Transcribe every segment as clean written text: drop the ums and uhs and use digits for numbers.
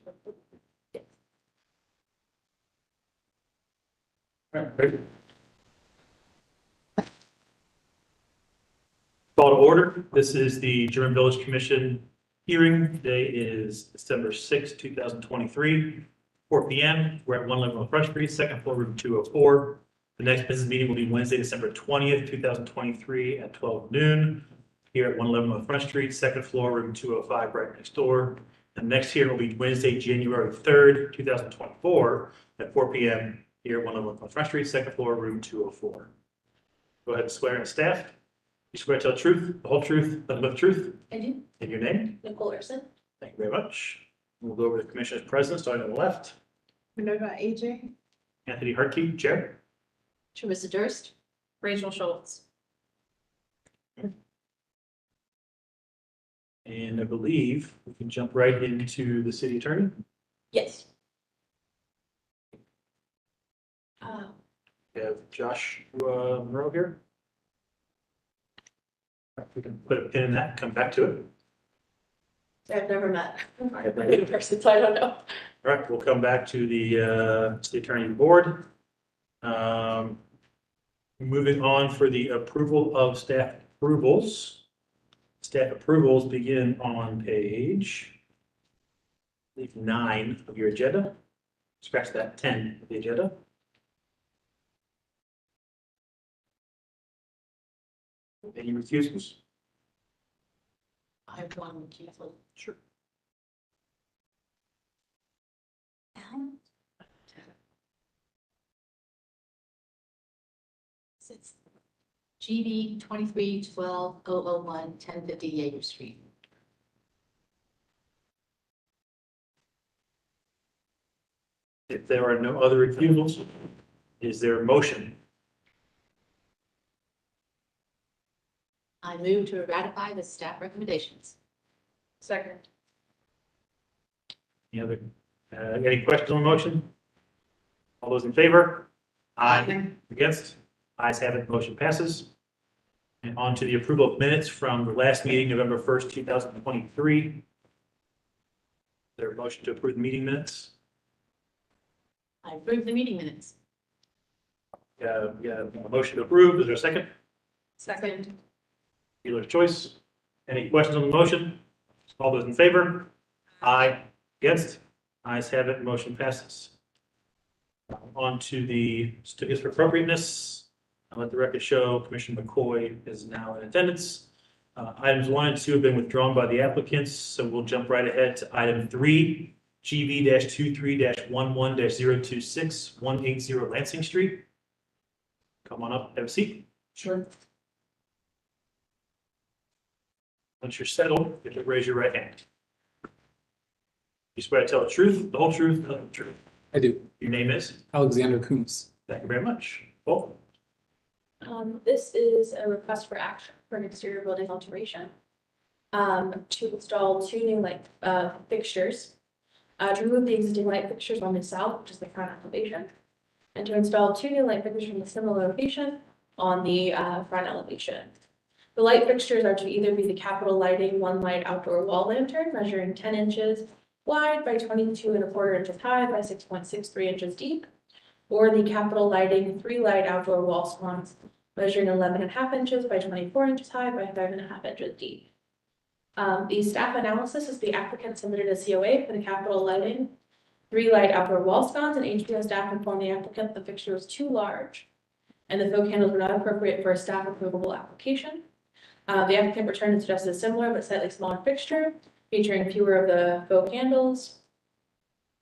All right, great. Call to order. This is the German Village Commission hearing. Today is December 6, 2023, 4 p.m. We're at 111 Front Street, second floor, room 204. The next business meeting will be Wednesday, December 20th, 2023 at 12 noon here at 111 Front Street, second floor, room 205, right next door. The next hearing will be Wednesday, January 3rd, 2024 at 4 p.m. here at 111 Front Street, second floor, room 204. Go ahead and swear in staff. You swear to tell the truth, the whole truth, nothing but the truth? I do. In your name? Nicole Erson. Thank you very much. We'll go over to the commissioner's president, starting on the left. Minerva AJ. Anthony Hartke, chair. Teresa Durst. Rachel Schultz. And I believe we can jump right into the city attorney. Yes. We have Josh Monroe here. We can put a pin in that and come back to it. I've never met I have no in person, so I don't know. All right, we'll come back to the attorney board. Moving on for the approval of staff approvals. Staff approvals begin on page, I believe, 9 of your agenda. Scratch that, 10 of the agenda. Any refusals? I have one recusal. Sure. It's GD 2312-001 1050 Yeager Street. If there are no other refusals, is there a motion? I move to ratify the staff recommendations. Second. Any questions on the motion? All those in favor? Aye. Against? Ayes have it, motion passes. And on to the approval of minutes from the last meeting, November 1st, 2023. Is there a motion to approve the meeting minutes? I approve the meeting minutes. We got a motion to approve. Is there a second? Second. Dealer's choice. Any questions on the motion? All those in favor? Aye. Against? Ayes have it, motion passes. On to the certificates for appropriateness. I'll let the record show Commissioner McCoy is now in attendance. Items 1 and 2 have been withdrawn by the applicants, so we'll jump right ahead to item 3, GV-23-11-026, 180 Lansing Street. Come on up, have a seat. Sure. Once you're settled, you can raise your right hand. You swear to tell the truth, the whole truth, nothing but the truth. I do. Your name is? Alexander Coombs. Thank you very much. Oh, This is a request for action for an exterior building alteration. To install 2 new light fixtures. To remove the existing light fixtures on the south, which is the front elevation. And to install 2 new light fixtures in a similar location on the front elevation. The light fixtures are to either be the Capital Lighting 1 light outdoor wall lantern measuring 10 inches wide by 22¼ inches high by 6.63 inches deep, or the Capital Lighting 3 light outdoor wall sconce measuring 11½ inches by 24 inches high by 5½ inches deep. The staff analysis is the applicant submitted a COA for the Capital Lighting 3 light outdoor wall sconce, and HPO staff informed the applicant the fixture was too large and the faux candles were not appropriate for a staff approvable application. The applicant returned and suggested a similar but slightly smaller fixture featuring fewer of the faux candles.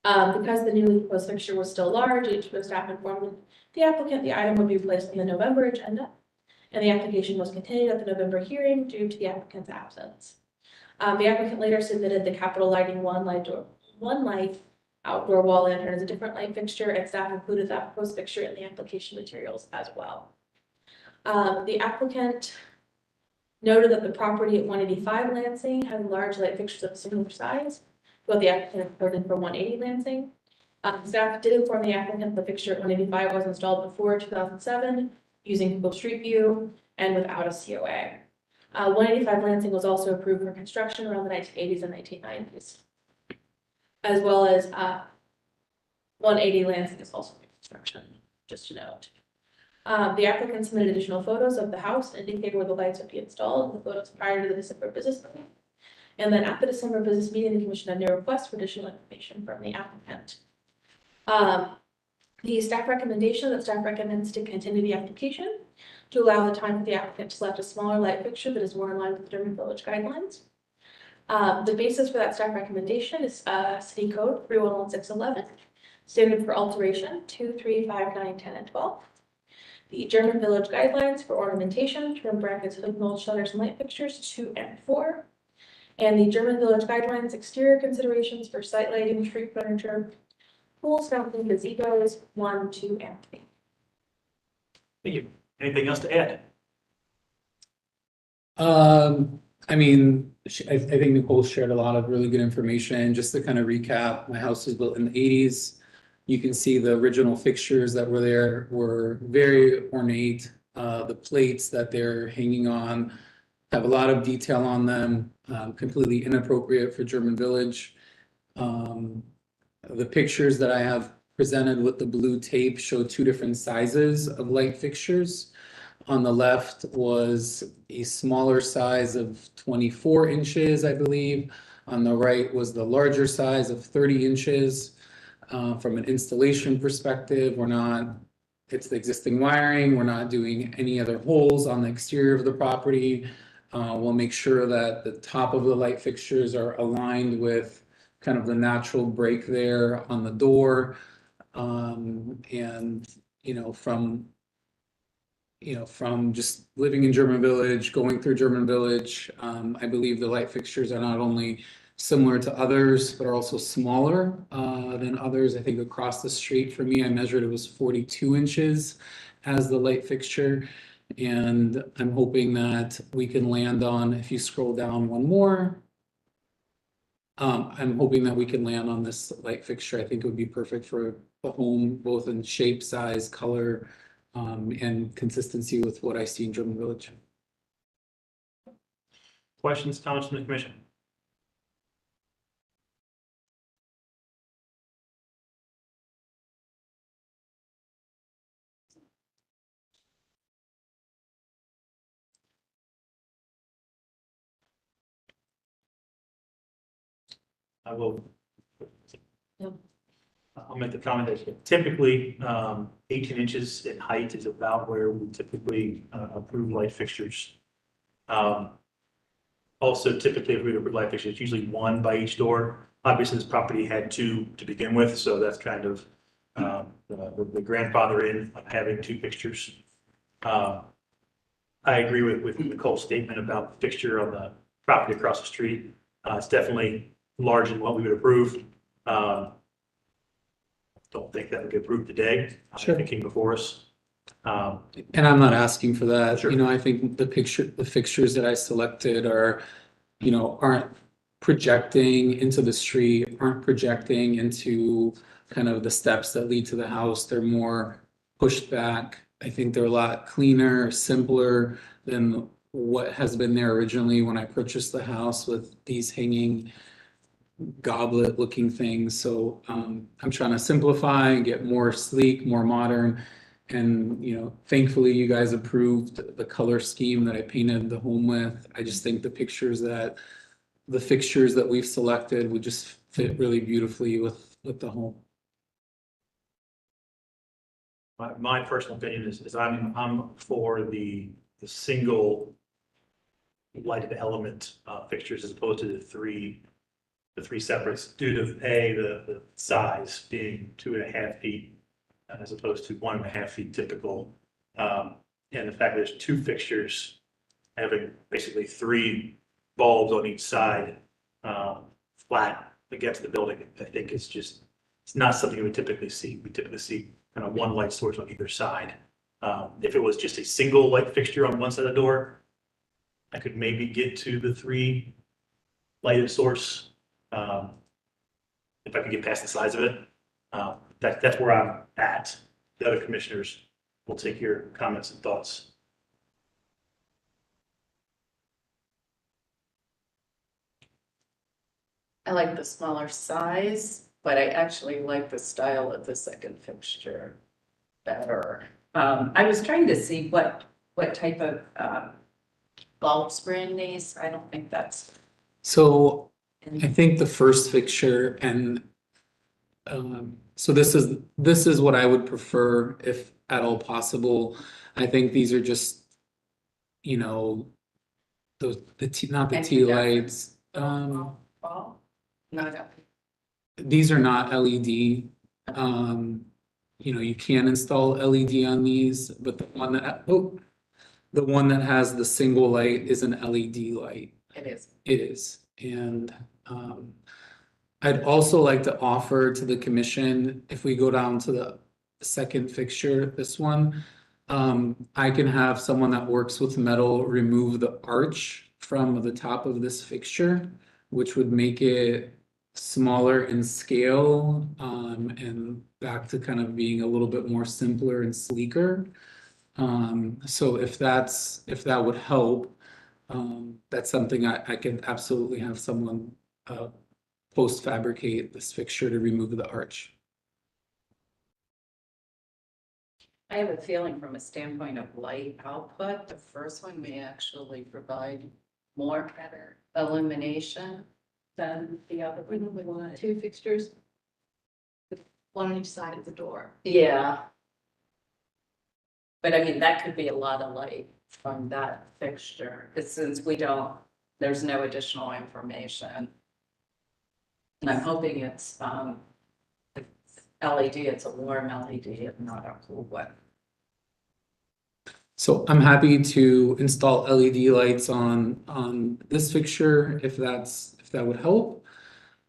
Because the newly proposed fixture was still large, HPO staff informed the applicant the item would be placed on the November agenda, and the application was continued at the November hearing due to the applicant's absence. The applicant later submitted the Capital Lighting 1 light outdoor wall lantern as a different light fixture, and staff included that proposed fixture in the application materials as well. The applicant noted that the property at 185 Lansing had large light fixtures of similar size, but the applicant reported for 180 Lansing. Staff did inform the applicant the fixture at 185 was installed before 2007 using Google Street View and without a COA. 185 Lansing was also approved for construction around the 1980s and 1990s. as well as 180 Lansing is also new construction, just to note. The applicant submitted additional photos of the house indicating where the lights would be installed, the photos prior to the December business meeting. And then at the December business meeting, the commission had no request for additional information from the applicant. The staff recommendation that staff recommends to continue the application to allow the time for the applicant to select a smaller light fixture that is more in line with the Durham Village guidelines. The basis for that staff recommendation is City Code 311611, standard for alteration 2, 3, 5, 9, 10, and 12. The German Village guidelines for ornamentation, trim brackets, hood mold shutters, and light fixtures 2 and 4. And the German Village guidelines exterior considerations for site lighting, street furniture, pools, fountain, gazebos 1, 2, and 3. Thank you. Anything else to add? I mean, I think Nicole shared a lot of really good information. Just to kind of recap, my house was built in the 80s. You can see the original fixtures that were there were very ornate. The plates that they're hanging on have a lot of detail on them, completely inappropriate for German Village. The pictures that I have presented with the blue tape show two different sizes of light fixtures. On the left was a smaller size of 24 inches, I believe. On the right was the larger size of 30 inches. From an installation perspective, it's the existing wiring. We're not doing any other holes on the exterior of the property. We'll make sure that the top of the light fixtures are aligned with kind of the natural break there on the door. And, from just living in German Village, going through German Village, I believe the light fixtures are not only similar to others, but are also smaller than others. I think across the street for me, I measured it was 42 inches as the light fixture. And I'm hoping that we can land on, if you scroll down one more, I'm hoping that we can land on this light fixture. I think it would be perfect for the home, both in shape, size, color, and consistency with what I see in German Village. Questions, comments from the commission? I will. No. I'll make the comment that typically 18 inches in height is about where we typically approve light fixtures. Also, typically, if we approve light fixtures, it's usually one by each door. Obviously, this property had two to begin with, so that's kind of the grandfather in of having two fixtures. I agree with Nicole's statement about the fixture on the property across the street. It's definitely larger than what we would approve. Don't think that would get approved today. Sure. It came before us. And I'm not asking for that. Sure. I think the fixtures that I selected are, aren't projecting into the street, aren't projecting into kind of the steps that lead to the house. They're more pushed back. I think they're a lot cleaner, simpler than what has been there originally when I purchased the house with these hanging goblet looking things. So I'm trying to simplify and get more sleek, more modern. And, thankfully you guys approved the color scheme that I painted the home with. I just think the fixtures that we've selected would just fit really beautifully with the home. My personal opinion is I'm for the single lighted element fixtures as opposed to the three separates due to the size being 2.5 feet as opposed to 1.5 feet typical. And the fact that there's two fixtures having basically 3 bulbs on each side flat against the building, I think it's not something we typically see. We typically see kind of one light source on either side. If it was just a single light fixture on one side of the door, I could maybe get to the 3 lighted source. If I could get past the size of it, that's where I'm at. The other commissioners will take your comments and thoughts. I like the smaller size, but I actually like the style of the second fixture better. I was trying to see what type of, bulbs were in these. I don't think that's. So I in- think the first fixture and so this is what I would prefer if at all possible. I think these are just, you know, not the tea lights. Bulb? No, no. These are not LED. You know, you can install LED on these, but the one that has the single light is an LED light. It is. It is, and I'd also like to offer to the commission, if we go down to the second fixture, this one, I can have someone that works with metal remove the arch from the top of this fixture, which would make it smaller in scale, and back to kind of being a little bit more simpler and sleeker. So if that would help, that's something I can absolutely have someone, post fabricate this fixture to remove the arch. I have a feeling from a standpoint of light output, the first one may actually provide more better illumination than the other We one. want 2 fixtures. One on each side of the door. Yeah. But I mean, that could be a lot of light from that fixture, because since there's no additional information. And I'm hoping it's LED, it's a warm LED and not a cool one. So I'm happy to install LED lights on this fixture if that would help.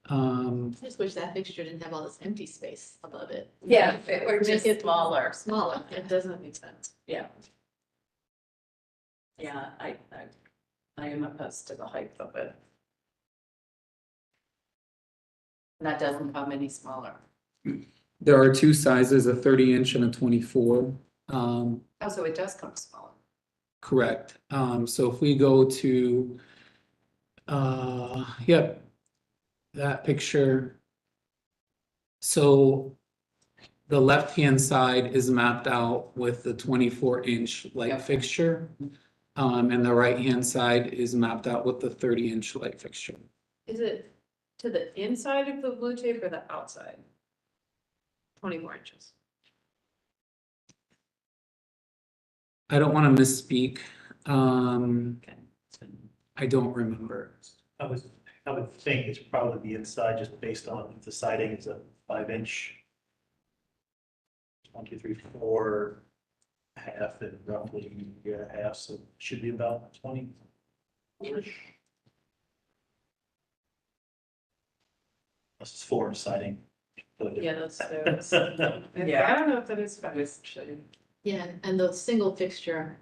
I just wish that fixture didn't have all this empty space above it. Yeah, if it were just Make it smaller. Smaller, it doesn't make sense. Yeah. Yeah, I am opposed to the height of it. And that doesn't come any smaller. There are two sizes, a 30-inch and a 24. Oh, so it does come smaller. Correct. So if we go to, yep, that picture. So the left-hand side is mapped out with the 24-inch light Yep. fixture. And the right-hand side is mapped out with the 30-inch light fixture. Is it to the inside of the blue tape or the outside? 24 inches. I don't want to misspeak. Okay. I don't remember. I would think it's probably the inside, just based on the siding is a 5-inch. 1, 2, 3, 4, half and roughly half, so it should be about 20. Unless it's 4 siding. Yeah, that's, Yeah. I don't know if that is actually. Yeah, and the single fixture,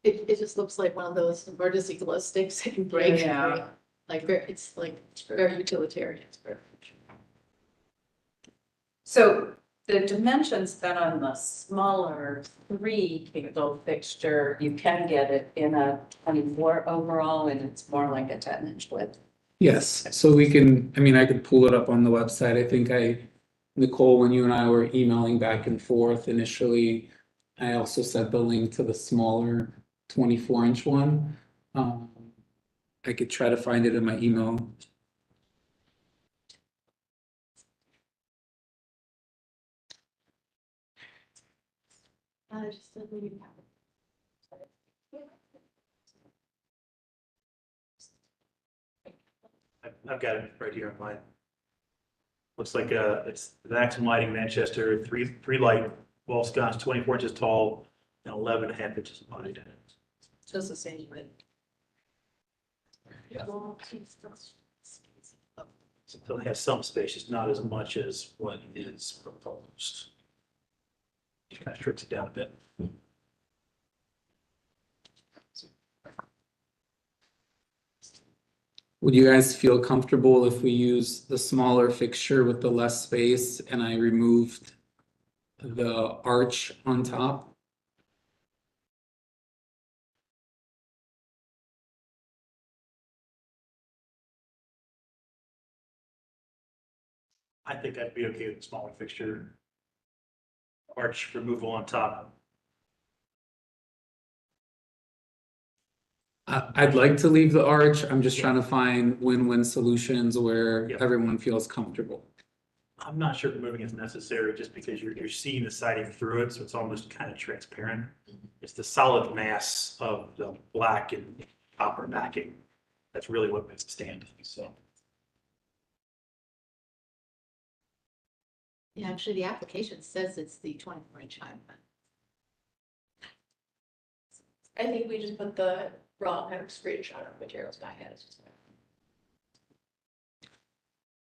it just looks like one of those emergency glow sticks that you break. Yeah. Like, it's like very utilitarian. So the dimensions then on the smaller 3-candle fixture, you can get it in a 24 overall, and it's more like a 10-inch width. Yes, so we can, I mean, I could pull it up on the website. I think Nicole, when you and I were emailing back and forth initially, I also sent the link to the smaller 24-inch one. I could try to find it in my email. Just doesn't even have it. I've got it right here on mine. Looks like it's the maximum lighting Manchester, three light wall sconce, 24 inches tall and 11.5 inches wide. Just the same width. So it has some space, it's not as much as what is proposed. It kind of strips it down a bit. Would you guys feel comfortable if we use the smaller fixture with the less space and I removed the arch on top? I think I'd be okay with a smaller fixture. Arch removal on top. I'd like to leave the arch. I'm just trying to find win-win solutions where Yeah. everyone feels comfortable. I'm not sure removing is necessary just because you're seeing the siding through it, so it's almost kind of transparent. It's the solid mass of the black and copper backing. That's really what makes it stand, so. Yeah, actually, the application says it's the 24-inch high. I think we just put the wrong kind of screenshot of materials back at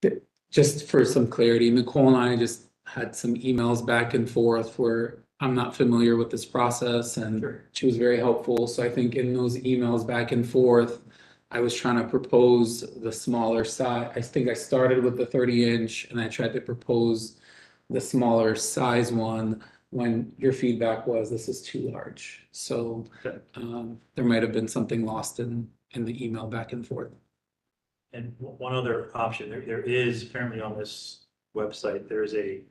it. Just for some clarity, Nicole and I just had some emails back and forth where I'm not familiar with this process and Sure. she was very helpful. So I think in those emails back and forth, I was trying to propose the smaller size. I think I started with the 30-inch and I tried to propose the smaller size one when your feedback was this is too large. So Okay. there might have been something lost in the email back and forth. And one other option, there is apparently on this website, there's a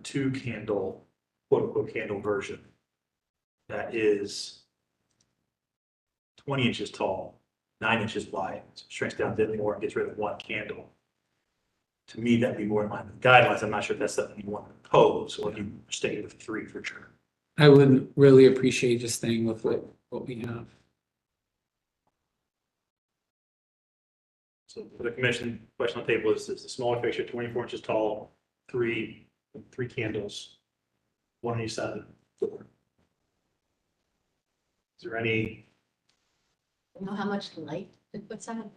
2 candle, quote unquote candle version. That is 20 inches tall, 9 inches wide, so it shrinks down a bit more and gets rid of 1 candle. To me, that'd be more in line with guidelines. I'm not sure if that's something you want to propose or if you stay with 3 for sure. I would really appreciate just staying with what we have. So for the commission, question on the table is the smaller fixture, 24 inches tall, three candles, 1 on each side of the door. Is there any, You know how much light it puts out?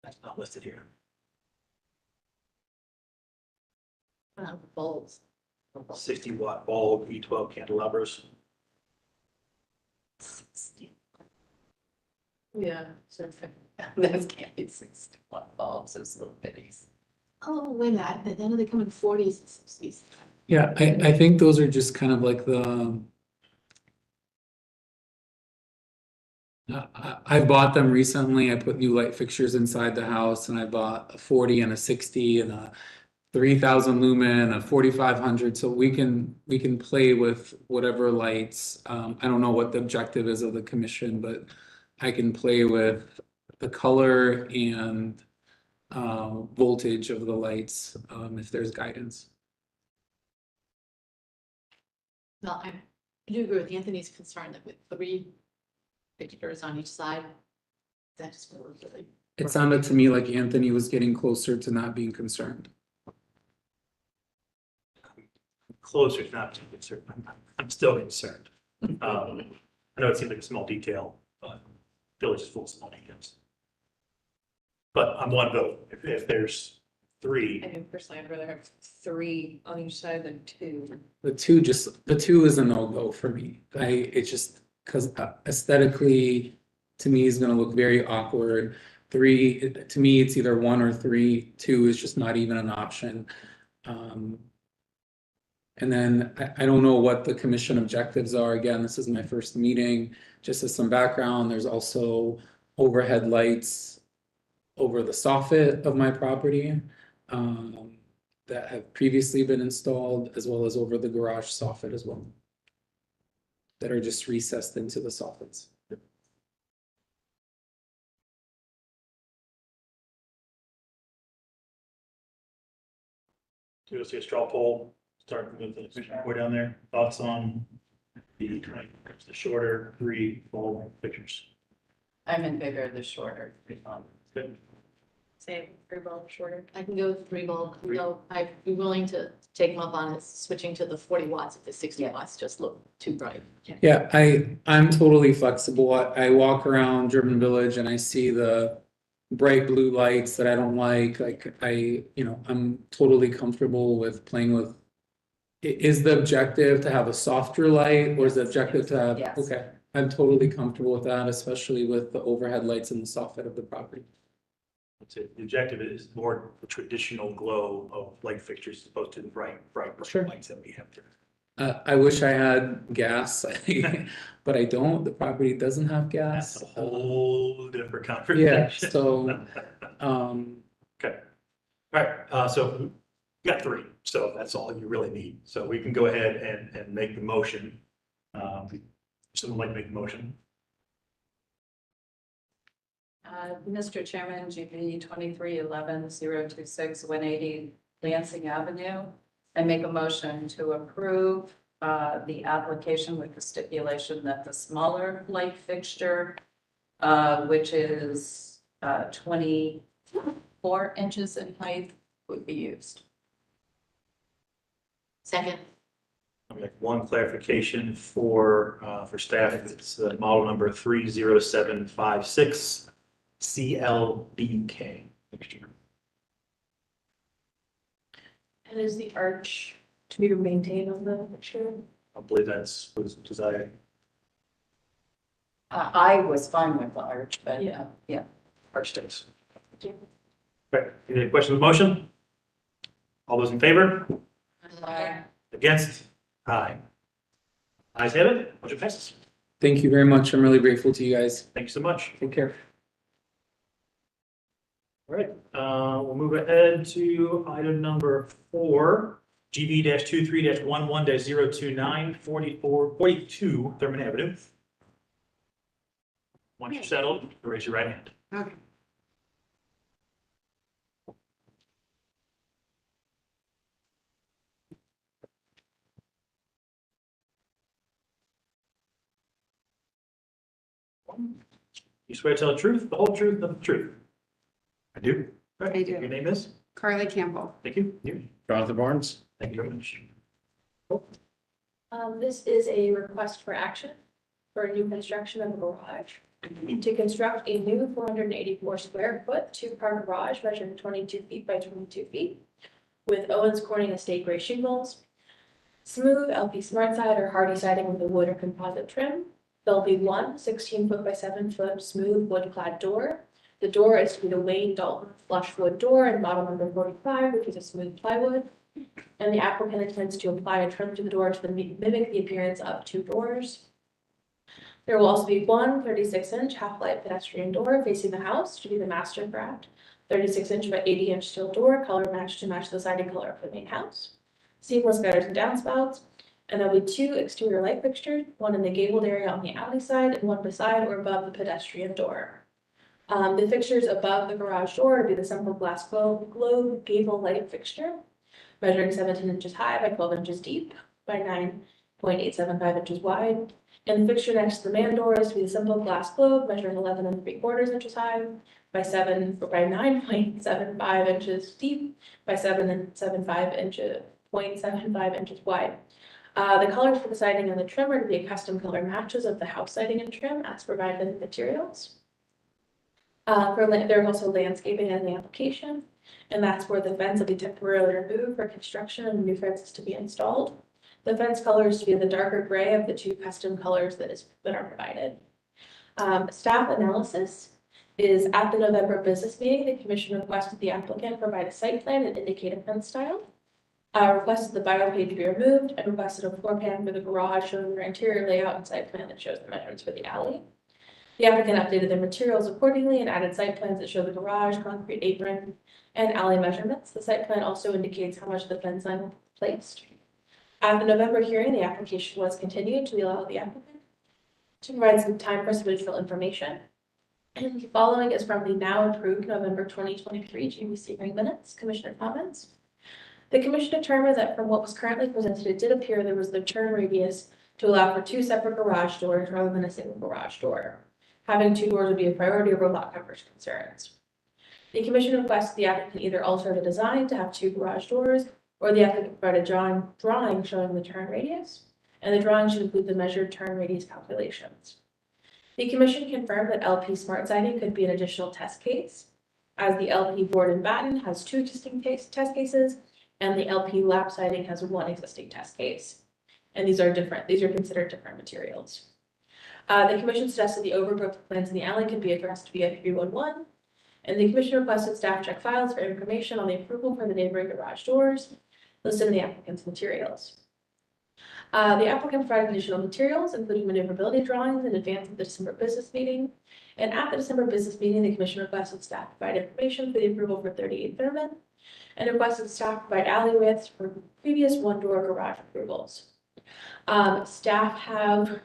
that's not listed here. Bulbs. 60-watt bulb, E12 candelabras. Yeah. So, Those can't be 60-watt bulbs, those little bitties. oh, wait a minute, then they come in 40s and 60s. Yeah, I think those are just kind of like the. I bought them recently. I put new light fixtures inside the house and I bought a 40 and a 60 and a 3,000 lumen, a 4,500. So we can play with whatever lights. I don't know what the objective is of the commission, but I can play with the color and voltage of the lights if there's guidance. Well, I do agree with Anthony's concern that with 3 fixtures on each side, that's really. It sounded to me like Anthony was getting closer to not being concerned. Closer to not being concerned. I'm still concerned. I know it seems like a small detail, but village is full of small details. But I'm one vote. If there's 3, I think personally, I'd rather have 3 on each side than 2. The two is a no-go for me. It's just because aesthetically, to me, is gonna look very awkward. 3, to me, it's either 1 or 3. 2 is just not even an option. And then I don't know what the commission objectives are. Again, this is my first meeting. Just as some background, there's also overhead lights over the soffit of my property that have previously been installed, as well as over the garage soffit as well, that are just recessed into the soffits. so you'll see a straw poll, start with the commission report down there. Thoughts on the shorter 3 full pictures? I'm in favor of the shorter. Good. Same, 3 bulb shorter. I can go with 3 bulb, no, I'd be willing to take them up on it, switching to the 40 watts if the 60 watts just look too bright. Yeah, I'm totally flexible. I walk around German Village and I see the bright blue lights that I don't like. I'm totally comfortable with playing with. Is the objective to have a softer light or is the objective to have, Yes. okay, I'm totally comfortable with that, especially with the overhead lights in the soffit of the property. That's it. The objective is more the traditional glow of light fixtures as opposed to the bright Sure. lights that we have there. I wish I had gas, but I don't. The property doesn't have That's gas. a whole different Yeah, conversation. so, Okay, all right, so we got three, so that's all you really need. So we can go ahead and make the motion. Someone like to make the motion? Mr. Chairman, GB 2311-026, 180 Lansing Avenue. I make a motion to approve the application with the stipulation that the smaller light fixture, which is 24 inches in height, would be used. Second, I'll make one clarification for staff. It's model number 30756 CLBK fixture. And is the arch to be maintained on the picture? I believe that's was desired. I was fine with the arch, but Yeah. Arch stays. Right, any questions with motion? All those in favor? Against? Aye. Ayes have it, motion passes. thank you very much. I'm really grateful to you guys. Thank you so much. Take care. All right, we'll move ahead to item number 4, GB-23-11-029, 42 Thurman Avenue. Once you're settled, raise your right hand. Okay. You swear to tell the truth, the whole truth, nothing but the truth? I do. All right, I do. Your name is? Carly Campbell. Thank you. You. Jonathan Barnes? Thank you very much. This is a request for action for a new construction of a garage. To construct a new 484 square foot two-car garage measuring 22 feet by 22 feet with Owens Corning Estate gray shingles, smooth LP smart side or hardy siding with a wood or composite trim. There'll be one 16 foot by 7 foot smooth wood clad door. The door is to be the Wayne Dalton flush wood door in model number 45, which is a smooth plywood. And the applicant intends to apply a trim to the door to mimic the appearance of two doors. There will also be one 36-inch half-light pedestrian door facing the house to be the master craft. 36-inch by 80-inch steel door, color matched to match the siding color of the main house. Seamless gutters and downspouts. And there'll be two exterior light fixtures, one in the gabled area on the alley side and one beside or above the pedestrian door. The fixtures above the garage door will be the simple glass globe gable light fixture, measuring 17 inches high by 12 inches deep by 9.875 inches wide. And the fixture next to the man door is to be the simple glass globe, measuring 11 3/4 inches high by 9.75 inches deep by 7.75 inches wide. The colors for the siding and the trim are to be custom color matches of the house siding and trim as provided in the materials. There's also landscaping in the application, and that's where the fence will be temporarily removed for construction and new fences to be installed. The fence color is to be the darker gray of the two custom colors that are provided. Staff analysis is at the November business meeting, the commission requested the applicant provide a site plan and indicate a fence style. Requested the bio page be removed and requested a floor plan for the garage showing their interior layout and site plan that shows the measurements for the alley. The applicant updated their materials accordingly and added site plans that show the garage, concrete apron, and alley measurements. The site plan also indicates how much the fence line will be placed. At the November hearing, the application was continued to allow the applicant to provide some time for some additional information. And the following is from the now approved November 2023 GBC hearing minutes, commissioner comments. The commission determined that from what was currently presented, it did appear there was the turn radius to allow for two separate garage doors rather than a single garage door. Having two doors would be a priority over lot coverage concerns. The commission requested the applicant either alter the design to have two garage doors, or the applicant provide a drawing showing the turn radius, and the drawing should include the measured turn radius calculations. The commission confirmed that LP smart siding could be an additional test case, as the LP board and batten has two existing test cases, and the LP lap siding has one existing test case. And these are considered different materials. The commission suggested the overgrowth of plants in the alley could be addressed via 311, and the commission requested staff check files for information on the approval for the neighboring garage doors listed in the applicant's materials. The applicant provided additional materials, including maneuverability drawings in advance of the December business meeting. And at the December business meeting, the commission requested staff provide information for the approval for 38 Thurman and requested staff provide alley widths for previous one-door garage approvals. Staff have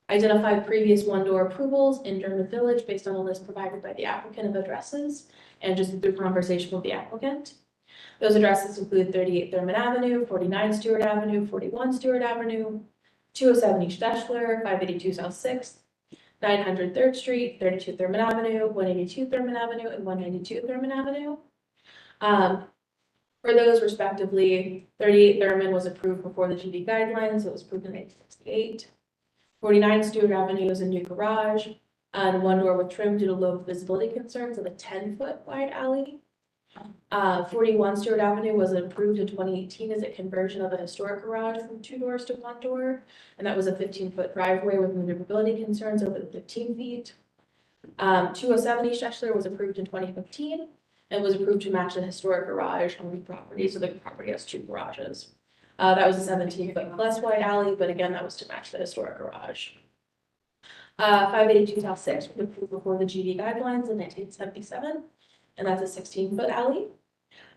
identified previous one-door approvals in German Village based on a list provided by the applicant of addresses and just through conversation with the applicant. Those addresses include 38 Thurman Avenue, 49 Stewart Avenue, 41 Stewart Avenue, 207 East Deschler, 582 South 6th, 900 3rd Street, 32 Thurman Avenue, 182 Thurman Avenue, and 192 Thurman Avenue. For those respectively, 38 Thurman was approved before the GD guidelines. It was approved in 1968. 49 Stewart Avenue is a new garage and one door with trim due to low visibility concerns of a 10-foot wide alley. 41 Stewart Avenue was approved in 2018 as a conversion of a historic garage from 2 doors to 1 door. And that was a 15-foot driveway with maneuverability concerns over the 15 feet. 207 East Deschler was approved in 2015 and was approved to match the historic garage on the property. So the property has 2 garages. That was a 17-foot less wide alley, but again, that was to match the historic garage. 582 South 6 was approved before the GD guidelines in 1977, and that's a 16-foot alley.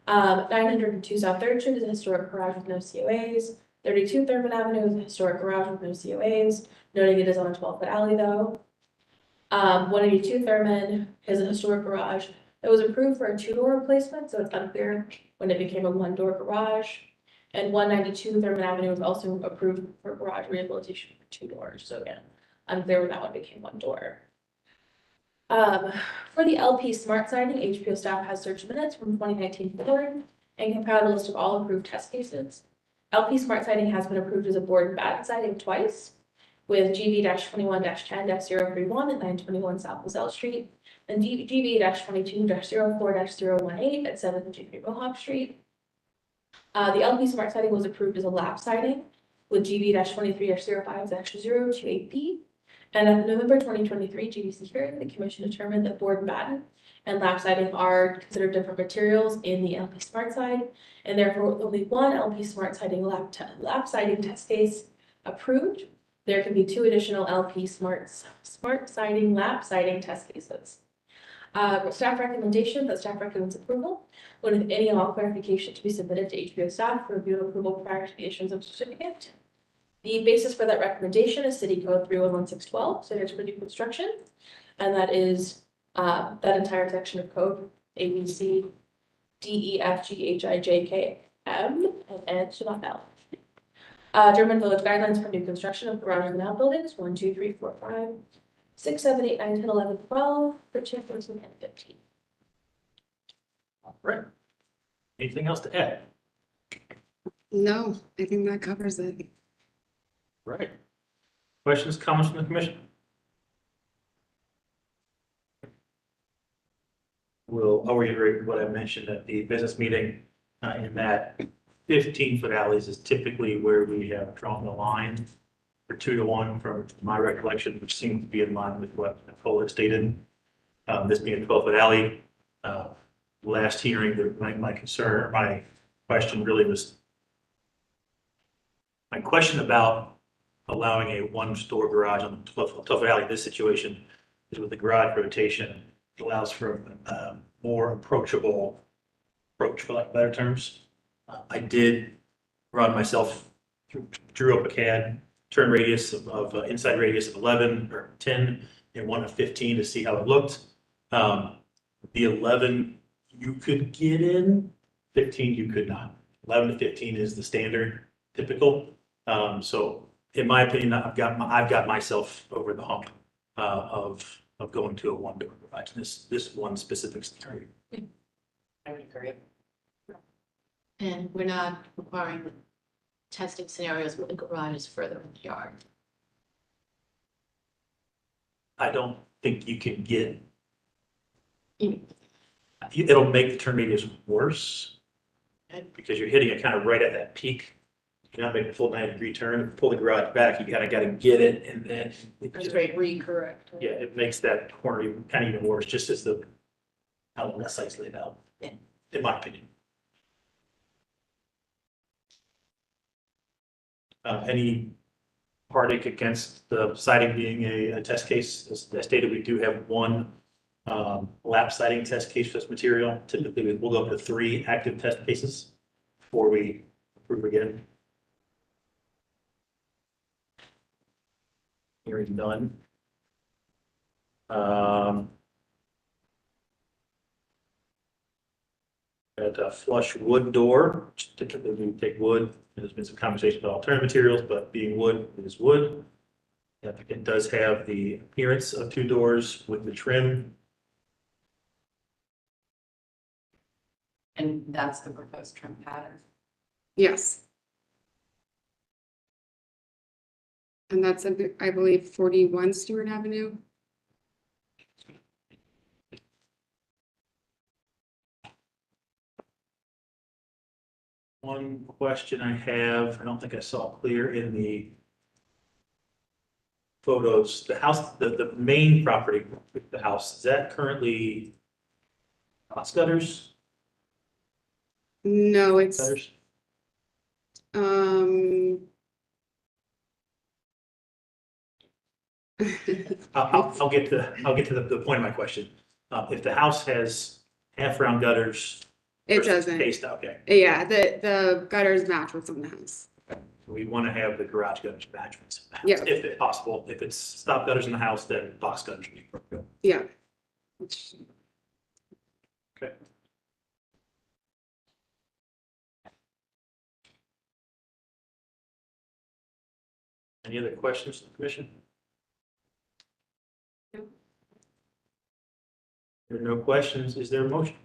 902 South 3rd Street is a historic garage with no COAs. 32 Thurman Avenue is a historic garage with no COAs, noting it is on a 12-foot alley though. 182 Thurman is a historic garage that was approved for a 2-door replacement, so it's unclear when it became a 1-door garage. And 192 Thurman Avenue was also approved for garage rehabilitation for 2 doors. So again, unclear when that one became 1 door. For the LP smart siding, HPO staff has searched minutes from 2019 forward and compiled a list of all approved test cases. LP smart siding has been approved as a board and batten siding twice, with GV-21-10-031 at 921 South LaSalle Street and GV-22-04-018 at 753 Mohawk Street. The LP smart siding was approved as a lap siding with GV-23-05-028B. And at the November 2023 GBC hearing, the commission determined that board and batten and lap siding are considered different materials in the LP smart side, and therefore with only one LP smart siding lap siding test case approved, there can be 2 additional LP smart siding lap siding test cases. Staff recommendation that staff recommends approval, with any and all clarification to be submitted to HPO staff for review and approval prior to the issuance of certificate. The basis for that recommendation is City Code 311612, standards for new construction, and that is that entire section of code, A, B, C, D, E, F, G, H, I, J, K, M, and N should not L. German Village guidelines for new construction of garages and outbuildings, 1, 2, 3, 4, 5, 6, 7, 8, 9, 10, 11, 12, 13, 14, and 15. All right. Anything else to add? No, I think that covers it. Right. Questions, comments from the commission? I'll reiterate what I mentioned at the business meeting, in that 15-foot alleys is typically where we have drawn the line for 2-to-1 from my recollection, which seems to be in line with what Nicole had stated. This being a 12-foot alley, last hearing, my concern, or my question really was, my question about allowing a 1-store garage on the 12-foot alley in this situation is with the garage rotation, it allows for a more approachable approach, for lack of better terms. I did run myself, drew up a CAD turn radius of inside radius of 11 or 10 and one of 15 to see how it looked. The 11 you could get in, 15 you could not. 11 to 15 is the standard, typical. So in my opinion, I've got myself over the hump of going to a 1-door garage. This one specific scenario. I would agree. And we're not requiring testing scenarios where the garage is further in the yard. I don't think you can get. Mm. It'll make the turn radius worse because you're hitting it kind of right at that peak. You're not making a full 90-degree turn. Pull the garage back. You got to get it, and then Recorrect. yeah, it makes that corner even worse. Just as how the site's laid out, Yeah. in my opinion. Any heartache against the siding being a test case? As stated, we do have one lap siding test case for this material. Typically, we'll go up to 3 active test cases before we approve again. Hearing none. At a flush wood door, which typically we take wood. There's been some conversation about alternative materials, but being wood is wood. The applicant does have the appearance of 2 doors with the trim. And that's the proposed trim pattern. Yes. And that's, I believe, 41 Stewart Avenue. One question I have, I don't think I saw clear in the photos, the house, the main property, the house, is that currently box gutters? No, it's, Gutters? um. I'll get to the point of my question. If the house has half round gutters. It versus doesn't. Cased, okay. Yeah, the gutters match what's on the house. We want to have the garage gutters match what's in the house, Yeah. if it's possible. If it's stop gutters in the house, then box gutters would be appropriate. Yeah. Okay. Any other questions from the commission? No. There are no questions. Is there a motion?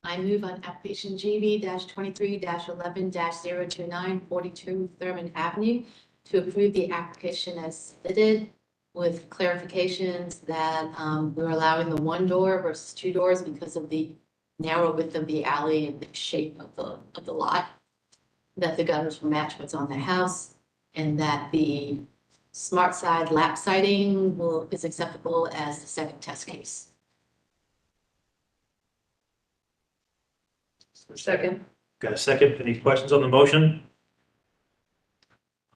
I move on application GB 23 11 42 Thurman Avenue to approve the application as submitted with clarifications that we're allowing the 1 door versus 2 doors because of the narrow width of the alley and the shape of the lot. That the gutters will match what's on the house, and that the smart side lap siding is acceptable as the second test case. Second. Got a second? Any questions on the motion?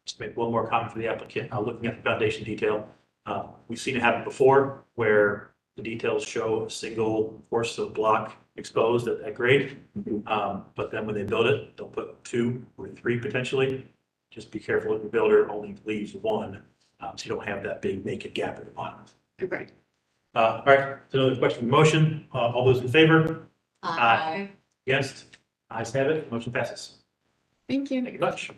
Just make one more comment for the applicant. Looking at the foundation detail, we've seen it happen before where the details show a single course of block exposed at grade. But then when they build it, they'll put 2 or 3 potentially. Just be careful if the builder only leaves 1, so you don't have that big naked gap at the bottom. Okay. All right, so another question, motion, all those in favor? Aye. Against? Ayes have it, motion passes. Thank you. Thank you much.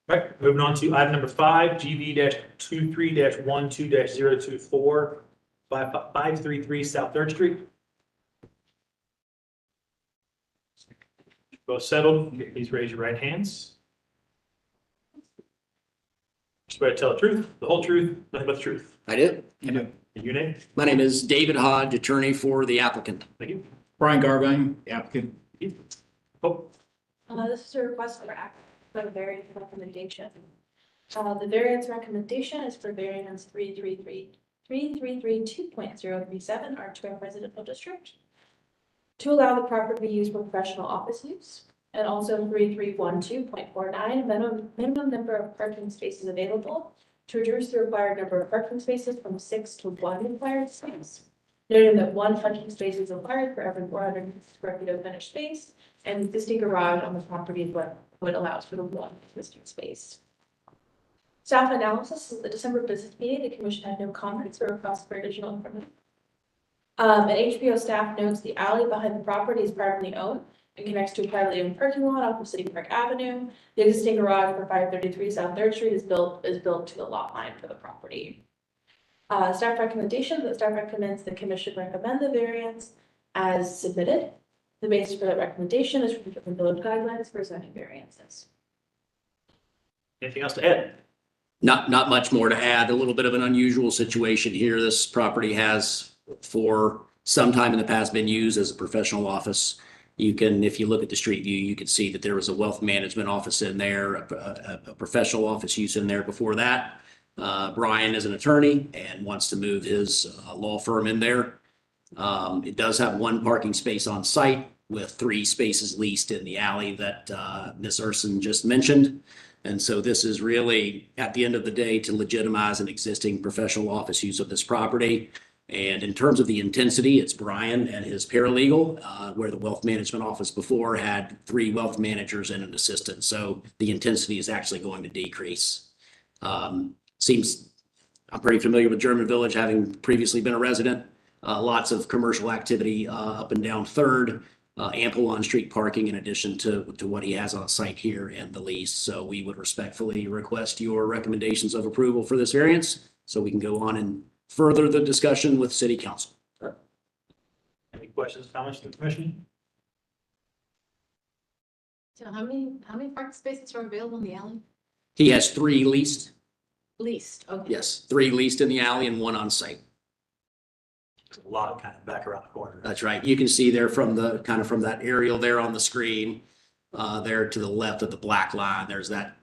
All right, moving on to item number 5, GB-23-12-024, 533 South 3rd Street. Both settled, please raise your right hands. Swear to tell the truth, the whole truth, nothing but the truth. I do. And your name? My name is David Hodge, attorney for the applicant. Thank you. Brian Garbine, the applicant. Oh, This is a request for act for a variance recommendation. The variance recommendation is for variance 333.2.037 R2 residential district to allow the property to be used for professional office use, and also 3312.49 minimum number of parking spaces available to reduce the required number of parking spaces from 6 to 1 required space, noting that 1 parking space is required for every 400 square feet of finished space, and the existing garage on the property is what allows for the 1 existing space. Staff analysis is the December business meeting. The commission had no comments or requests for additional information. And HBO staff notes the alley behind the property is privately owned and connects to a privately owned parking lot off of City Park Avenue. The existing garage for 533 South 3rd Street is built to the lot line for the property. Staff recommendation, the staff recommends the commission recommend the variance as submitted. The basis for that recommendation is from the village guidelines for zoning variances. anything else to add? Not much more to add. A little bit of an unusual situation here. This property has for some time in the past been used as a professional office. You can, if you look at the street view, you can see that there was a wealth management office in there, a professional office use in there before that. Brian is an attorney and wants to move his law firm in there. It does have 1 parking space on site. with 3 spaces leased in the alley that Ms. Urson just mentioned. And so this is really, at the end of the day, to legitimize an existing professional office use of this property. And in terms of the intensity, it's Brian and his paralegal, where the wealth management office before had 3 wealth managers and an assistant. So the intensity is actually going to decrease. Seems, I'm pretty familiar with German Village, having previously been a resident. Lots of commercial activity up and down Third, ample on-street parking in addition to what he has on site here and the lease. So we would respectfully request your recommendations of approval for this variance so we can go on and further the discussion with city council. Any questions, comments from the commission? So how many parking spaces are available in the alley? He has 3 leased. Least, okay. Yes, 3 leased in the alley and 1 on site. There's a lot kind of back around the corner. That's right. You can see there from the kind of from that aerial there on the screen, there to the left of the black line, there's that.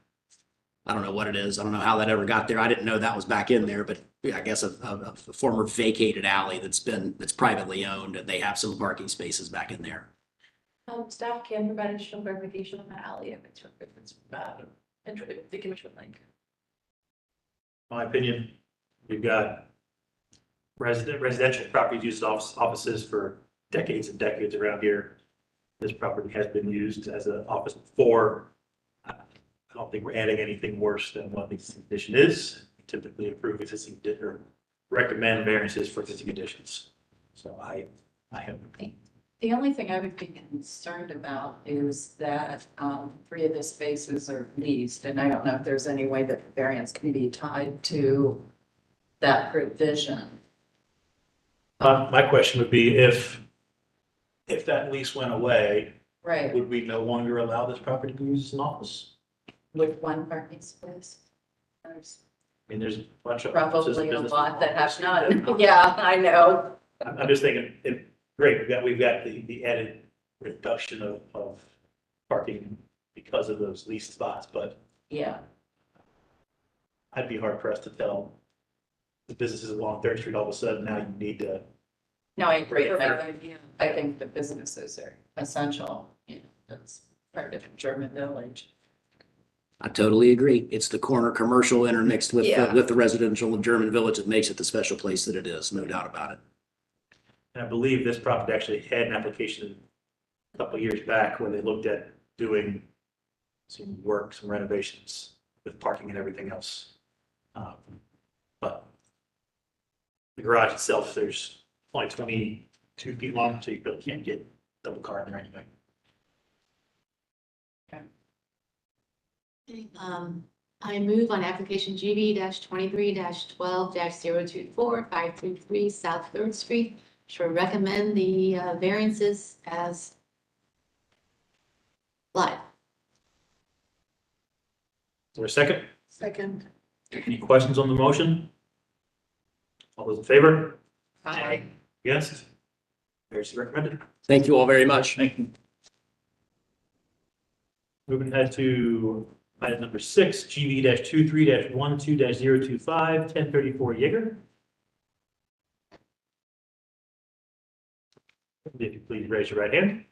I don't know what it is. I don't know how that ever got there. I didn't know that was back in there, but I guess a former vacated alley that's privately owned, and they have some parking spaces back in there. Staff can provide additional verification on that alley if it's, if the commission would like. My opinion, we've got residential properties used as offices for decades and decades around here. This property has been used as an office before. I don't think we're adding anything worse than what the existing condition is. We typically approve existing or recommend variances for existing conditions. So I have. The only thing I would be concerned about is that 3 of the spaces are leased, and I don't know if there's any way that the variance can be tied to that provision. My question would be if that lease went away, Right, would we no longer allow this property to be used as an office? with 1 parking space. There's I mean, there's a bunch of. probably a business lot that have that- none. Yeah, I know. I'm just thinking, great, we've got the added reduction of parking because of those leased spots, but Yeah, I'd be hard pressed to tell the businesses along Third Street, all of a sudden now you need to. no, I agree. I think the businesses are essential. You know, that's part of German Village. I totally agree. It's the corner commercial intermixed with, Yeah. with the residential of German Village that makes it the special place that it is, no doubt about it. And I believe this property actually had an application a couple of years back where they looked at doing some work, some renovations with parking and everything else. But the garage itself, there's only 22 feet long, so you really can't get double car in there anyway. I move on application GB 23 12 533 South Third Street to recommend the variances as live. Is there a second? Second. Any questions on the motion? All those in favor? Aye. Against? Variance recommended. Thank you all very much. Thank you. Moving ahead to item number 6, GV-23-12-025, 1034 Jaeger. If you please raise your right hand.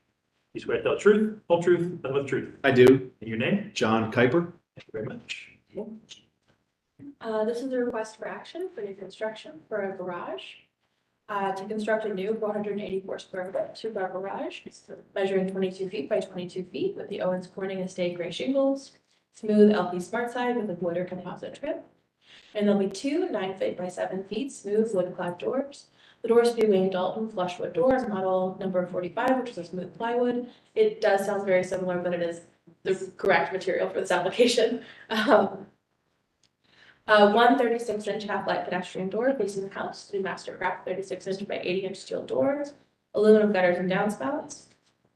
You swear to tell the truth, whole truth, nothing but the truth. I do. And your name? John Kuiper. Thank you very much. This is a request for action for new construction for a garage. To construct a new 484 square foot 2-car garage, measuring 22 feet by 22 feet with the Owens Corning Estate gray shingles, smooth LP smart side with a wood or composite trim. And there'll be 2 9 feet by 7 feet smooth wood clad doors. The doors will be Wayne Dalton flush wood doors, model number 45, which is a smooth plywood. It does sound very similar, but it is the correct material for this application. 1 36-inch half-light pedestrian door facing the house, 2 Mastercraft 36-inch by 80-inch steel doors, aluminum gutters and downspouts.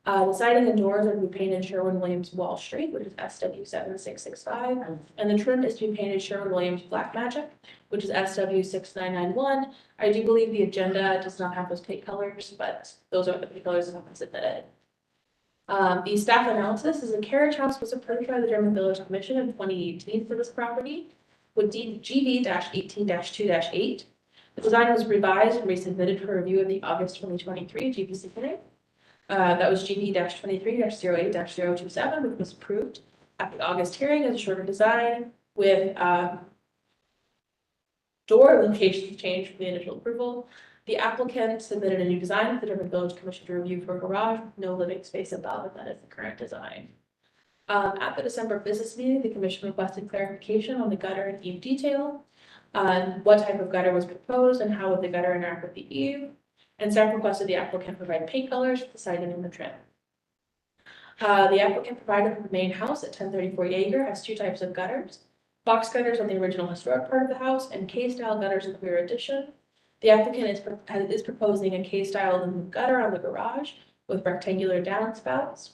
The siding and doors are to be painted Sherwin-Williams Wall Street, which is SW7665, and the trim is to be painted Sherwin-Williams Black Magic, which is SW6991. I do believe the agenda does not have those paint colors, but those are the paint colors that have been submitted. The staff analysis is a carriage house was approved by the German Village Commission in 2018 for this property with GV-18-2-8. The design was revised and resubmitted for review at the August 2023 GPC hearing. That was GB 23-08-027, which was approved at the August hearing as a shorter design with door locations changed from the initial approval. The applicant submitted a new design for the Durban Village Commission to review for a garage, with no living space above, and that is the current design. At the December business meeting, the commission requested clarification on the gutter and eave detail, what type of gutter was proposed and how would the gutter interact with the eave, and staff requested the applicant provide paint colors for the siding and the trim. The applicant provided that the main house at 1034 Jaeger has two types of gutters: box gutters on the original historic part of the house and K-style gutters in the rear addition. The applicant is proposing a K-style gutter on the garage with rectangular downspouts.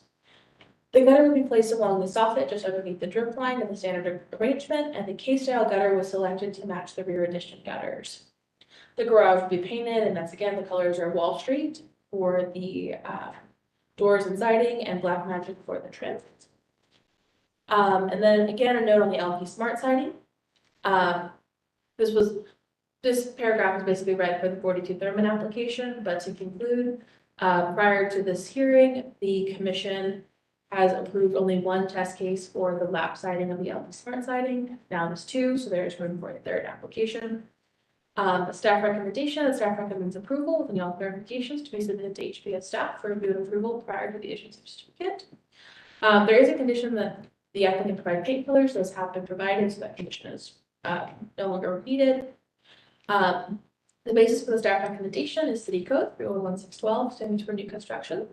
The gutter would be placed along the soffit just underneath the drip line in the standard arrangement, and the K-style gutter was selected to match the rear addition gutters. The garage would be painted, and that's again, the colors are Wall Street for the doors and siding and Black Magic for the trim. And then again, a note on the LP Smart siding. This paragraph is basically read for the 42 Thurman application, but to conclude, prior to this hearing, the commission has approved only one test case for the lap siding of the LP Smart siding. Now there's two, so there's room for a third application. A staff recommendation, the staff recommends approval with any all clarifications to be submitted to HPS staff for review and approval prior to the issuance of certificate. There is a condition that the applicant provide paint colors. Those have been provided, so that condition is no longer needed. The basis for the staff recommendation is City Code 3011612, standards for new construction.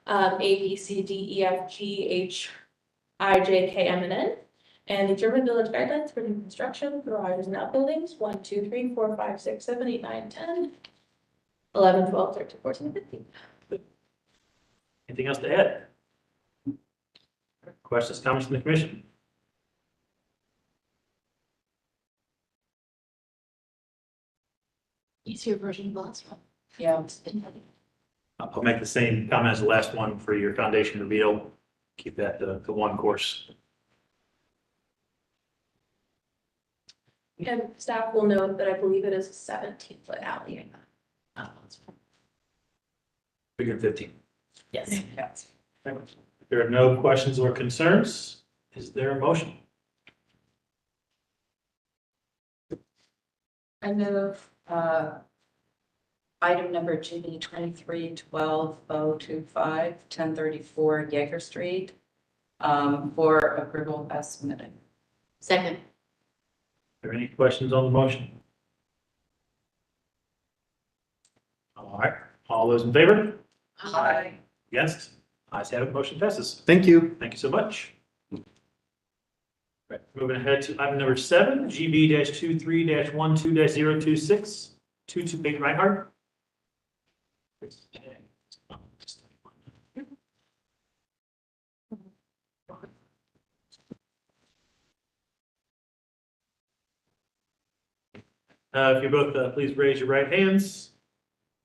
A, B, C, D, E, F, G, H, I, J, K, M, and N. And the Durban Village Guidelines for new construction, garages and outbuildings, 1, 2, 3, 4, 5, 6, 7, 8, 9, 10, 11, 12, 13, 14, and 15. Anything else to add? Questions, comments from the commission? Easier version of the last one. Yeah. I'll make the same comment as the last one for your foundation reveal. Keep that to one course. And staff will note that I believe it is a 17-foot alley. Bigger than 15. Yes. Yes. If there are no questions or concerns, is there a motion? I move, item number GB 23-12-025, 1034 Jaeger Street, for approval as submitted. Second. Are there any questions on the motion? All right, all those in favor? Aye. Against? Ayes have it, motion passes. Thank you. Thank you so much. Right, moving ahead to item number 7, GB-23-12-026, 228 Reinhardt. If you both please raise your right hands.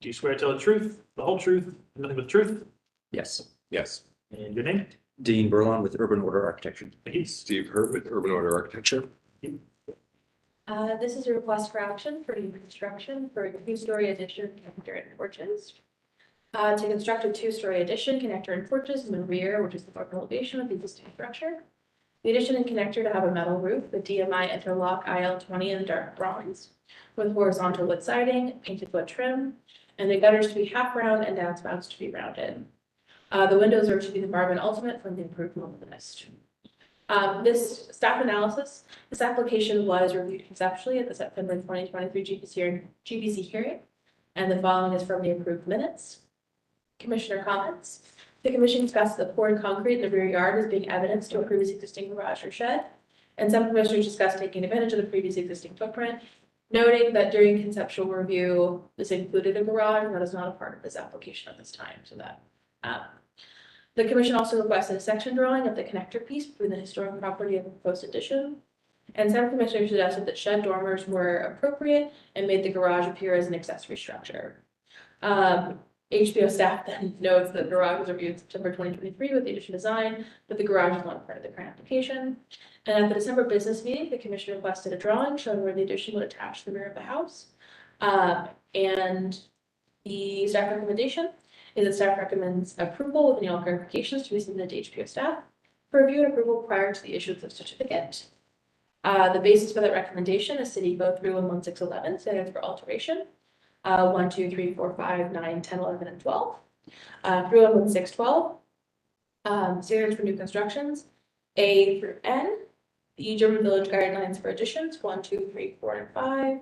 Do you swear to tell the truth, the whole truth, and nothing but the truth? Yes. Yes. And your name? Dean Burlon with Urban Order Architecture. Thank you. Steve Hurt with Urban Order Architecture. This is a request for action for new construction for a two-story addition connector and porches. To construct a two-story addition connector and porches in the rear, which is the north elevation of the existing structure. The addition and connector to have a metal roof with DMI interlock IL20 in dark bronze, with horizontal wood siding, painted wood trim, and the gutters to be half round and downspouts to be rounded. The windows are to be the Marvin Ultimate from the improved list. This staff analysis, this application was reviewed conceptually at the September 2023 GBC hearing, and the following is from the approved minutes. Commissioner comments. The commission discussed the poured concrete in the rear yard as being evidence to a previous existing garage or shed, and some commissioners discussed taking advantage of the previous existing footprint, noting that during conceptual review, this included a garage, and that is not a part of this application at this time, so that. The commission also requested a section drawing of the connector piece between the historic property and the proposed addition. And some commissioners suggested that shed dormers were appropriate and made the garage appear as an accessory structure. HBO staff then notes that the garage was reviewed in September 2023 with the addition design, but the garage is not part of the current application. And at the December business meeting, the commission requested a drawing showing where the addition would attach to the rear of the house. And the staff recommendation is that staff recommends approval with any all clarifications to be submitted to HPO staff for review and approval prior to the issuance of certificate. The basis for that recommendation is City Code 311-611, standards for alteration. 1, 2, 3, 4, 5, 9, 10, 11, and 12. 311-612, standards for new constructions. A through N, the German Village guidelines for additions, 1, 2, 3, 4, and 5.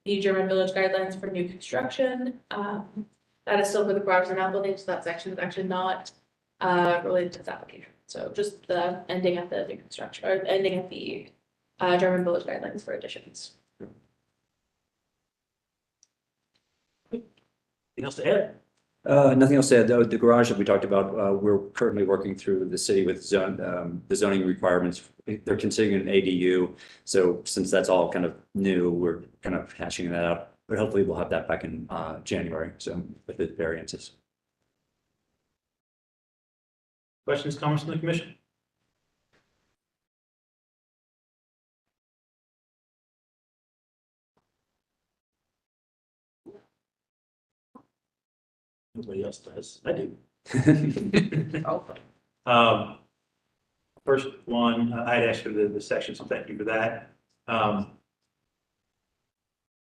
The German Village guidelines for new construction. That is still for the garages and outbuildings, so that section is actually not related to this application. So just the ending at the new construction, or ending at the German Village guidelines for additions. Anything else to add? Nothing else to add. The garage that we talked about, we're currently working through the city with the zoning requirements. They're considering an ADU. So since that's all kind of new, we're kind of hashing that out. But hopefully we'll have that back in January, so with the variances. Questions, comments from the commission? Nobody else does. I do. First one, I'd asked for the section, so thank you for that.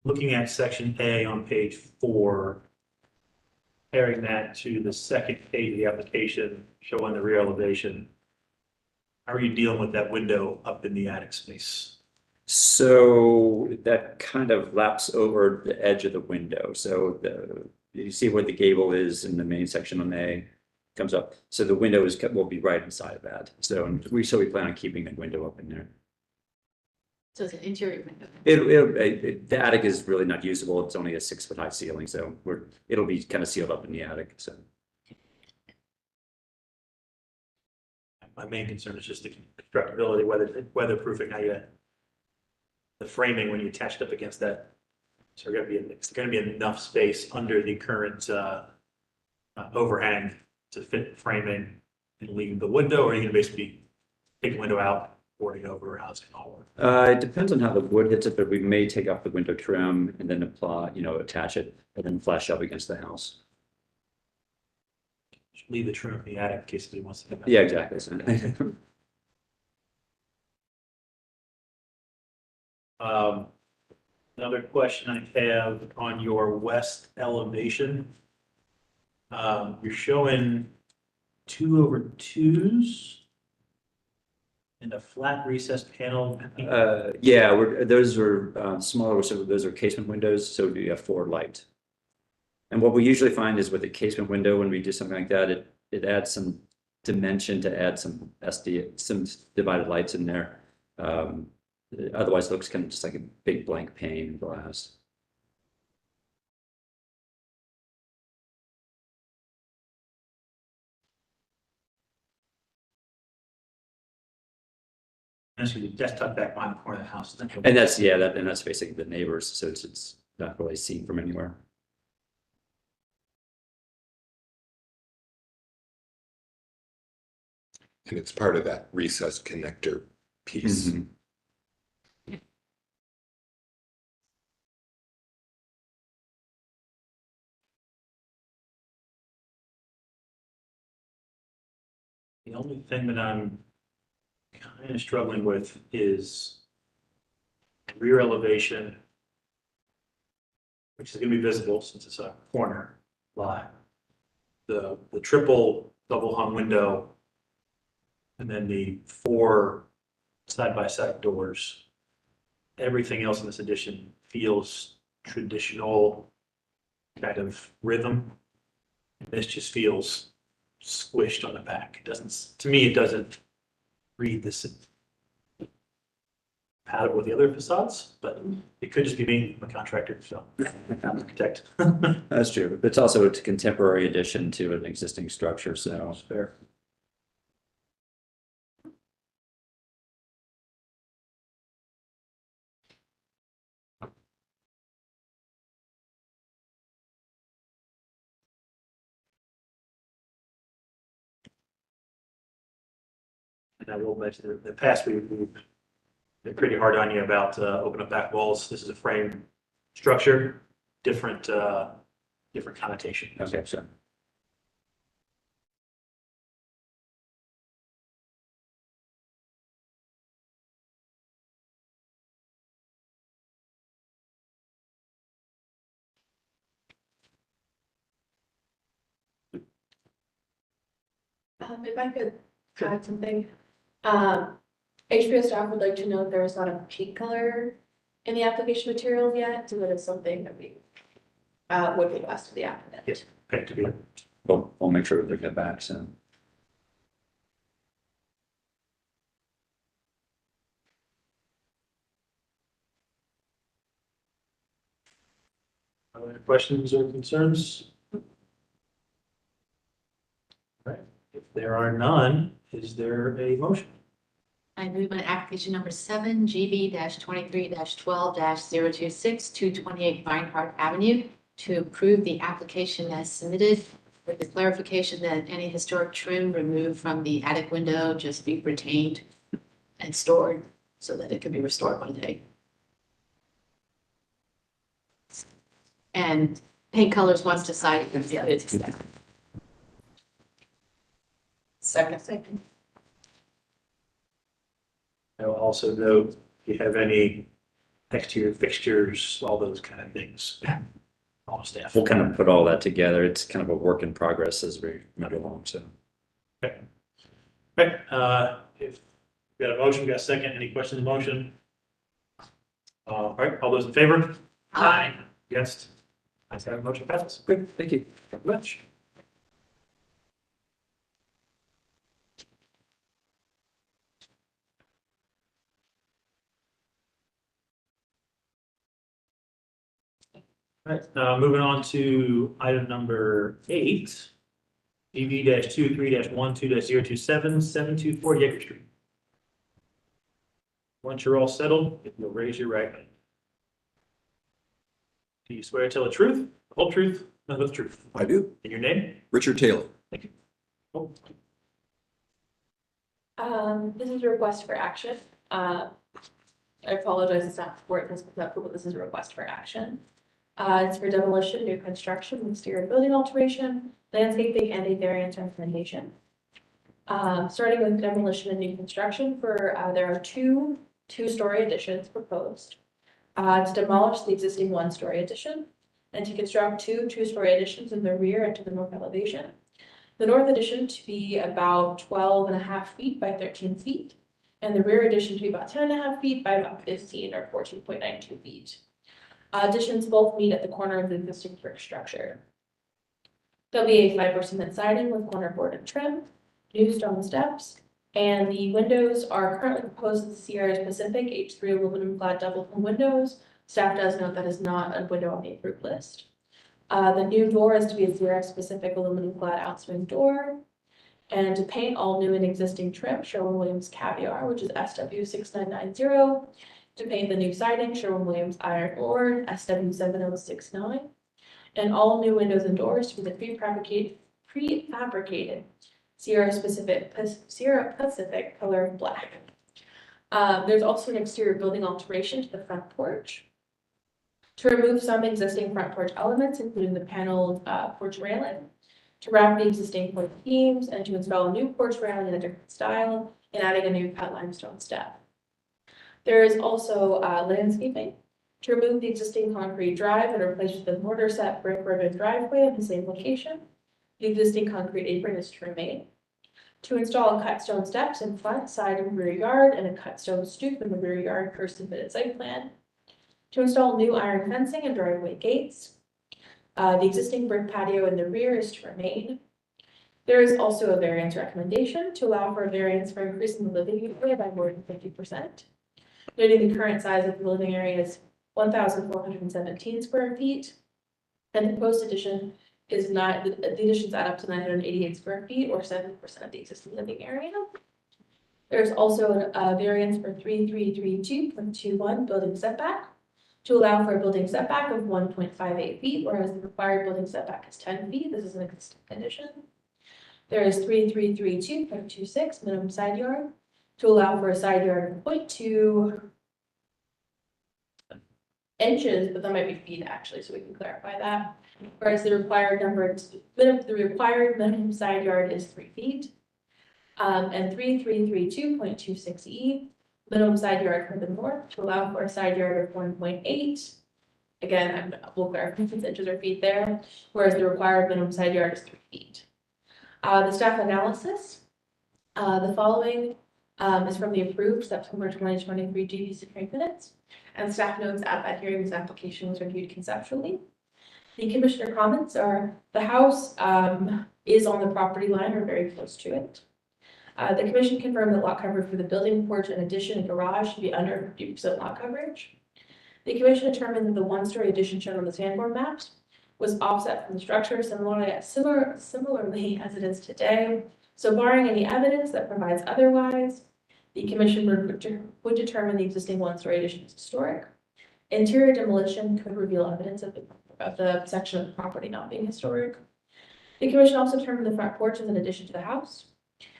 Looking at section A on page 4, comparing that to the second page of the application, showing the rear elevation. How are you dealing with that window up in the attic space? So that kind of laps over the edge of the window. So you see where the gable is in the main section on A, comes up. So the window will be right inside of that. So we plan on keeping the window up in there. So it's an interior window. The attic is really not usable. It's only a 6-foot high ceiling, so it'll be kind of sealed up in the attic. So My main concern is just the constructability, weatherproofing, how you, the framing when you attach it up against that. So it's going to be enough space under the current overhang to fit framing and leave the window, or are you going to basically take the window out, boarding over, how's it all work? it depends on how the wood hits it, but we may take off the window trim and then attach it and then flash up against the house. Leave the trim in the attic in case somebody wants to come out. Yeah, exactly. Another question I have on your west elevation. You're showing 2/2s and a flat recessed panel. Yeah, those are smaller, so those are casement windows, so you have forward light. And what we usually find is with a casement window, when we do something like that, it adds some dimension to add some divided lights in there. Otherwise it looks kind of just like a big blank pane in glass. And so you just tuck back behind the corner of the house. And that's basically the neighbors, so it's not really seen from anywhere. And it's part of that recessed connector piece. Mhm. The only thing that I'm kind of struggling with is rear elevation, which is going to be visible since it's a corner lot. The triple double hung window, and then the 4 side-by-side doors. Everything else in this addition feels traditional kind of rhythm. This just feels squished on the back. It doesn't, to me, it doesn't read this pattern with the other facades, but it could just be me, I'm a contractor, so I'm an architect. That's true. It's also a contemporary addition to an existing structure, so it's fair. And I will mention, in the past, we've been pretty hard on you about open up back walls. This is a frame structure, different connotation. Okay, so If I could add something, HBO staff would like to know if there is not a paint color in the application materials yet, so that is something that we would request of the applicant. Yes. Okay, to be, We'll make sure they get back soon. other questions or concerns? All right, if there are none, is there a motion? I move on application number 7, GB 23 12 026 228 Vinehart Avenue to approve the application as submitted with the clarification that any historic trim removed from the attic window just be retained and stored so that it can be restored one day. And paint colors once decided, the other to step. Second. I will also note if you have any exterior fixtures, all those kind of things. All staff. We'll kind of put all that together. It's kind of a work in progress as we move along, so. Okay. If we got a motion, we got a second, any questions on the motion? All right, all those in favor? Aye. Against? I say motion passes. Good, thank you. Thank you much. All right, moving on to item number 8. EV-23-12-027, 724 Yeager Street. Once you're all settled, if you'll raise your right hand. Do you swear to tell the truth, the whole truth, nothing but the truth? I do. In your name? Richard Taylor. Thank you. Oh, This is a request for action. I apologize, it's not for this, but this is a request for action. It's for demolition, new construction, exterior building alteration, landscaping, and a variance recommendation. Starting with demolition and new construction for, there are two-story additions proposed. To demolish the existing one-story addition and to construct two-story additions in the rear and to the north elevation. The north addition to be about 12.5 feet by 13 feet, and the rear addition to be about 10.5 feet by about 15 or 14.92 feet. Additions both meet at the corner of the existing brick structure. There'll be a fiber cement siding with corner board and trim, new stone steps, and the windows are currently proposed as Sierra Pacific H3 aluminum clad double pane windows. Staff does note that is not a window on the approved list. The new door is to be a Sierra Pacific aluminum clad outswing door. And to paint all new and existing trim, Sherwin-Williams Caviar, which is SW6990. To paint the new siding, Sherwin-Williams Iron Ore, SW7069. And all new windows and doors to be the prefabricated Sierra Pacific color of black. There's also an exterior building alteration to the front porch. To remove some existing front porch elements, including the paneled porch railing. To wrap the existing porch beams and to install a new porch railing in a different style and adding a new cut limestone step. There is also landscaping to remove the existing concrete drive and replace it with a mortar set brick ribbon driveway at the same location. The existing concrete apron is to remain. To install cut stone steps in front, side, and rear yard and a cut stone stoop in the rear yard per submitted site plan. To install new iron fencing and driveway gates. The existing brick patio in the rear is to remain. There is also a variance recommendation to allow for a variance for increasing the living area by more than 50%. Noting the current size of the living area is 1,417 square feet. And the proposed addition is not, the additions add up to 988 square feet or 7% of the existing living area. There's also a variance for 3332.21 building setback to allow for a building setback of 1.58 feet, whereas the required building setback is 10 feet. This is an existing condition. There is 3332.26 minimum side yard to allow for a side yard of 0.2 inches, but that might be feet actually, so we can clarify that. Whereas the required minimum side yard is 3 feet. And 3332.26E, minimum side yard for the north to allow for a side yard of 1.8. Again, we'll clarify if it's inches or feet there, whereas the required minimum side yard is 3 feet. The staff analysis The following is from the approved September 2023 GBC hearing minutes. And staff notes at that hearing, this application was reviewed conceptually. The commissioner comments are, the house is on the property line or very close to it. The commission confirmed that lot coverage for the building, porch, and addition and garage should be under 50% lot coverage. The commission determined that the one-story addition shown on the Sanborn maps was offset from the structure similarly as it is today. So barring any evidence that provides otherwise, the commission would determine the existing one-story addition is historic. Interior demolition could reveal evidence of the section of the property not being historic. The commission also determined the front porch is an addition to the house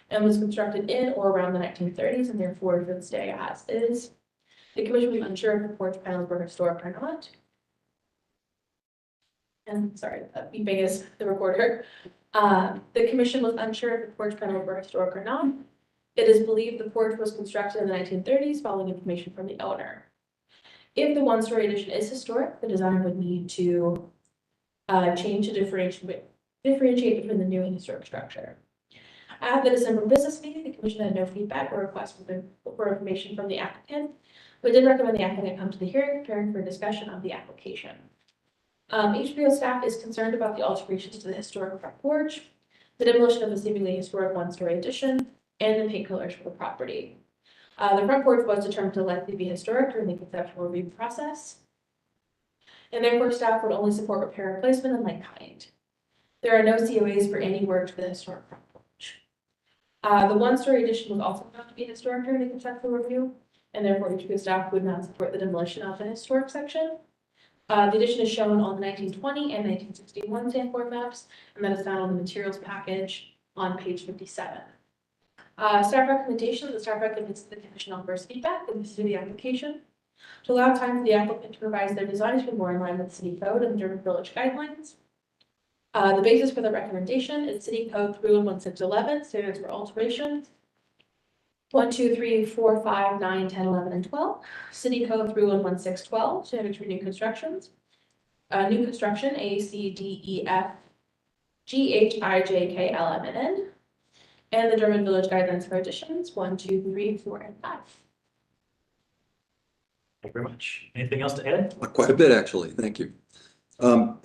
and was constructed in or around the 1930s and therefore should stay as is. The commission was unsure if the porch panels were historic or not. And sorry, that beeping is the recorder. The commission was unsure if the porch panels were historic or not. It is believed the porch was constructed in the 1930s following information from the owner. If the one-story addition is historic, the design would need to change to differentiate between the new and historic structure. At the December business meeting, the commission had no feedback or request for information from the applicant, but did recommend the applicant come to the hearing preparing for a discussion of the application. HPO staff is concerned about the alterations to the historic front porch, the demolition of the seemingly historic one-story addition, and the paint colors for the property. The front porch was determined to likely be historic during the conceptual review process, and therefore staff would only support repair, replacement, and like kind. There are no COAs for any work to the historic front porch. The one-story addition was also found to be historic during the conceptual review, and therefore HPO staff would not support the demolition of the historic section. The addition is shown on the 1920 and 1961 Sanborn maps, and that is found on the materials package on page 57. Staff recommendation, the staff recommends the commission offers feedback and this is the application to allow time for the applicant to revise their designs to be more in line with the city code and the Durham Village guidelines. The basis for the recommendation is City Code 31611, standards for alteration 1, 2, 3, 4, 5, 9, 10, 11, and 12. City Code 311612, standards for new constructions. New construction A, C, D, E, F, G, H, I, J, K, L, M, and N. And the Durham Village guidelines for additions 1, 2, 3, 4, and 5. Thank you very much. Anything else to add? Quite a bit, actually. Thank you.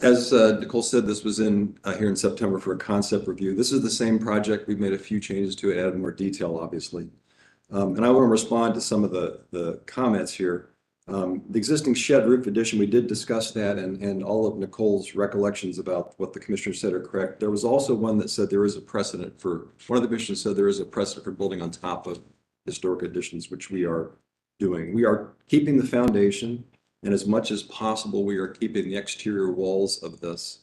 As Nicole said, this was here in September for a concept review. This is the same project. We've made a few changes to it, added more detail, obviously. And I want to respond to some of the comments here. The existing shed roof addition, we did discuss that, and all of Nicole's recollections about what the commissioner said are correct. There was also one that said there is a precedent for, one of the commissioners said there is a precedent for building on top of historic additions, which we are doing. We are keeping the foundation, and as much as possible, we are keeping the exterior walls of this.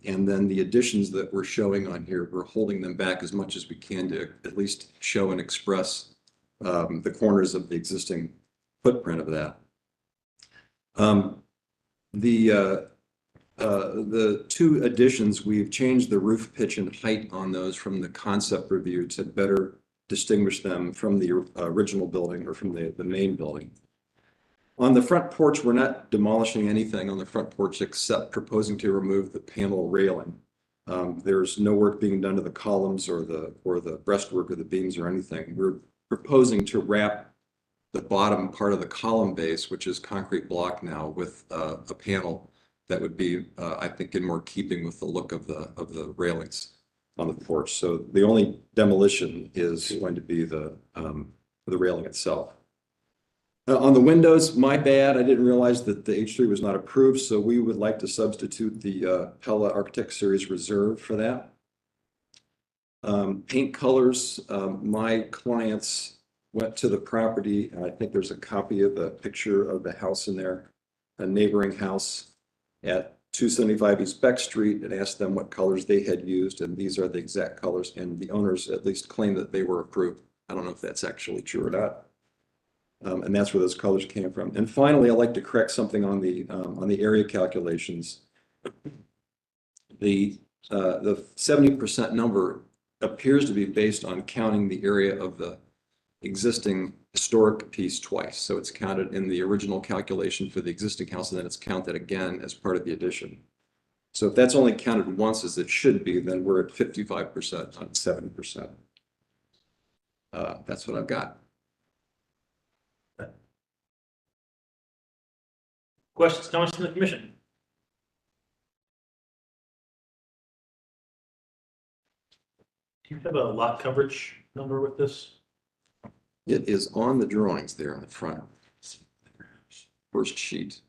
And then the additions that we're showing on here, we're holding them back as much as we can to at least show and express the corners of the existing footprint of that. The two additions, we've changed the roof pitch and height on those from the concept review to better distinguish them from the original building or from the main building. On the front porch, we're not demolishing anything on the front porch except proposing to remove the panel railing. There's no work being done to the columns or the breastwork or the beams or anything. We're proposing to wrap the bottom part of the column base, which is concrete block now, with a panel that would be, I think, in more keeping with the look of the railings on the porch. So the only demolition is going to be the railing itself. On the windows, my bad, I didn't realize that the H3 was not approved, so we would like to substitute the Pella Architect Series Reserve for that. Paint colors, my clients went to the property, and I think there's a copy of the picture of the house in there, a neighboring house at 275 East Beck Street, and asked them what colors they had used, and these are the exact colors, and the owners at least claim that they were approved. I don't know if that's actually true or not. And that's where those colors came from. And finally, I'd like to correct something on the area calculations. The 70% number appears to be based on counting the area of the existing historic piece twice. So it's counted in the original calculation for the existing house, and then it's counted again as part of the addition. So if that's only counted once as it should be, then we're at 55% on 70%. That's what I've got. Questions, comments from the commission? Do you have a lot coverage number with this? It is on the drawings there on the front. First sheet.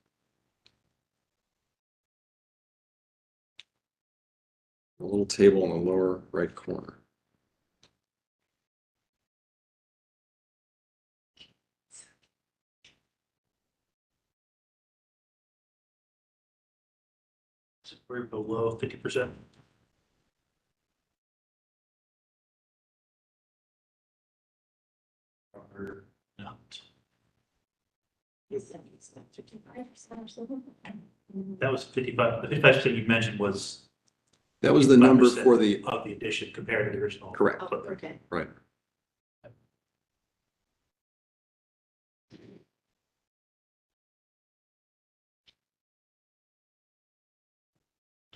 A little table in the lower right corner. We're below 50%. Or not. That was 55, the 55% you mentioned was That was the number 55% for the, of the addition compared to the original. correct, Oh, okay. right.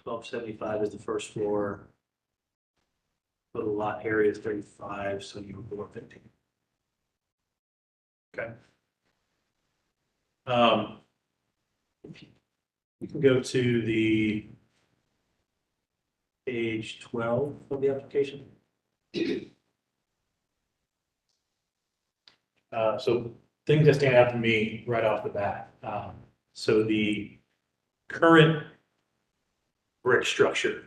$1,275 is the first floor. Total lot area is 35, so you were below 50. Okay. You can go to the page 12 of the application. So things that stand out to me right off the bat. So the current brick structure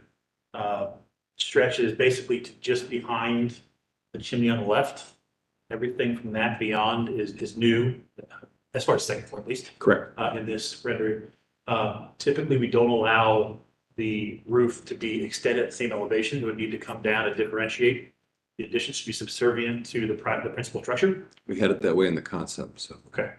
stretches basically to just behind the chimney on the left. Everything from that beyond is new, as far as second floor at least. Correct. In this rendering. Typically, we don't allow the roof to be extended at the same elevation. It would need to come down to differentiate. The addition should be subservient to the principal structure. We had it that way in the concept, so. Okay.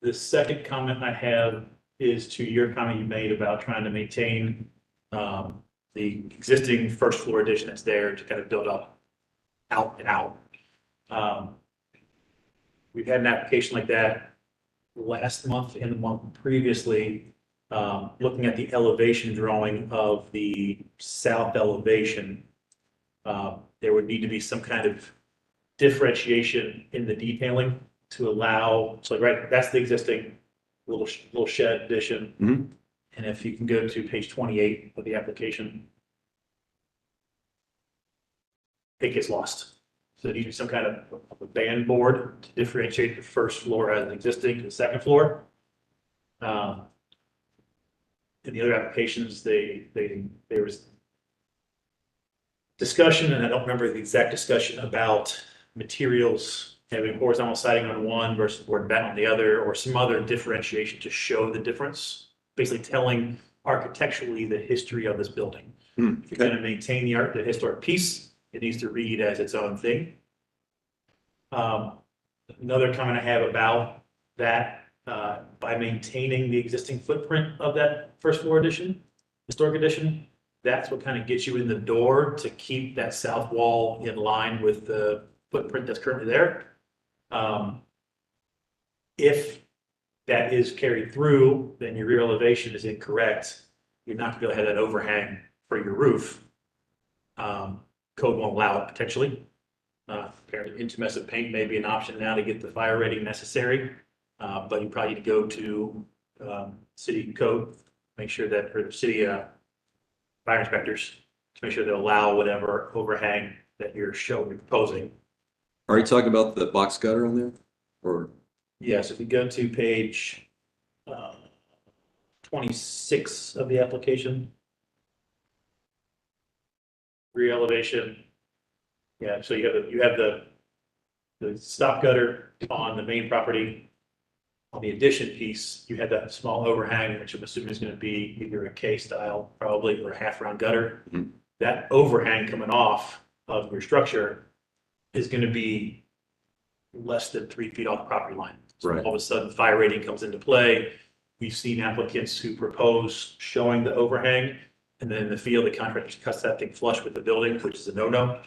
The second comment I have is to your comment you made about trying to maintain the existing first floor addition that's there to kind of build up out and out. We've had an application like that last month and the month previously, looking at the elevation drawing of the south elevation. There would need to be some kind of differentiation in the detailing to allow, so right, that's the existing little shed addition. Mhm. And if you can go to page 28 of the application, it gets lost. So there needs to be some kind of a band board to differentiate the first floor as an existing to the second floor. In the other applications, there was discussion, and I don't remember the exact discussion about materials having horizontal siding on one versus board batten on the other, or some other differentiation to show the difference, basically telling architecturally the history of this building. If you're going to maintain the historic piece, it needs to read as its own thing. Another comment I have about that, by maintaining the existing footprint of that first floor addition, historic addition, that's what kind of gets you in the door to keep that south wall in line with the footprint that's currently there. If that is carried through, then your rear elevation is incorrect. You're not gonna be able to have that overhang for your roof. Code won't allow it potentially. Apparently intumescent paint may be an option now to get the fire rating necessary. But you probably need to go to city code, make sure that, or city fire inspectors, to make sure they allow whatever overhang that you're proposing. Are you talking about the box gutter on there? Or, Yes, if you go to page 26 of the application. Rear elevation. Yeah, so you have the stop gutter on the main property. On the addition piece, you had that small overhang, which I'm assuming is going to be either a K style probably, or a half round gutter. Mhm. That overhang coming off of your structure is going to be less than 3 feet off the property line. So Right. all of a sudden, fire rating comes into play. We've seen applicants who propose showing the overhang, and then in the field, the contractor cuts that thing flush with the building, which is a no-no.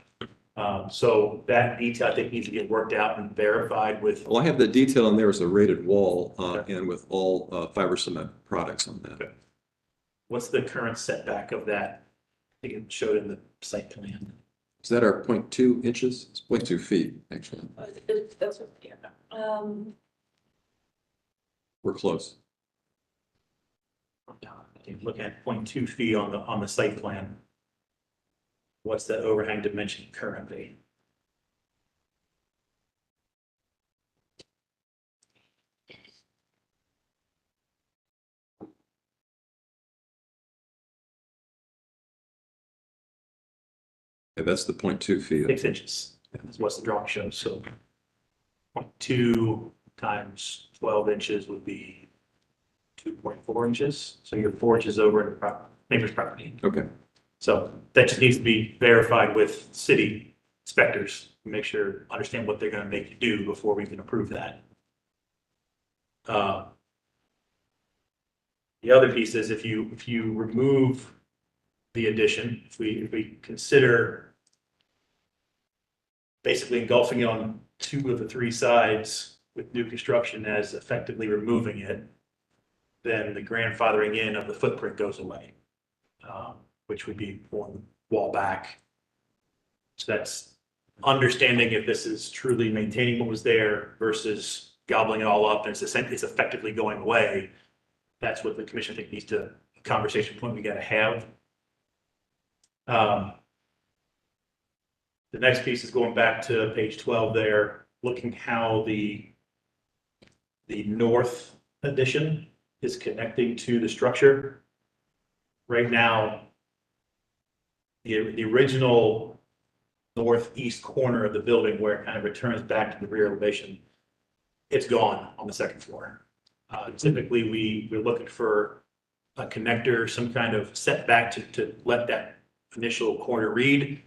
So that detail, I think, needs to get worked out and verified with. well, I have the detail in there as a rated wall, and with all fiber cement products on that. Okay. What's the current setback of that? I think it showed in the site plan. Is that our 0.2 inches? It's 0.2 feet, actually. That's what, yeah. We're close. Looking at 0.2 feet on the site plan. What's the overhang dimension currently? Yeah, that's the 0.2 feet. 6 inches. That's what the drawing shows. So 0.2 times 12 inches would be 2.4 inches. So you're 4 inches over the neighbor's property. Okay. So that just needs to be verified with city inspectors to make sure, understand what they're going to make you do before we can approve that. The other piece is if you remove the addition, if we consider basically engulfing it on 2 of the 3 sides with new construction as effectively removing it, then the grandfathering in of the footprint goes away, which would be 1 wall back. So that's understanding if this is truly maintaining what was there versus gobbling it all up and it's effectively going away. That's what the commission, I think, needs to, a conversation point we got to have. The next piece is going back to page 12 there, looking how the north addition is connecting to the structure. Right now, the original northeast corner of the building where it kind of returns back to the rear elevation, it's gone on the second floor. Typically, we're looking for a connector, some kind of setback to let that initial corner read.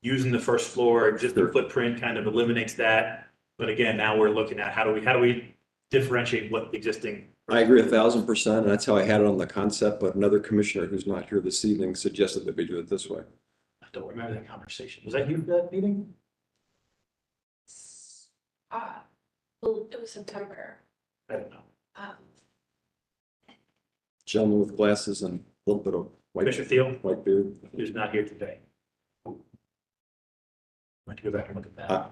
Using the first floor existing footprint kind of eliminates that. But again, now we're looking at how do we differentiate what the existing. I agree 1,000%, and that's how I had it on the concept, but another commissioner who's not here this evening suggested that we do it this way. I don't remember that conversation. Was that you for that meeting? Well, it was September. I don't know. Gentleman with glasses and a little bit of Commissioner Thiel, white beard. who's not here today. Want to go back and look at that?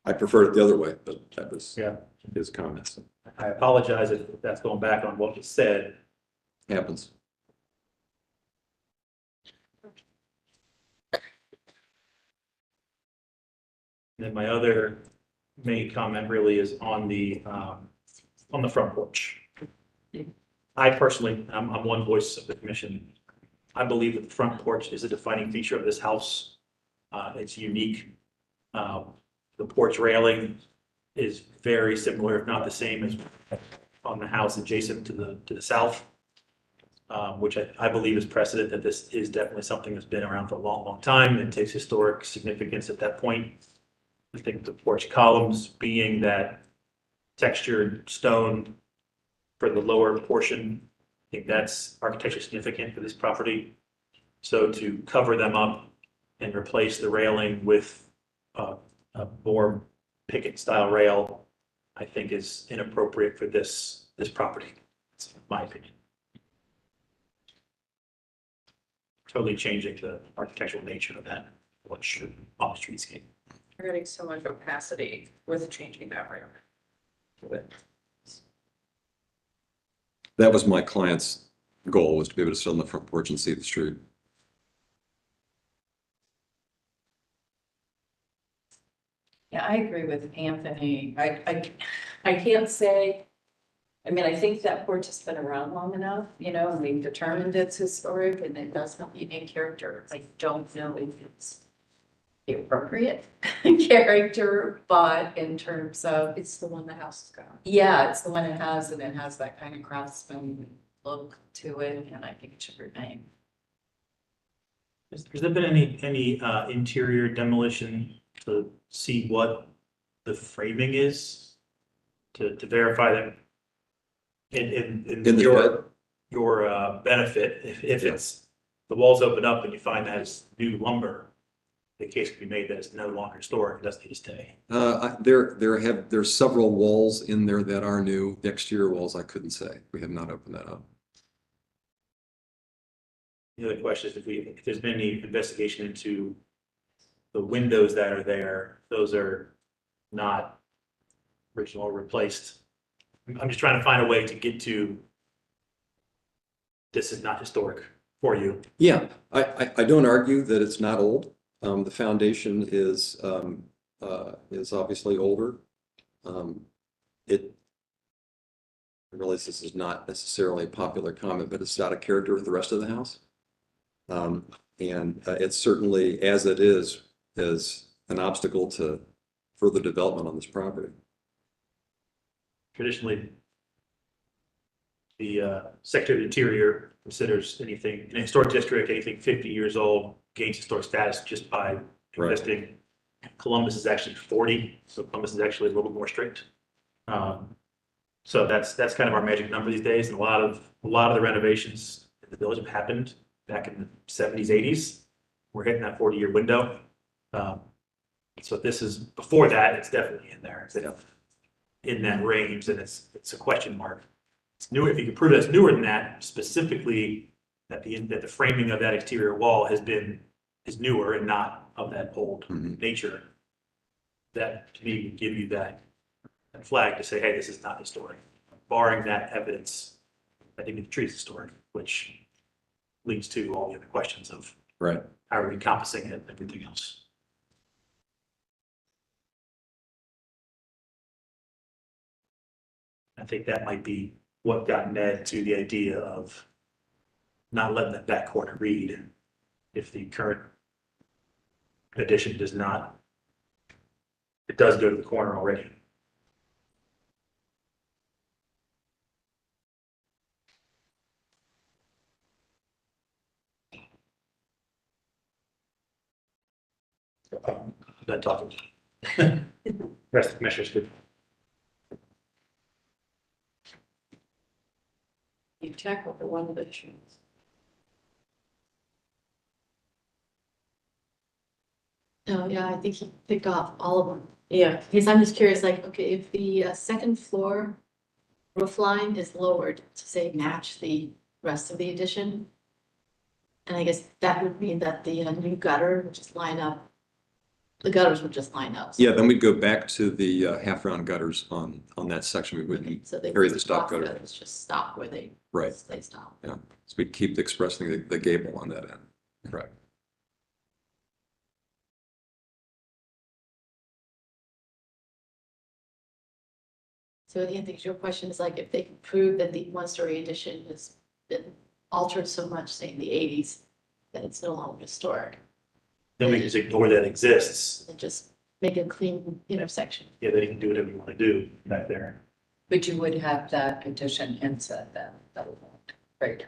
I preferred it the other way, but that was Yeah. his comments. I apologize if that's going back on what was said. Happens. And then my other main comment really is on the front porch. I personally, I'm one voice of the commission. I believe that the front porch is a defining feature of this house. It's unique. The porch railing is very similar, if not the same as on the house adjacent to the south, which I believe is precedent that this is definitely something that's been around for a long, long time and takes historic significance at that point. I think the porch columns being that textured stone for the lower portion, I think that's architecturally significant for this property. So to cover them up and replace the railing with a more picket style rail, I think is inappropriate for this property. That's my opinion. Totally changing the architectural nature of that porch on the streetscape. We're getting so much opacity with changing that rail. That was my client's goal, was to be able to sit on the front porch and see the street. Yeah, I agree with Anthony. I can't say, I mean, I think that porch has been around long enough, and we've determined it's historic and it does have unique character. I don't know if it's the appropriate character, but in terms of, It's the one the house has got. yeah, it's the one it has, and it has that kind of craftsman look to it, and I think it should remain. Has there been any interior demolition to see what the framing is to verify that in In the your benefit, if it's the walls open up and you find that it's new lumber, the case can be made that it's no longer historic, it doesn't need to stay. There's several walls in there that are new. The exterior walls, I couldn't say. We have not opened that up. The other question is if there's been any investigation into the windows that are there, those are not original or replaced. I'm just trying to find a way to get to this is not historic for you. Yeah, I don't argue that it's not old. The foundation is obviously older. I realize this is not necessarily a popular comment, but it's out of character with the rest of the house. And it's certainly, as it is an obstacle to further development on this property. Traditionally, the Secretary of the Interior considers anything in a historic district, anything 50 years old gains historic status just by investing. Columbus is actually 40, so Columbus is actually a little more strict. So that's kind of our magic number these days. And a lot of the renovations in the village have happened back in the 70s, 80s. We're hitting that 40-year window. So this is before that, it's definitely in there. It's in that range, and it's a question mark. It's newer. If you can prove that it's newer than that, specifically that the framing of that exterior wall is newer and not of that old nature, that to me would give you that flag to say, hey, this is not historic. Barring that evidence, I think it's treated historic, which leads to all the other questions of how are we encompassing it and everything else. I think that might be what got Ned to the idea of not letting that back corner read if the current addition does not, it does go to the corner already. I'm done talking. Rest of the commissioners could. You tackled the one of the issues. Oh, yeah, I think he picked off all of them. Yeah. Because I'm just curious, like, okay, if the second floor roof line is lowered to say match the rest of the addition, and I guess that would mean that the new gutter would just line up. The gutters would just line up. Yeah, then we'd go back to the half-round gutters on that section. We wouldn't So they carry the just stop block gutter. gutters, just stop where they stop. Yeah, so we'd keep expressing the gable on that end. Correct. So I think your question is like, if they can prove that the one-story addition has been altered so much, say in the 80s, that it's no longer historic, Then we can just ignore that exists. and just make a clean intersection. Yeah, then you can do whatever you want to do back there. But you would have that addition inset then, right?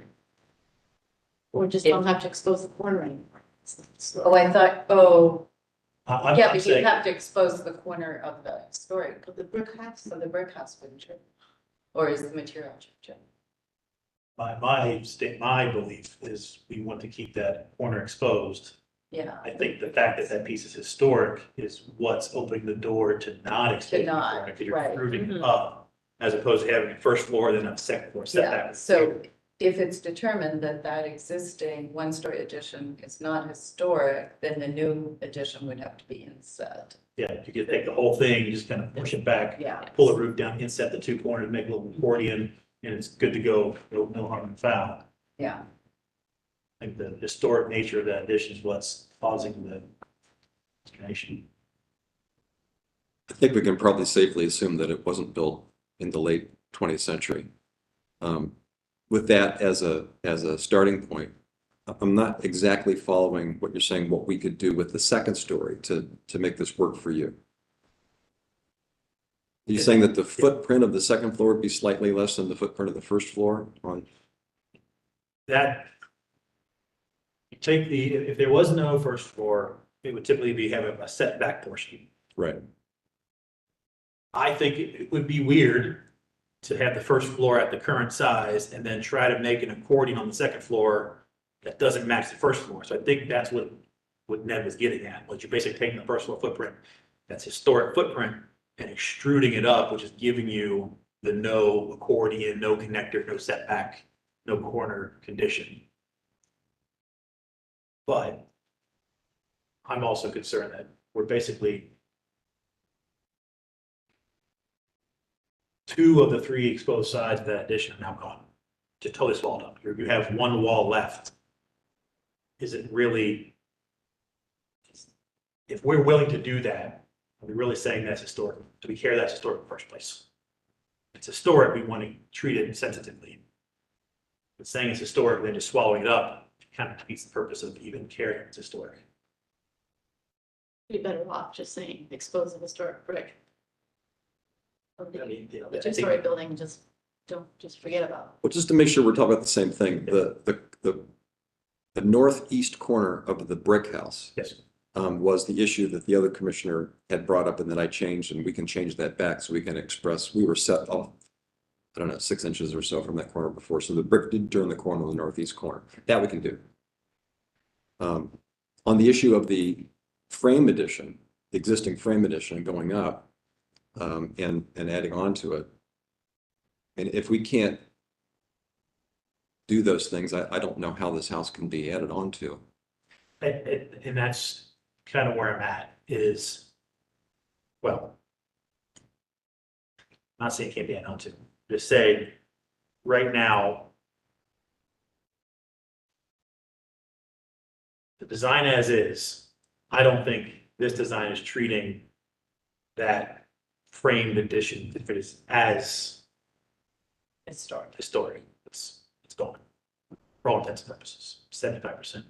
Or just don't have to expose the corner anymore. Oh, I thought, I'm yeah, but you saying, have to expose the corner of the historic, Of the brick house. so the brick house wouldn't change. Or is the material changing? my belief is we want to keep that corner exposed. Yeah, I think the fact that that piece is historic is what's opening the door to not expose the not, corner, because you're right. proving it up, as opposed to having a first floor, then a second floor yeah, setback. so if it's determined that that existing one-story addition is not historic, then the new addition would have to be inset. Yeah, you could take the whole thing, you just kind of push it back, Yeah, pull the roof down, inset the two corners, make a little accordion, and it's good to go, no harm and foul. yeah. I think the historic nature of that addition is what's causing the consternation. I think we can probably safely assume that it wasn't built in the late 20th century. With that as a starting point, I'm not exactly following what you're saying, what we could do with the second story to make this work for you. Are you saying that the footprint of the second floor would be slightly less than the footprint of the first floor on? That, you take if there was no first floor, it would typically be have a setback portion. Right. I think it would be weird to have the first floor at the current size and then try to make an accordion on the second floor that doesn't match the first floor. So I think that's what Ned was getting at, was you're basically taking the first floor footprint, that's historic footprint, and extruding it up, which is giving you the no accordion, no connector, no setback, no corner condition. But I'm also concerned that we're basically two of the three exposed sides of that addition are now gone, just totally swallowed up. You have one wall left. Is it really, if we're willing to do that, are we really saying that's historic? Do we care that's historic in the first place? If it's historic, we want to treat it sensitively. But saying it's historic and then just swallowing it up kind of defeats the purpose of even caring if it's historic. Be better off just saying expose the historic brick. Of I mean, the I think- two-story building, just forget about Well, just to make sure we're talking about the same thing, the northeast corner of the brick house Yes, was the issue that the other commissioner had brought up and that I changed, and we can change that back so we can express, we were set off, I don't know, 6 inches or so from that corner before. So the brick did turn the corner on the northeast corner. That we can do. On the issue of the frame addition, the existing frame addition going up, and adding on to it. And if we can't do those things, I don't know how this house can be added on to. and that's kind of where I'm at is, well, I'm not saying it can't be added on to, just say, right now, the design as is, I don't think this design is treating that framed addition, if it is as historic, it's gone. For all intents and purposes, 75%.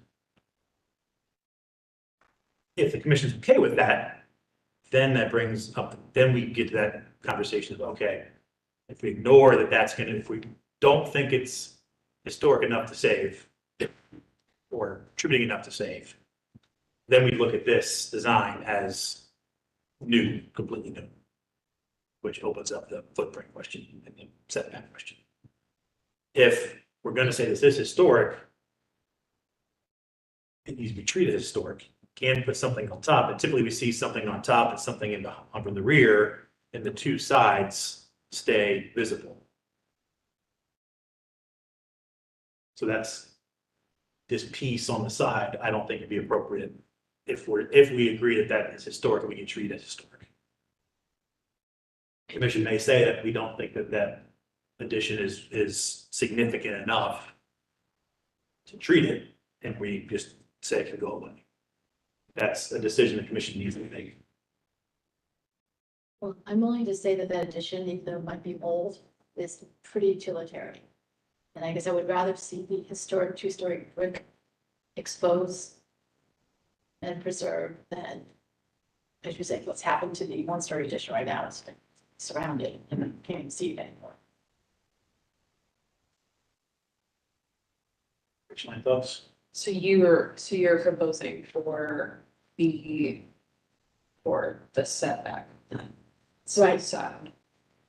If the commission's okay with that, then that brings up, then we get to that conversation of, okay, if we ignore that that's gonna, if we don't think it's historic enough to save, or contributing enough to save, then we look at this design as new, completely new, which opens up the footprint question and the setback question. If we're gonna say this is historic, it needs to be treated as historic. Can put something on top, and typically we see something on top and something in the, up in the rear, and the two sides stay visible. So that's this piece on the side, I don't think it'd be appropriate if we agree that that is historic, we can treat it as historic. Commission may say that we don't think that that addition is significant enough to treat it, and we just say it can go away. That's a decision the commission needs to make. Well, I'm willing to say that that addition, even though it might be old, is pretty utilitarian. And I guess I would rather see the historic two-story brick exposed and preserved than, as you say, what's happened to the one-story addition right now. It's surrounded and you can't even see it anymore. My thoughts? So you're proposing for the setback Right. side.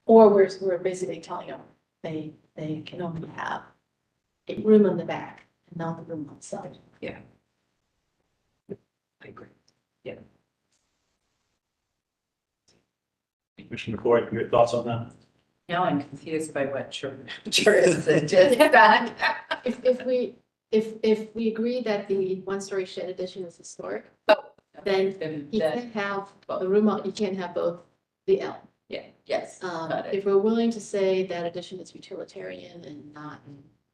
Or we're basically telling them they can only have a room on the back and not the room on the side. Yeah. I agree. Yeah. Commissioner McCoy, your thoughts on that? Now I'm confused by what jurisdiction did that. If we agree that the one-story shed addition is historic, then you can't have the room on, you can't have both the L. Yeah, yes, got it. If we're willing to say that addition is utilitarian and not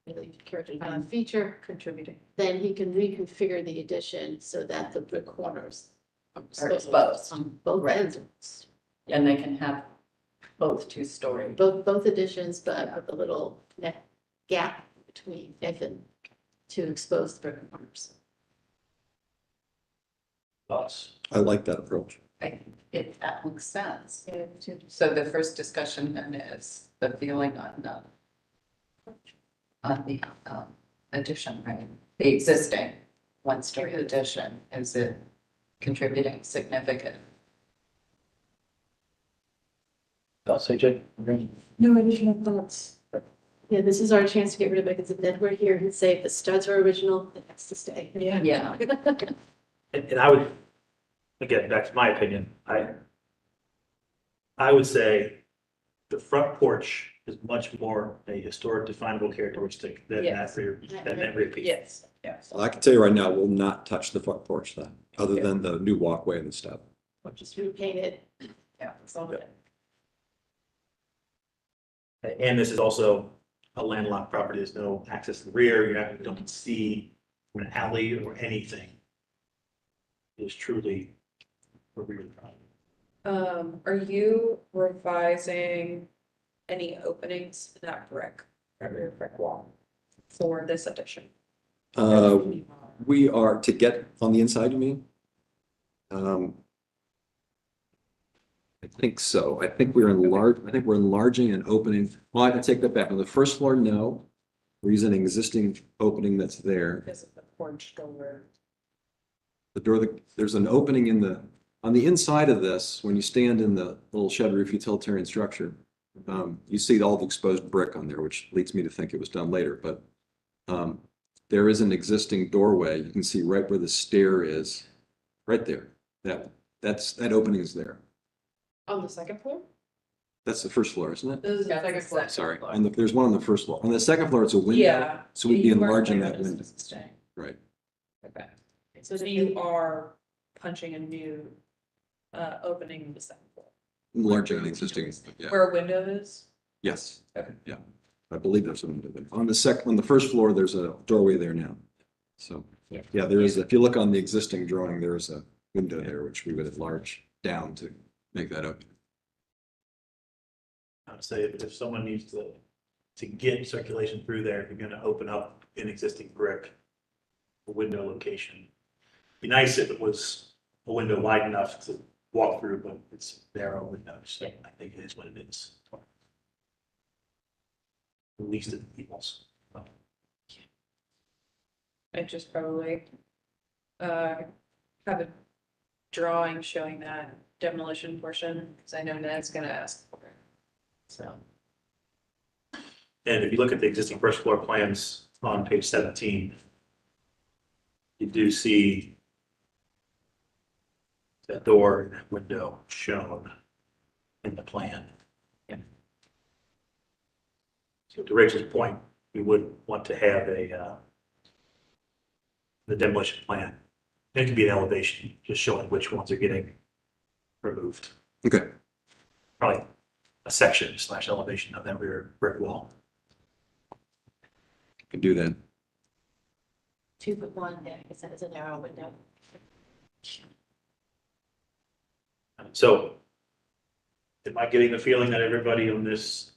really character defining feature, Contributing. then he can reconfigure the addition so that the brick corners Are exposed. on both Right. ends. And they can have both two-story. Both additions, but with a little gap between even to expose the brick corners. Thoughts? I like that approach. I think that makes sense. So the first discussion then is the feeling on the addition, right? The existing one-story addition, is it contributing significant? Thoughts, AJ? No additional thoughts. Yeah, this is our chance to get rid of it, because if we're here and say if the studs are original, it has to stay. Yeah. And I would, again, back to my opinion, I would say the front porch is much more a historic definable characteristic than that rear piece. Yes, yes. Well, I can tell you right now, we'll not touch the front porch then, other than the new walkway and the step. Which is repainted. Yeah, it's all good. And this is also a landlocked property. There's no access to the rear. You don't see an alley or anything. It's truly a rear property. Are you revising any openings in that rear brick wall for this addition? We are, to get on the inside, you mean? I think so. I think we're enlarging and opening. Well, I can take that back. On the first floor, no. We're using an existing opening that's there. Because of the porch door. The door, there's an opening on the inside of this, when you stand in the little shed roof utilitarian structure, you see all the exposed brick on there, which leads me to think it was done later, but there is an existing doorway. You can see right where the stair is, right there. That opening is there. On the second floor? That's the first floor, isn't it? This is the second floor. Sorry, there's one on the first floor. On the second floor, it's a window. Yeah. So we'd be You weren't enlarging clear that this window. was staying. Right. Okay. So you are punching a new opening in the second floor, Enlarging an existing, yeah. where a window is? Yes. Okay. Yeah. I believe there's a window there. On the first floor, there's a doorway there now. So, yeah, there is, if you look on the existing drawing, there is a window there, which we would enlarge down to make that open. I would say if someone needs to get circulation through there, you're gonna open up an existing brick window location. Be nice if it was a window wide enough to walk through, but it's narrow window, so I think it is what it is. At least it equals. I just probably have a drawing showing that demolition portion, because I know Ned's gonna ask for it. So, And if you look at the existing first floor plans on page 17, you do see that door and that window shown in the plan. So to Rachel's point, we would want to have the demolition plan. It could be an elevation, just showing which ones are getting removed. Okay. Probably a section / elevation of that rear brick wall. Can do that. 2'1", yeah, because that is a narrow window. So am I getting the feeling that everybody on this,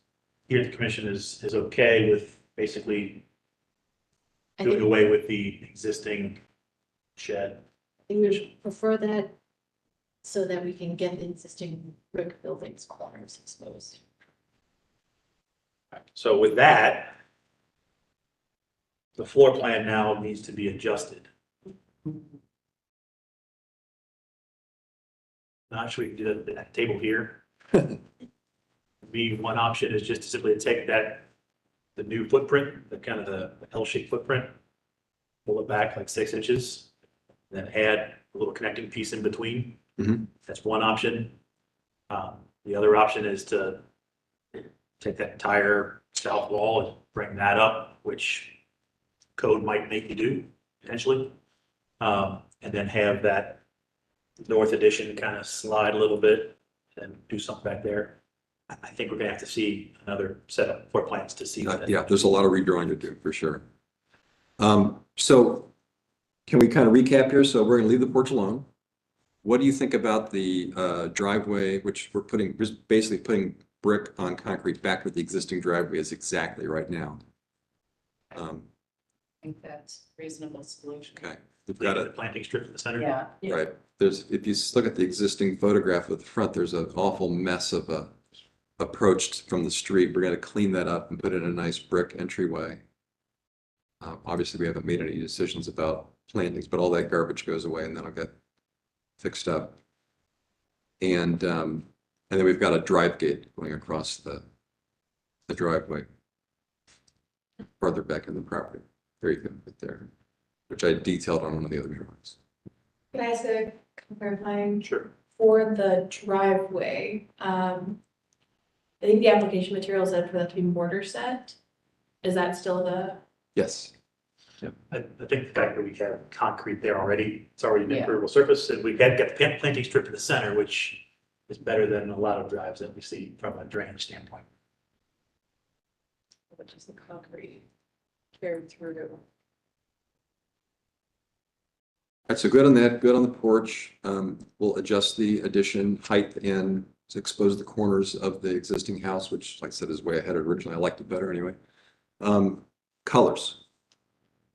here at the commission is okay with basically I doing think, away with the existing shed? we would prefer that so that we can get the existing brick buildings corners exposed. So with that, the floor plan now needs to be adjusted. Not sure we can do that table here. One option is just to simply take the new footprint, the kind of the L-shaped footprint, pull it back like 6 inches, then add a little connecting piece in between. Mhm. That's one option. The other option is to take that entire south wall and bring that up, which code might make you do potentially. And then have that north addition kind of slide a little bit and do something back there. I think we're gonna have to see another set of floor plans to see that. Yeah, there's a lot of redrawing to do for sure. So can we kind of recap here? So we're gonna leave the porch alone. What do you think about the driveway, which we're just basically putting brick on concrete back where the existing driveway is exactly right now? I think that's a reasonable solution. Okay, we've got The it, planting strip in the center. Yeah. right. If you look at the existing photograph of the front, there's an awful mess of a approach from the street. We're gonna clean that up and put in a nice brick entryway. Obviously, we haven't made any decisions about plantings, but all that garbage goes away and that'll get fixed up. And then we've got a drive gate going across the driveway farther back in the property. Very good, right there, which I detailed on one of the other drawings. Can I ask a clarifying Sure. for the driveway? I think the application material said for that to be mortar set. Is that still the, Yes. I think the fact that we have concrete there already, it's already an Yeah. improvable surface, and we've got the planting strip in the center, which is better than a lot of drives that we see from a drainage standpoint. Which is the concrete carried through. Right, so good on that, good on the porch. We'll adjust the addition height and to expose the corners of the existing house, which like I said, is way ahead of originally. I liked it better anyway. Colors.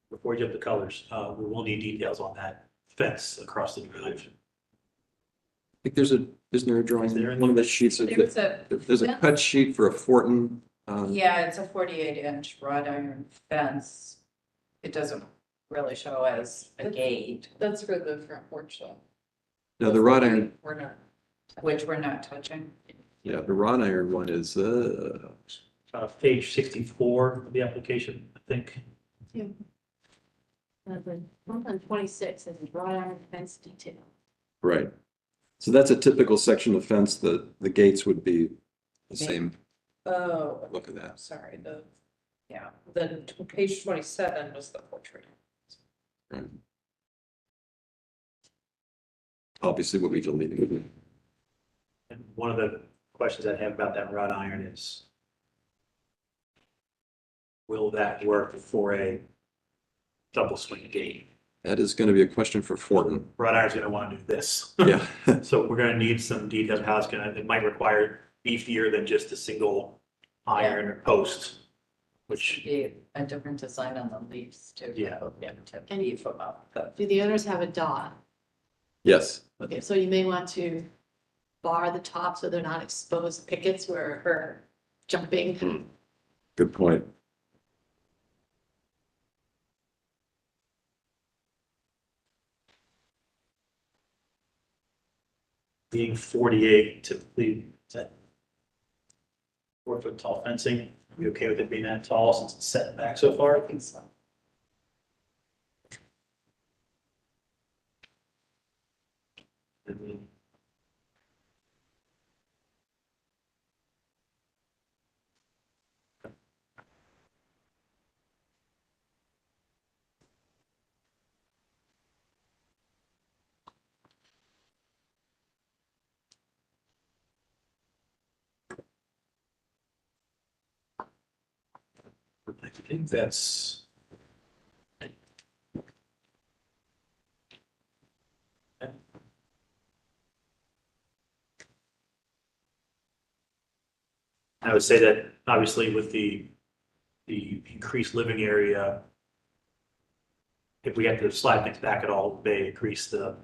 Before you jump to colors, we will need details on that fence across the drive. I think isn't there a drawing, Is there in one of the sheets, There's a, there's a cut sheet for a Fortin. yeah, it's a 48-inch wrought iron fence. It doesn't really show as a gate, That's for the front porch though. Now the wrought iron, We're not. which we're not touching. yeah, the wrought iron one is, Page 64 of the application, I think. 126 is wrought iron fence detail. right. So that's a typical section of fence. The gates would be the same Oh, look of that. sorry, the page 27 was the portrait. Right. Obviously, what we deleted. And one of the questions I have about that wrought iron is, will that work for a double swing gate? That is going to be a question for Fortin. Wrought iron's gonna wanna do this. Yeah. So we're gonna need some details how it's gonna, it might require beefier than just a single iron or post, which, Be a different design on the leaves too. Yeah. To beef them up. Do the owners have a dot? Yes. Okay, so you may want to bar the top so they're not exposed pickets where her jumping. Good point. being 48 typically, is that 4 foot tall fencing? Are you okay with it being that tall since it's set back so far? I think so. I think that's. I would say that obviously with the increased living area, if we have to slide things back at all, may increase the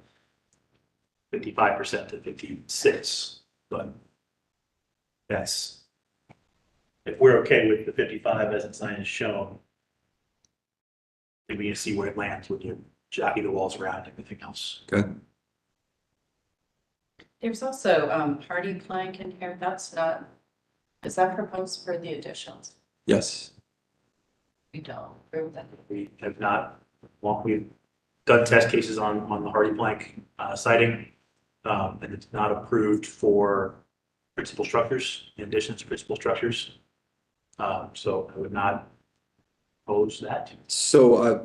55% to 56, but that's, if we're okay with the 55 as it's is shown, then we can see where it lands when you jockey the walls around and everything else. Okay. There's also hardy plank in here. That's not, is that proposed for the additions? Yes. We don't approve that. We have not, well, we've done test cases on the hardy plank siding, and it's not approved for principal structures, in addition to principal structures. So I would not oppose that. So